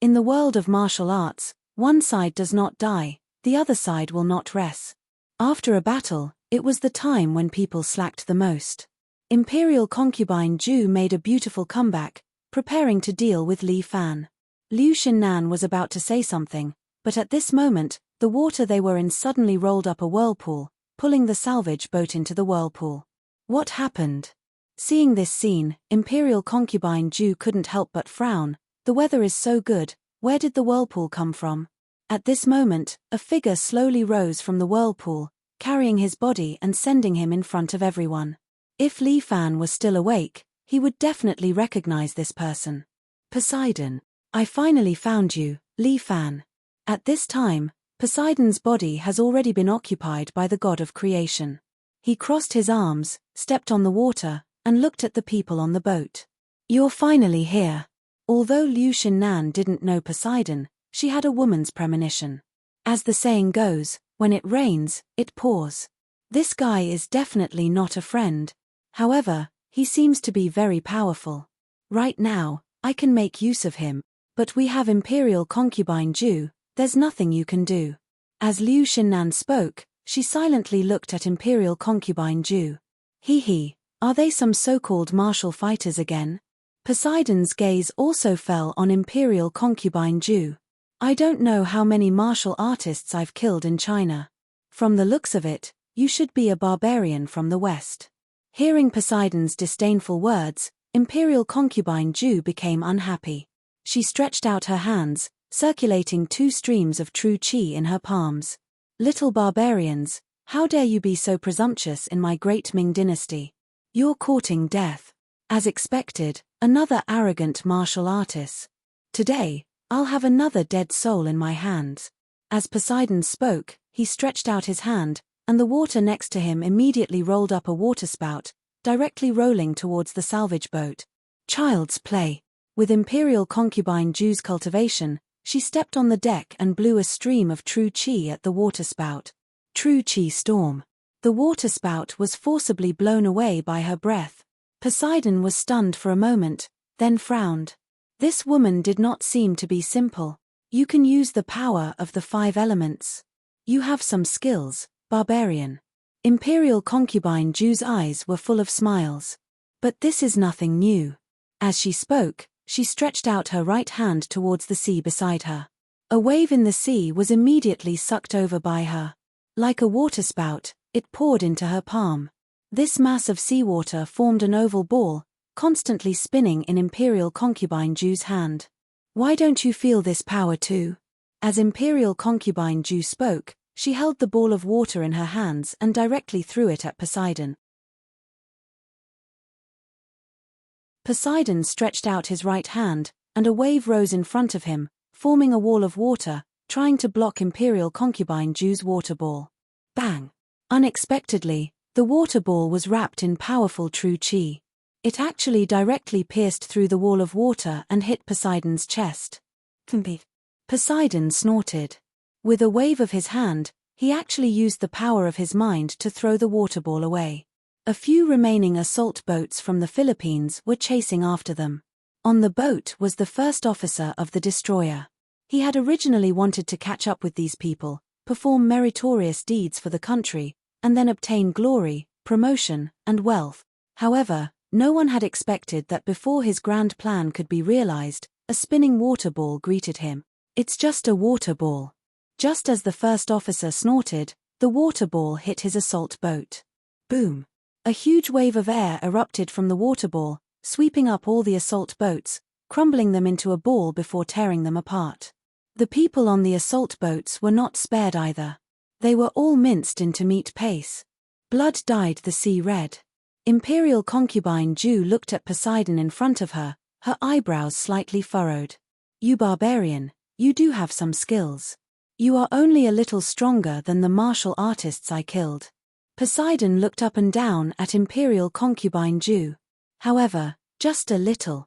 In the world of martial arts, one side does not die, the other side will not rest. After a battle, it was the time when people slacked the most. Imperial Concubine Ju made a beautiful comeback, preparing to deal with Li Fan. Liu Shinnan was about to say something, but at this moment, the water they were in suddenly rolled up a whirlpool, pulling the salvage boat into the whirlpool. What happened? Seeing this scene, Imperial Concubine Ju couldn't help but frown. The weather is so good, where did the whirlpool come from? At this moment, a figure slowly rose from the whirlpool, carrying his body and sending him in front of everyone. If Li Fan was still awake, he would definitely recognize this person. Poseidon. I finally found you, Li Fan. At this time, Poseidon's body has already been occupied by the god of creation. He crossed his arms, stepped on the water, and looked at the people on the boat. You're finally here. Although Liu Xinnan didn't know Poseidon, she had a woman's premonition. As the saying goes, when it rains, it pours. This guy is definitely not a friend. However, he seems to be very powerful. Right now, I can make use of him, but we have Imperial Concubine Ju, there's nothing you can do. As Liu Xinnan spoke, she silently looked at Imperial Concubine Ju. Hee, are they some so-called martial fighters again? Poseidon's gaze also fell on Imperial Concubine Ju. I don't know how many martial artists I've killed in China. From the looks of it, you should be a barbarian from the West. Hearing Poseidon's disdainful words, Imperial Concubine Ju became unhappy. She stretched out her hands, circulating 2 streams of true qi in her palms. Little barbarians, how dare you be so presumptuous in my great Ming dynasty? You're courting death. As expected, another arrogant martial artist. Today, I'll have another dead soul in my hands. As Poseidon spoke, he stretched out his hand, and the water next to him immediately rolled up a waterspout, directly rolling towards the salvage boat. Child's play. With Imperial Concubine Ju's cultivation, she stepped on the deck and blew a stream of true qi at the waterspout. True qi storm. The waterspout was forcibly blown away by her breath. Poseidon was stunned for a moment, then frowned. This woman did not seem to be simple. You can use the power of the 5 elements. You have some skills, barbarian. Imperial Concubine Ju's eyes were full of smiles. But this is nothing new. As she spoke, she stretched out her right hand towards the sea beside her. A wave in the sea was immediately sucked over by her. Like a waterspout, it poured into her palm. This mass of seawater formed an oval ball, constantly spinning in Imperial Concubine Ju's hand. Why don't you feel this power too? As Imperial Concubine Ju spoke, she held the ball of water in her hands and directly threw it at Poseidon. Poseidon stretched out his right hand, and a wave rose in front of him, forming a wall of water, trying to block Imperial Concubine Ju's water ball. Bang! Unexpectedly, the water ball was wrapped in powerful true qi. It actually directly pierced through the wall of water and hit Poseidon's chest. Poseidon snorted. With a wave of his hand, he actually used the power of his mind to throw the water ball away. A few remaining assault boats from the Philippines were chasing after them. On the boat was the first officer of the destroyer. He had originally wanted to catch up with these people, perform meritorious deeds for the country, and then obtain glory, promotion, and wealth. However, no one had expected that before his grand plan could be realized, a spinning water ball greeted him. It's just a water ball. Just as the first officer snorted, the water ball hit his assault boat. Boom! A huge wave of air erupted from the water ball, sweeping up all the assault boats, crumbling them into a ball before tearing them apart. The people on the assault boats were not spared either. They were all minced into meat paste. Blood dyed the sea red. Imperial Concubine Ju looked at Poseidon in front of her, her eyebrows slightly furrowed. You barbarian, you do have some skills. You are only a little stronger than the martial artists I killed. Poseidon looked up and down at Imperial Concubine Ju. However, just a little.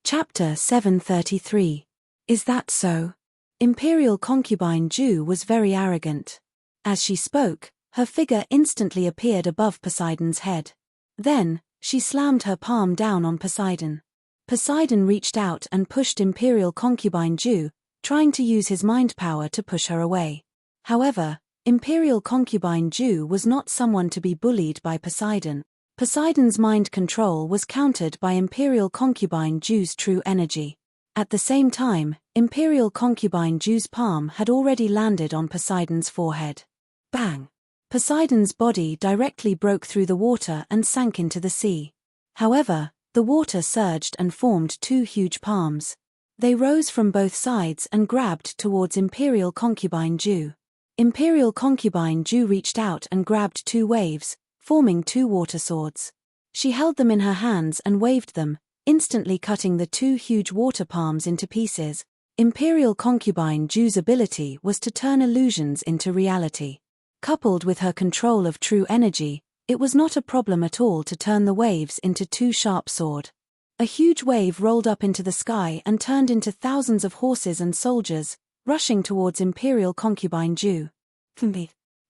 Chapter 733. Is that so? Imperial Concubine Ju was very arrogant. As she spoke, her figure instantly appeared above Poseidon's head. Then, she slammed her palm down on Poseidon. Poseidon reached out and pushed Imperial Concubine Ju, trying to use his mind power to push her away. However, Imperial Concubine Ju was not someone to be bullied by Poseidon. Poseidon's mind control was countered by Imperial Concubine Ju's true energy. At the same time, Imperial Concubine Ju's palm had already landed on Poseidon's forehead. Bang! Poseidon's body directly broke through the water and sank into the sea. However, the water surged and formed 2 huge palms. They rose from both sides and grabbed towards Imperial Concubine Ju. Imperial Concubine Ju reached out and grabbed 2 waves, forming 2 water swords. She held them in her hands and waved them, instantly cutting the two huge water palms into pieces. Imperial concubine Ju's ability was to turn illusions into reality. Coupled with her control of true energy, it was not a problem at all to turn the waves into two sharp swords. A huge wave rolled up into the sky and turned into thousands of horses and soldiers, rushing towards Imperial concubine Ju.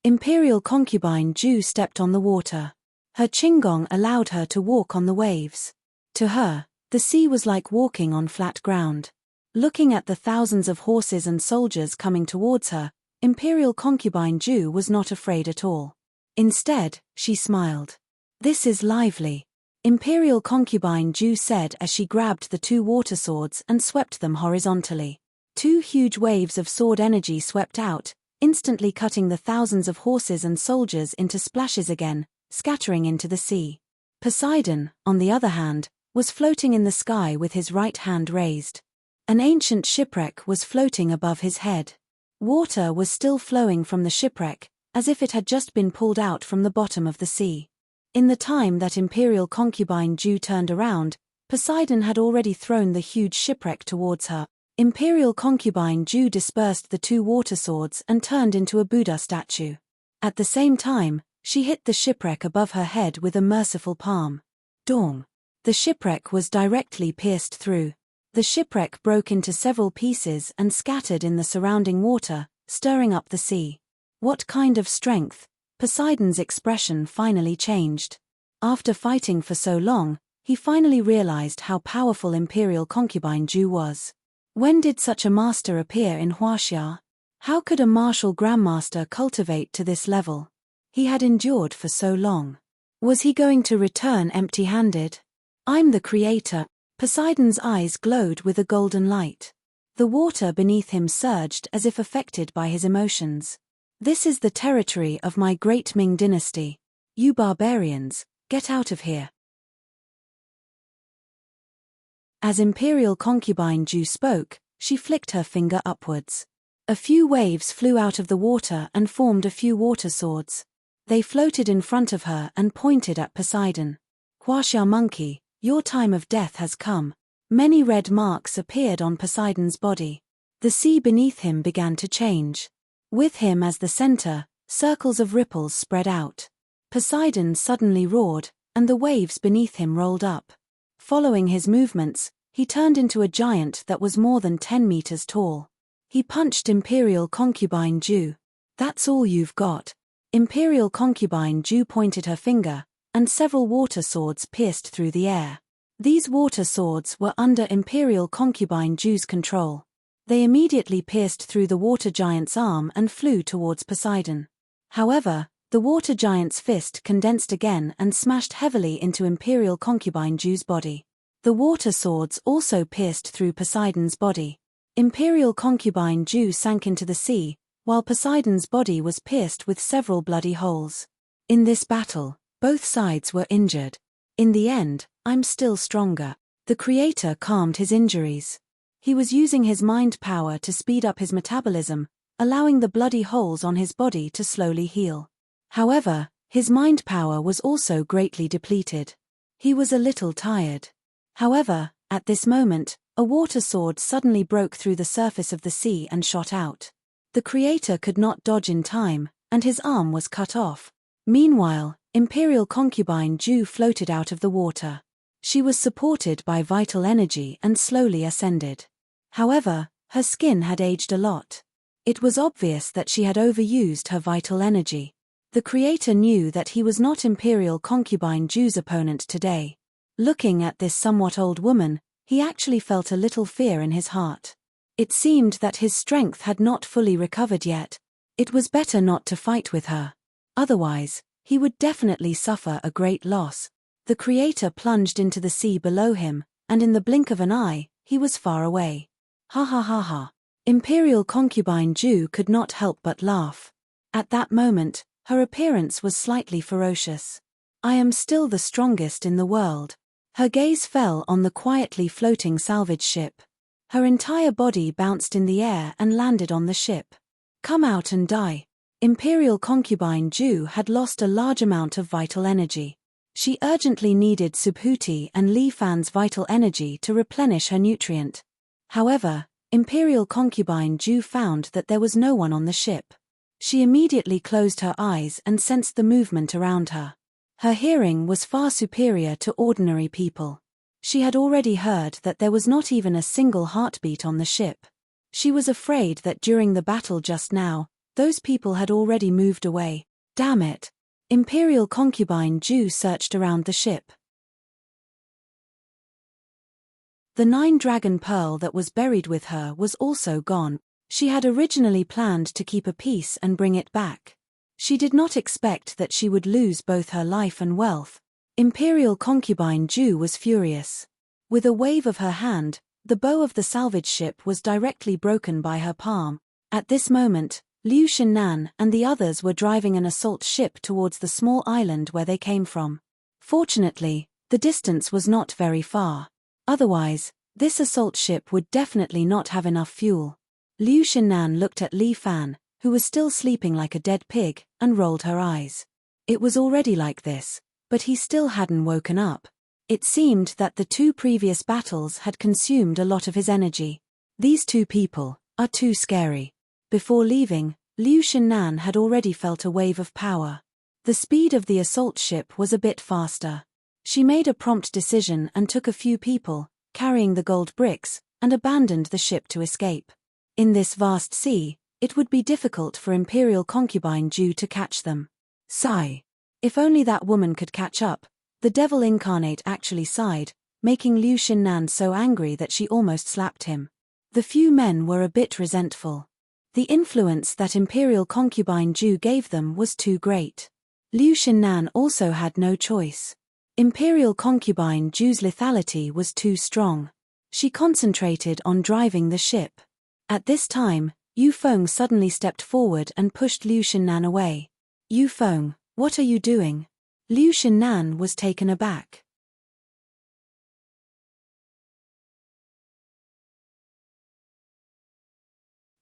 Imperial concubine Ju stepped on the water. Her qinggong allowed her to walk on the waves. To her, the sea was like walking on flat ground. Looking at the thousands of horses and soldiers coming towards her, Imperial concubine Ju was not afraid at all. Instead, she smiled. "This is lively," Imperial concubine Ju said as she grabbed the two water swords and swept them horizontally. Two huge waves of sword energy swept out, instantly cutting the thousands of horses and soldiers into splashes again, scattering into the sea. Poseidon, on the other hand, was floating in the sky with his right hand raised. An ancient shipwreck was floating above his head. Water was still flowing from the shipwreck, as if it had just been pulled out from the bottom of the sea. In the time that Imperial concubine Ju turned around, Poseidon had already thrown the huge shipwreck towards her. Imperial concubine Ju dispersed the two water swords and turned into a Buddha statue. At the same time, she hit the shipwreck above her head with a merciful palm. Dong! The shipwreck was directly pierced through. The shipwreck broke into several pieces and scattered in the surrounding water, stirring up the sea. What kind of strength? Poseidon's expression finally changed. After fighting for so long, he finally realized how powerful Imperial concubine Ju was. When did such a master appear in Huaxia? How could a martial grandmaster cultivate to this level? He had endured for so long. Was he going to return empty-handed? "I'm the creator." Poseidon's eyes glowed with a golden light. The water beneath him surged as if affected by his emotions. "This is the territory of my great Ming dynasty. You barbarians, get out of here." As Imperial concubine Ju spoke, she flicked her finger upwards. A few waves flew out of the water and formed a few water swords. They floated in front of her and pointed at Poseidon. "Huaxia monkey, your time of death has come." Many red marks appeared on Poseidon's body. The sea beneath him began to change. With him as the center, circles of ripples spread out. Poseidon suddenly roared, and the waves beneath him rolled up. Following his movements, he turned into a giant that was more than 10 meters tall. He punched Imperial concubine Ju. "That's all you've got." Imperial concubine Ju pointed her finger, and several water swords pierced through the air. These water swords were under Imperial concubine Ju's control. They immediately pierced through the water giant's arm and flew towards Poseidon. However, the water giant's fist condensed again and smashed heavily into Imperial concubine Ju's body. The water swords also pierced through Poseidon's body. Imperial concubine Ju sank into the sea, while Poseidon's body was pierced with several bloody holes. In this battle, both sides were injured. In the end, "I'm still stronger." The creator calmed his injuries. He was using his mind power to speed up his metabolism, allowing the bloody holes on his body to slowly heal. However, his mind power was also greatly depleted. He was a little tired. However, at this moment, a water sword suddenly broke through the surface of the sea and shot out. The creator could not dodge in time, and his arm was cut off. Meanwhile, Imperial concubine Ju floated out of the water. She was supported by vital energy and slowly ascended. However, her skin had aged a lot. It was obvious that she had overused her vital energy. The creator knew that he was not Imperial concubine Ju's opponent today. Looking at this somewhat old woman, he actually felt a little fear in his heart. It seemed that his strength had not fully recovered yet. It was better not to fight with her. Otherwise, he would definitely suffer a great loss. The creator plunged into the sea below him, and in the blink of an eye, he was far away. Ha ha ha ha. Imperial concubine Ju could not help but laugh. At that moment, her appearance was slightly ferocious. "I am still the strongest in the world." Her gaze fell on the quietly floating salvage ship. Her entire body bounced in the air and landed on the ship. "Come out and die." Imperial concubine Ju had lost a large amount of vital energy. She urgently needed Subhuti and Li Fan's vital energy to replenish her nutrient. However, Imperial concubine Ju found that there was no one on the ship. She immediately closed her eyes and sensed the movement around her. Her hearing was far superior to ordinary people. She had already heard that there was not even a single heartbeat on the ship. She was afraid that during the battle just now, those people had already moved away. Damn it! Imperial concubine Ju searched around the ship. The 9-dragon pearl that was buried with her was also gone. She had originally planned to keep a piece and bring it back. She did not expect that she would lose both her life and wealth. Imperial concubine Ju was furious. With a wave of her hand, the bow of the salvage ship was directly broken by her palm. At this moment, Liu Xinnan and the others were driving an assault ship towards the small island where they came from. Fortunately, the distance was not very far. Otherwise, this assault ship would definitely not have enough fuel. Liu Xinnan looked at Li Fan, who was still sleeping like a dead pig, and rolled her eyes. It was already like this, but he still hadn't woken up. It seemed that the 2 previous battles had consumed a lot of his energy. These 2 people are too scary. Before leaving, Liu Xinnan had already felt a wave of power. The speed of the assault ship was a bit faster. She made a prompt decision and took a few people, carrying the gold bricks, and abandoned the ship to escape. In this vast sea, it would be difficult for Imperial concubine Ju to catch them. Sigh. If only that woman could catch up. The devil incarnate actually sighed, making Liu Xinnan so angry that she almost slapped him. The few men were a bit resentful. The influence that Imperial concubine Ju gave them was too great. Liu Xinnan also had no choice. Imperial concubine Ju's lethality was too strong. She concentrated on driving the ship. At this time, Yu Feng suddenly stepped forward and pushed Liu Xinnan away. Yu Feng, what are you doing? Liu Xinnan was taken aback.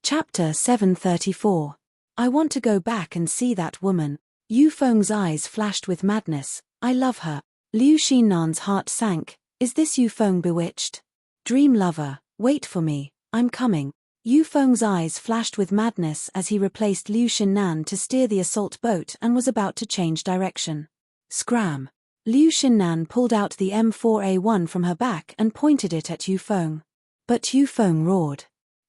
Chapter 734. I want to go back and see that woman. Yu Feng's eyes flashed with madness. I love her. Liu Xinnan's heart sank. Is this Yu Feng bewitched? Dream lover, wait for me, I'm coming. Yu Feng's eyes flashed with madness as he replaced Liu Xinnan to steer the assault boat and was about to change direction. Scram! Liu Xinnan pulled out the M4A1 from her back and pointed it at Yu Feng. But Yu Feng roared.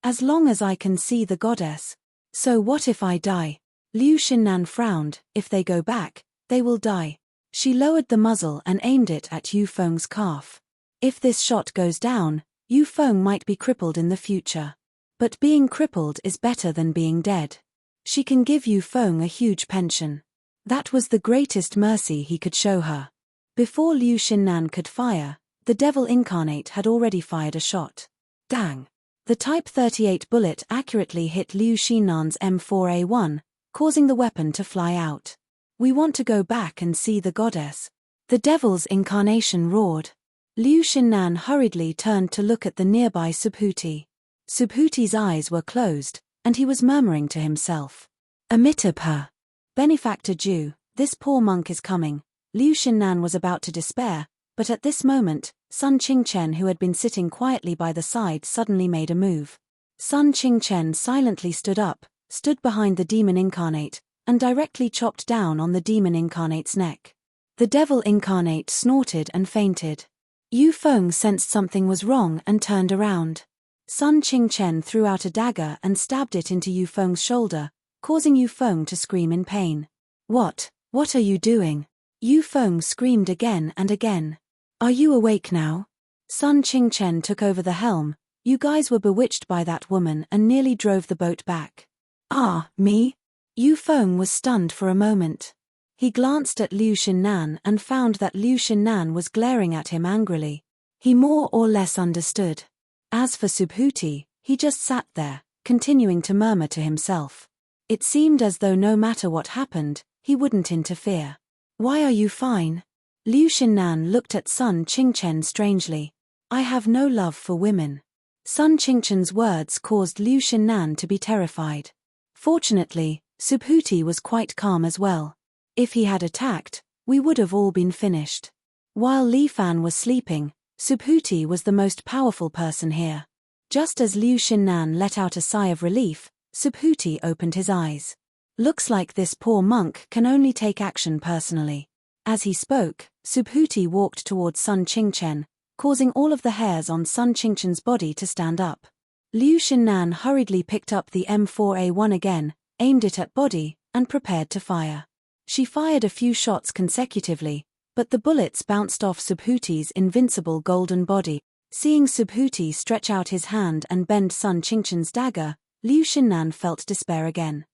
As long as I can see the goddess. So what if I die? Liu Xinnan frowned. If they go back, they will die. She lowered the muzzle and aimed it at Yu Feng's calf. If this shot goes down, Yu Feng might be crippled in the future. But being crippled is better than being dead. She can give Yu Feng a huge pension. That was the greatest mercy he could show her. Before Liu Xinnan could fire, the devil incarnate had already fired a shot. Dang! The Type 38 bullet accurately hit Liu Xinnan's M4A1, causing the weapon to fly out. We want to go back and see the goddess. The devil's incarnation roared. Liu Xinnan hurriedly turned to look at the nearby Subhuti. Subhuti's eyes were closed, and he was murmuring to himself. Amitabha! Benefactor Ju, this poor monk is coming. Liu Xinnan was about to despair, but at this moment, Sun Qingchen, who had been sitting quietly by the side, suddenly made a move. Sun Qingchen silently stood up, stood behind the demon incarnate, and directly chopped down on the demon incarnate's neck. The devil incarnate snorted and fainted. Yu Feng sensed something was wrong and turned around. Sun Qingchen threw out a dagger and stabbed it into Yu Feng's shoulder, causing Yu Feng to scream in pain. What are you doing? Yu Feng screamed again and again. Are you awake now? Sun Qingchen took over the helm. You guys were bewitched by that woman and nearly drove the boat back. Ah, me? Yu Feng was stunned for a moment. He glanced at Liu Xinnan and found that Liu Xinnan was glaring at him angrily. He more or less understood. As for Subhuti, he just sat there, continuing to murmur to himself. It seemed as though no matter what happened, he wouldn't interfere. Why are you fine? Liu Xinnan looked at Sun Qingchen strangely. I have no love for women. Sun Qingchen's words caused Liu Xinnan to be terrified. Fortunately, Subhuti was quite calm as well. If he had attacked, we would have all been finished. While Li Fan was sleeping, Subhuti was the most powerful person here. Just as Liu Xinnan let out a sigh of relief, Subhuti opened his eyes. Looks like this poor monk can only take action personally. As he spoke, Subhuti walked towards Sun Qingchen, causing all of the hairs on Sun Qingchen's body to stand up. Liu Xinnan hurriedly picked up the M4A1 again, aimed it at body, and prepared to fire. She fired a few shots consecutively, but the bullets bounced off Subhuti's invincible golden body. Seeing Subhuti stretch out his hand and bend Sun Qingchen's dagger, Liu Xinnan felt despair again.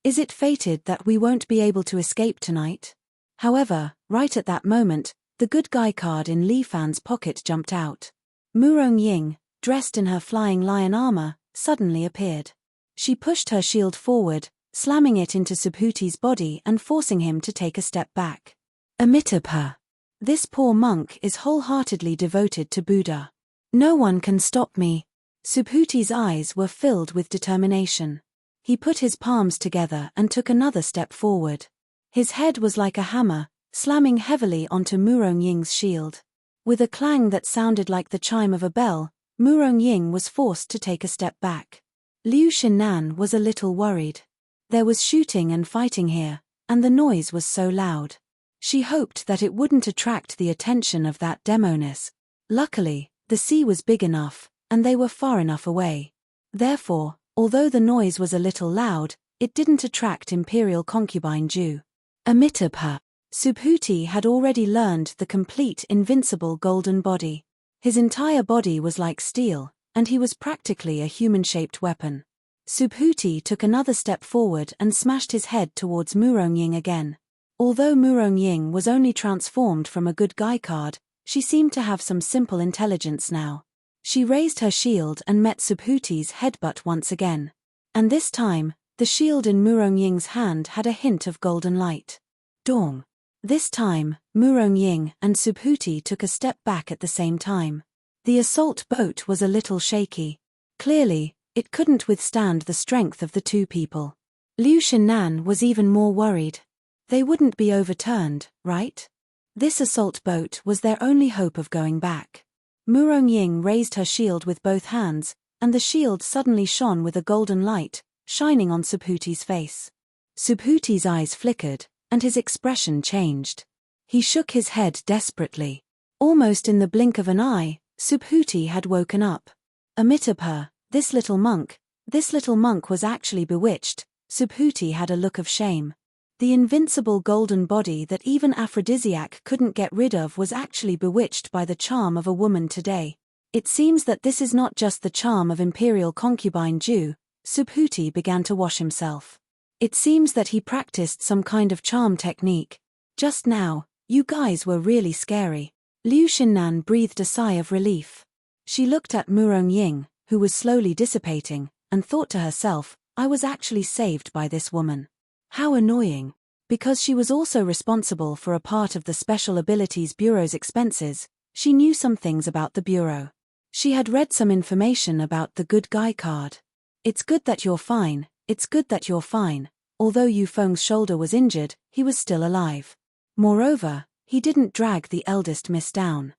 Is it fated that we won't be able to escape tonight? However, right at that moment, the good guy card in Li Fan's pocket jumped out. Murong Ying, dressed in her flying lion armor, suddenly appeared. She pushed her shield forward, slamming it into Subhuti's body and forcing him to take a step back. Amitabha. This poor monk is wholeheartedly devoted to Buddha. No one can stop me. Subhuti's eyes were filled with determination. He put his palms together and took another step forward. His head was like a hammer, slamming heavily onto Murong Ying's shield. With a clang that sounded like the chime of a bell, Murong Ying was forced to take a step back. Liu Xinnan was a little worried. There was shooting and fighting here, and the noise was so loud. She hoped that it wouldn't attract the attention of that demoness. Luckily, the sea was big enough, and they were far enough away. Therefore, although the noise was a little loud, it didn't attract Imperial concubine Ju. Amitabha. Subhuti had already learned the complete invincible golden body. His entire body was like steel, and he was practically a human-shaped weapon. Subhuti took another step forward and smashed his head towards Murong Ying again. Although Murong Ying was only transformed from a good guy card, she seemed to have some simple intelligence now. She raised her shield and met Subhuti's headbutt once again. And this time, the shield in Murong Ying's hand had a hint of golden light. Dong. This time, Murong Ying and Subhuti took a step back at the same time. The assault boat was a little shaky. Clearly, it couldn't withstand the strength of the two people. Liu Xinnan was even more worried. They wouldn't be overturned, right? This assault boat was their only hope of going back. Murong Ying raised her shield with both hands, and the shield suddenly shone with a golden light, shining on Subhuti's face. Subhuti's eyes flickered, and his expression changed. He shook his head desperately. Almost in the blink of an eye, Subhuti had woken up. Amitabha, this little monk was actually bewitched. Subhuti had a look of shame. The invincible golden body that even Aphrodisiac couldn't get rid of was actually bewitched by the charm of a woman today. It seems that this is not just the charm of Imperial concubine Ju. Subhuti began to wash himself. It seems that he practiced some kind of charm technique. Just now, you guys were really scary. Liu Xinnan breathed a sigh of relief. She looked at Murong Ying, who was slowly dissipating, and thought to herself, I was actually saved by this woman. How annoying. Because she was also responsible for a part of the Special Abilities Bureau's expenses, she knew some things about the Bureau. She had read some information about the good guy card. It's good that you're fine. It's good that you're fine. Although Yu Feng's shoulder was injured, he was still alive. Moreover, he didn't drag the eldest miss down.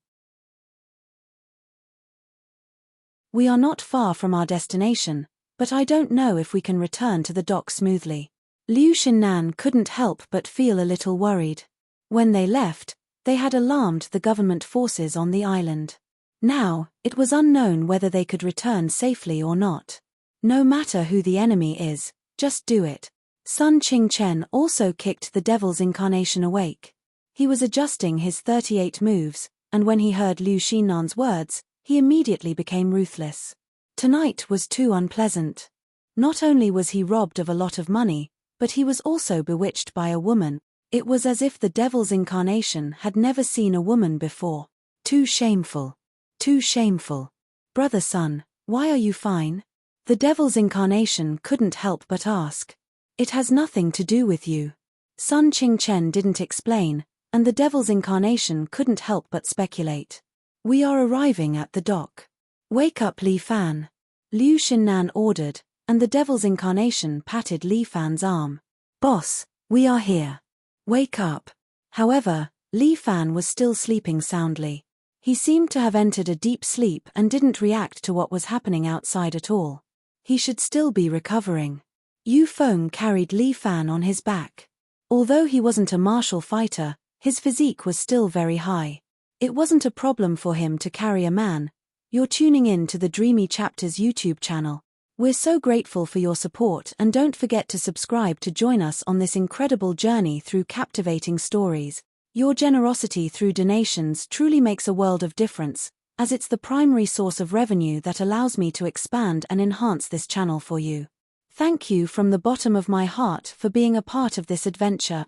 We are not far from our destination, but I don't know if we can return to the dock smoothly. Liu Xinnan couldn't help but feel a little worried. When they left, they had alarmed the government forces on the island. Now, it was unknown whether they could return safely or not. No matter who the enemy is, just do it. Sun Qingchen also kicked the devil's incarnation awake. He was adjusting his 38 moves, and when he heard Liu Xinnan's words, he immediately became ruthless. Tonight was too unpleasant. Not only was he robbed of a lot of money, but he was also bewitched by a woman. It was as if the devil's incarnation had never seen a woman before. Too shameful. Too shameful. Brother Sun, why are you fine? The devil's incarnation couldn't help but ask. It has nothing to do with you. Sun Qingchen didn't explain, and the devil's incarnation couldn't help but speculate. We are arriving at the dock. Wake up Li Fan. Liu Xinnan ordered, and the devil's incarnation patted Li Fan's arm. Boss, We are here. Wake up. However, Li Fan was still sleeping soundly. He seemed to have entered a deep sleep and didn't react to what was happening outside at all. He should still be recovering. Yu Feng carried Li Fan on his back. Although he wasn't a martial fighter, his physique was still very high. It wasn't a problem for him to carry a man. You're tuning in to the Dreamy Chapters YouTube channel. We're so grateful for your support, and don't forget to subscribe to join us on this incredible journey through captivating stories. Your generosity through donations truly makes a world of difference, as it's the primary source of revenue that allows me to expand and enhance this channel for you. Thank you from the bottom of my heart for being a part of this adventure.